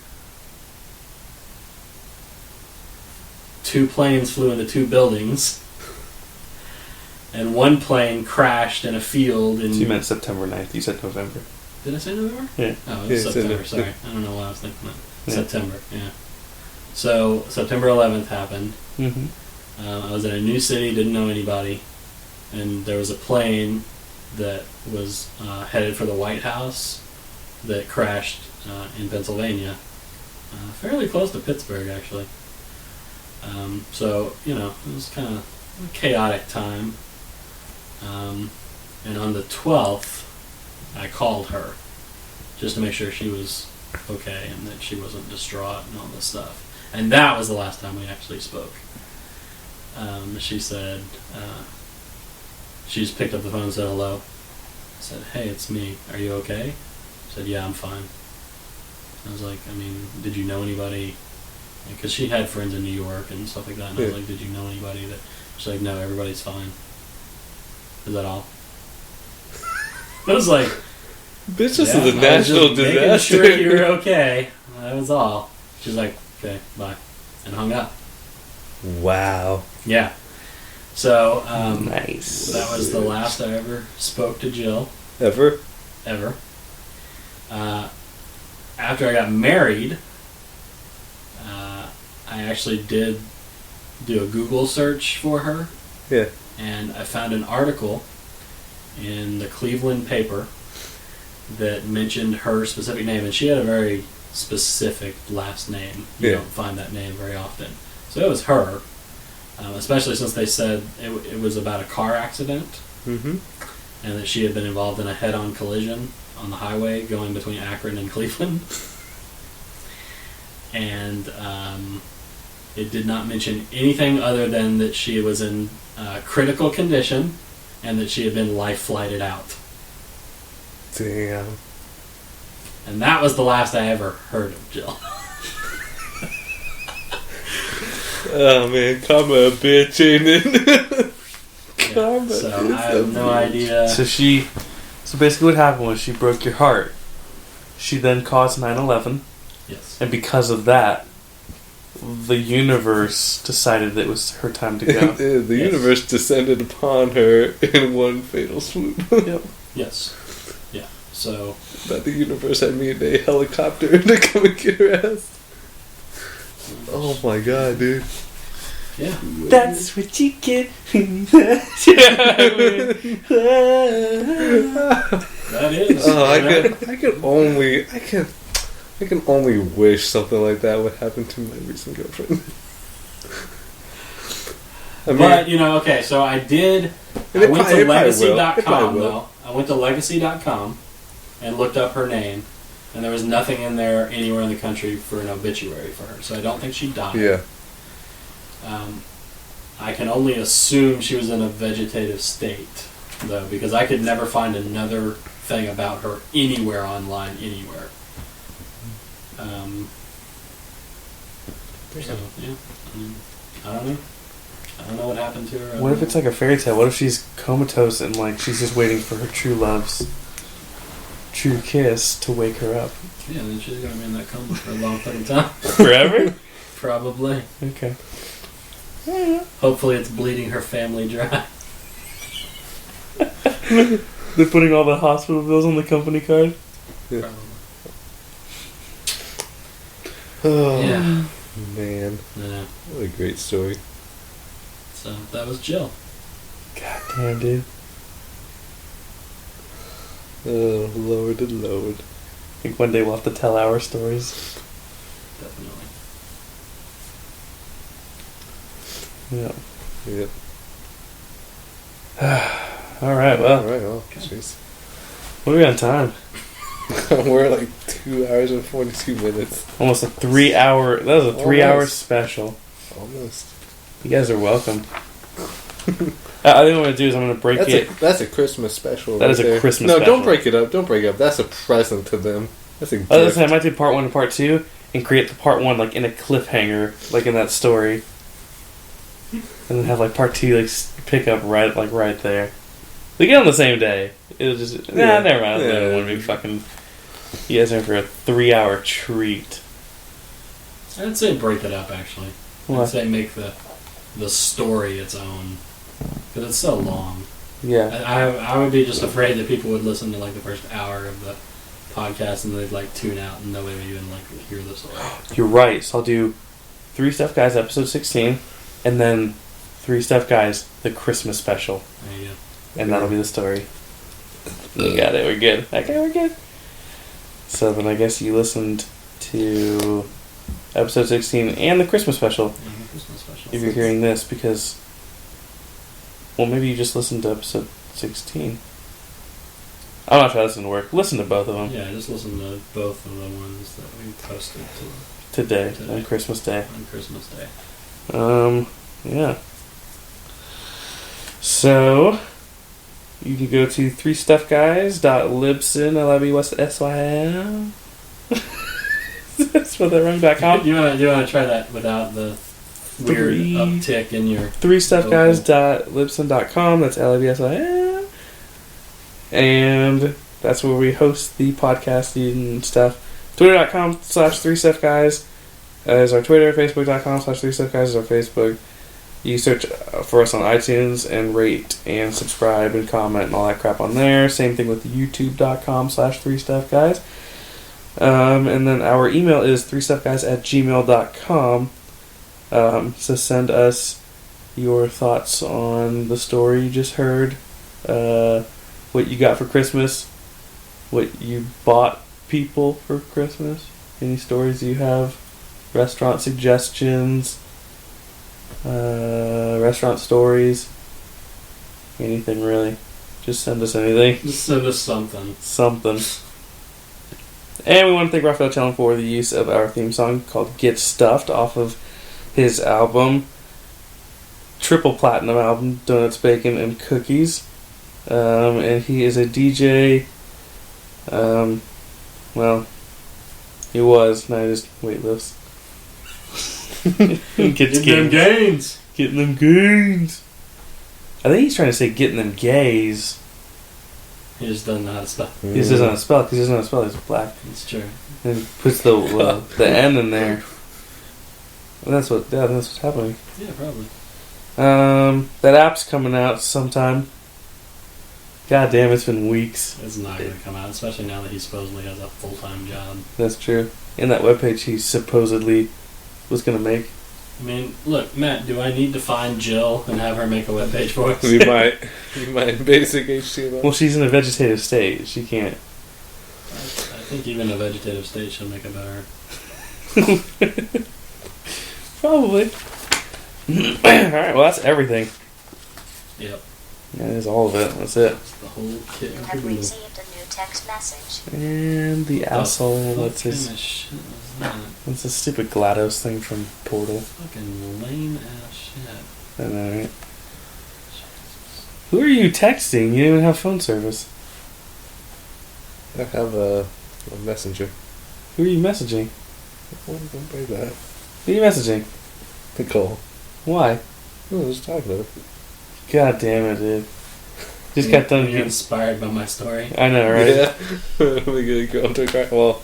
Speaker 3: 2 planes flew into 2 buildings, and 1 plane crashed in a field in...
Speaker 1: So you meant September 9th. You said November.
Speaker 3: Did I say November?
Speaker 1: Yeah.
Speaker 3: Oh, it was
Speaker 2: Yeah,
Speaker 3: September,
Speaker 2: September.
Speaker 3: sorry. I don't know why I was thinking that.
Speaker 1: Yeah.
Speaker 3: September, yeah. So, September 11th happened.
Speaker 1: Mm-hmm.
Speaker 3: I was in a new city, didn't know anybody, and there was a plane that was headed for the White House that crashed in Pennsylvania, fairly close to Pittsburgh, actually. So, it was kind of a chaotic time. And on the 12th, I called her just to make sure she was okay and that she wasn't distraught and all this stuff. And that was the last time we actually spoke. She said, she just picked up the phone and said hello. I said, hey, it's me. Are you okay? She said, yeah, I'm fine. I was like, did you know anybody? Because she had friends in New York and stuff like that. And I was like, did you know anybody that... She's like, no, everybody's fine. Is that all? I was like...
Speaker 2: This is
Speaker 3: yeah,
Speaker 2: a national
Speaker 3: making
Speaker 2: disaster.
Speaker 3: sure you were okay. That was all. She's like, okay, bye. And hung up.
Speaker 2: Wow.
Speaker 3: Yeah. So,
Speaker 1: Nice.
Speaker 3: that was the last I ever spoke to Jill.
Speaker 2: Ever?
Speaker 3: Ever. After I got married, I actually did do a Google search for her.
Speaker 2: Yeah.
Speaker 3: And I found an article in the Cleveland paper that mentioned her specific name, and she had a very specific last name. You don't find that name very often. So it was her, especially since they said it was about a car accident, and that she had been involved in a head-on collision on the highway going between Akron and Cleveland. And it did not mention anything other than that she was in critical condition and that she had been life-flighted out.
Speaker 2: Damn.
Speaker 3: And that was the last I ever heard of Jill.
Speaker 2: Oh man, karma a bitch, ain't it?
Speaker 3: Yeah, so I have no idea.
Speaker 1: So basically what happened was she broke your heart. She then caused 9/11.
Speaker 3: Yes.
Speaker 1: And because of that, the universe decided that it was her time to go.
Speaker 2: The universe descended upon her in one fatal swoop.
Speaker 1: Yep.
Speaker 3: Yes. Yeah. So.
Speaker 2: But the universe had me in a helicopter to come and get her ass. Oh my god, dude.
Speaker 3: Yeah.
Speaker 1: That's what you get.
Speaker 3: That is.
Speaker 2: Oh, I can only wish something like that would happen to my recent girlfriend.
Speaker 3: But, okay, so I went to Legacy.com, though. I went to Legacy.com and looked up her name, and there was nothing in there anywhere in the country for an obituary for her, so I don't think she died.
Speaker 2: Yeah.
Speaker 3: I can only assume she was in a vegetative state, though, because I could never find another thing about her anywhere online, anywhere. So, yeah. I don't know. I don't know what happened to her.
Speaker 1: What if it's like a fairy tale? What if she's comatose and like she's just waiting for her true love's true kiss to wake her up?
Speaker 3: Yeah, then she's gonna be in that coma for a long fucking time.
Speaker 1: Forever?
Speaker 3: Probably.
Speaker 1: Okay.
Speaker 3: Hopefully it's bleeding her family dry.
Speaker 1: They're putting all the hospital bills on the company card?
Speaker 2: Yeah.
Speaker 3: Probably.
Speaker 2: Oh,
Speaker 3: yeah.
Speaker 2: Man.
Speaker 3: Yeah.
Speaker 2: What a great story.
Speaker 3: So, that was Jill.
Speaker 1: God damn, dude.
Speaker 2: Oh, Lord and Lord.
Speaker 1: I think one day we'll have to tell our stories.
Speaker 3: Definitely.
Speaker 1: Yeah.
Speaker 2: Yep.
Speaker 1: Alright, well.
Speaker 2: Alright, well, jeez.
Speaker 1: What are we on time?
Speaker 2: We're like 2 hours and 42 minutes.
Speaker 1: Almost a 3 hour. That was a 3 hour special.
Speaker 2: Almost.
Speaker 1: You guys are welcome. I think what I'm going to do is I'm going to break it.
Speaker 2: That's a Christmas special.
Speaker 1: That is a Christmas special.
Speaker 2: No, don't break it up. Don't break it up. That's a present to them. That's a gift.
Speaker 1: I was saying I might do part 1 and part 2 and create the part 1 like in a cliffhanger, like in that story. And then have like part 2 like pick up right there. They get on the same day. It'll just never mind. I don't want to be fucking. You guys are in for a 3 hour treat.
Speaker 3: I'd say break it up, actually.
Speaker 1: What?
Speaker 3: I'd say make the story its own. Because it's so long.
Speaker 1: Yeah.
Speaker 3: I would be just afraid that people would listen to like the first hour of the podcast and they'd like tune out and nobody would even like hear the story.
Speaker 1: You're right. So I'll do 3 Stuff Guys episode 16 and then 3 Stuff Guys the Christmas special.
Speaker 3: There you go.
Speaker 1: And that'll be the story. You got it. We're good. Okay, we're good. So then I guess you listened to episode 16 and the Christmas special.
Speaker 3: And the Christmas special.
Speaker 1: If you're hearing this, because... Well, maybe you just listened to episode 16. I'm not trying to listen to work. Listen to both of them.
Speaker 3: Yeah, just listen to both of the ones that we posted
Speaker 1: Today. On Christmas Day.
Speaker 3: On Christmas Day.
Speaker 1: Yeah. So... You can go to 3stuffguys.libsyn, LIBSYN. Spell that wrong.com.
Speaker 3: You want to try that without the weird uptick in your...
Speaker 1: 3stuffguys.libsyn.com. That's LIBSYN. And that's where we host the podcasting and stuff. Twitter.com/3stuffguys is our Twitter. Facebook.com/3stuffguys is our Facebook. You search for us on iTunes and rate and subscribe and comment and all that crap on there. Same thing with youtube.com/3stuffguys. And then our email is 3stuffguys@gmail.com. So send us your thoughts on the story you just heard. What what you got for Christmas, what you bought people for Christmas, any stories you have, restaurant suggestions, restaurant stories, anything really. Just send us anything.
Speaker 3: Just send us something.
Speaker 1: Something. And we want to thank Raphael Challen for the use of our theme song called Get Stuffed off of his album, triple platinum album, Donuts, Bacon, and Cookies. And he is a DJ. Well, he was. Now he just weightlifts.
Speaker 3: Getting them gains.
Speaker 1: Getting them gains. I think he's trying to say getting them gays.
Speaker 3: He just doesn't know how to spell.
Speaker 1: He just doesn't know how to spell because he doesn't know how to spell. He's black.
Speaker 3: It's true.
Speaker 1: And he puts the N in there. Well, that's what's happening.
Speaker 3: Yeah, probably.
Speaker 1: That app's coming out sometime. God damn, it's been weeks.
Speaker 3: It's not going to come out, especially now that he supposedly has a full-time job.
Speaker 1: That's true. And that webpage he supposedly was going to make.
Speaker 3: I mean, look, Matt, do I need to find Jill and have her make a webpage for us?
Speaker 2: We might. Basic HTML.
Speaker 1: Well, she's in a vegetative state. She can't.
Speaker 3: I think even a vegetative state should make it better.
Speaker 1: Probably. Alright, well, that's everything.
Speaker 3: Yep.
Speaker 1: That is all of it. That's it.
Speaker 3: That's the whole kit.
Speaker 4: You have received a new text message.
Speaker 1: And the asshole.
Speaker 3: What
Speaker 1: That's
Speaker 3: kind
Speaker 1: his.
Speaker 3: of shit was that?
Speaker 1: That's a stupid GLaDOS thing from Portal.
Speaker 3: Fucking lame ass shit.
Speaker 1: I know, right? Who are you texting? You don't even have phone service.
Speaker 2: I have a messenger.
Speaker 1: Who are you messaging?
Speaker 2: Don't break that.
Speaker 1: Who are you messaging?
Speaker 2: Nicole.
Speaker 1: Why?
Speaker 2: I was talking to her.
Speaker 1: God damn it, dude. Just got done
Speaker 3: You're
Speaker 1: getting.
Speaker 3: inspired by my story.
Speaker 1: I know, right?
Speaker 2: Yeah. We go into a car. Well,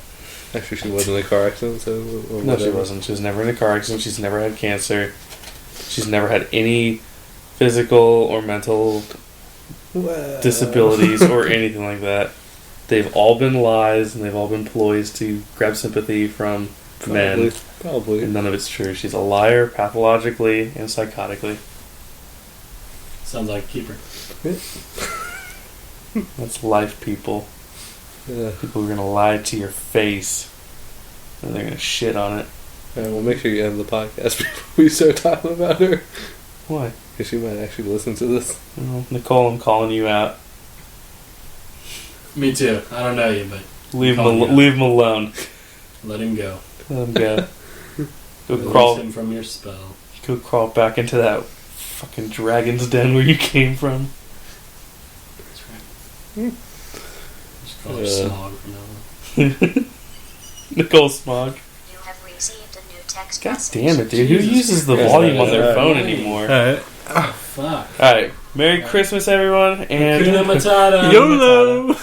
Speaker 2: actually, she was in a car accident, so. Or
Speaker 1: No, she
Speaker 2: whatever.
Speaker 1: wasn't. She was never in a car accident. She's never had cancer. She's never had any physical or mental disabilities or anything like that. They've all been lies and they've all been ploys to grab sympathy from men.
Speaker 2: Probably.
Speaker 1: And none of it's true. She's a liar pathologically and psychotically.
Speaker 3: Sounds like a keeper.
Speaker 1: That's life, people.
Speaker 2: Yeah.
Speaker 1: People are going to lie to your face. And they're going to shit on it.
Speaker 2: Alright, well, make sure you end the podcast before we start talking about her.
Speaker 1: Why?
Speaker 2: Because she might actually listen to this.
Speaker 1: Well, Nicole, I'm calling you out.
Speaker 3: Me too. I don't know you, but
Speaker 1: Leave him,
Speaker 3: calling you out.
Speaker 1: leave him alone.
Speaker 3: Let him go.
Speaker 1: Let him go. Go
Speaker 3: Release
Speaker 1: crawl.
Speaker 3: him from your spell.
Speaker 1: Go crawl back into that fucking dragon's den where you came from.
Speaker 3: That's right. Just call her
Speaker 2: Yeah.
Speaker 3: Smog from now on.
Speaker 1: Nicole Smog.
Speaker 4: You have received a new text
Speaker 1: God
Speaker 4: message.
Speaker 1: damn it, dude. Who
Speaker 3: Jesus
Speaker 1: uses the
Speaker 2: Christ.
Speaker 1: volume on their
Speaker 2: Yeah.
Speaker 1: phone anymore?
Speaker 2: Alright.
Speaker 3: Fuck.
Speaker 1: Alright. Merry Christmas, everyone. And
Speaker 3: Hakuna Matata.
Speaker 2: YOLO!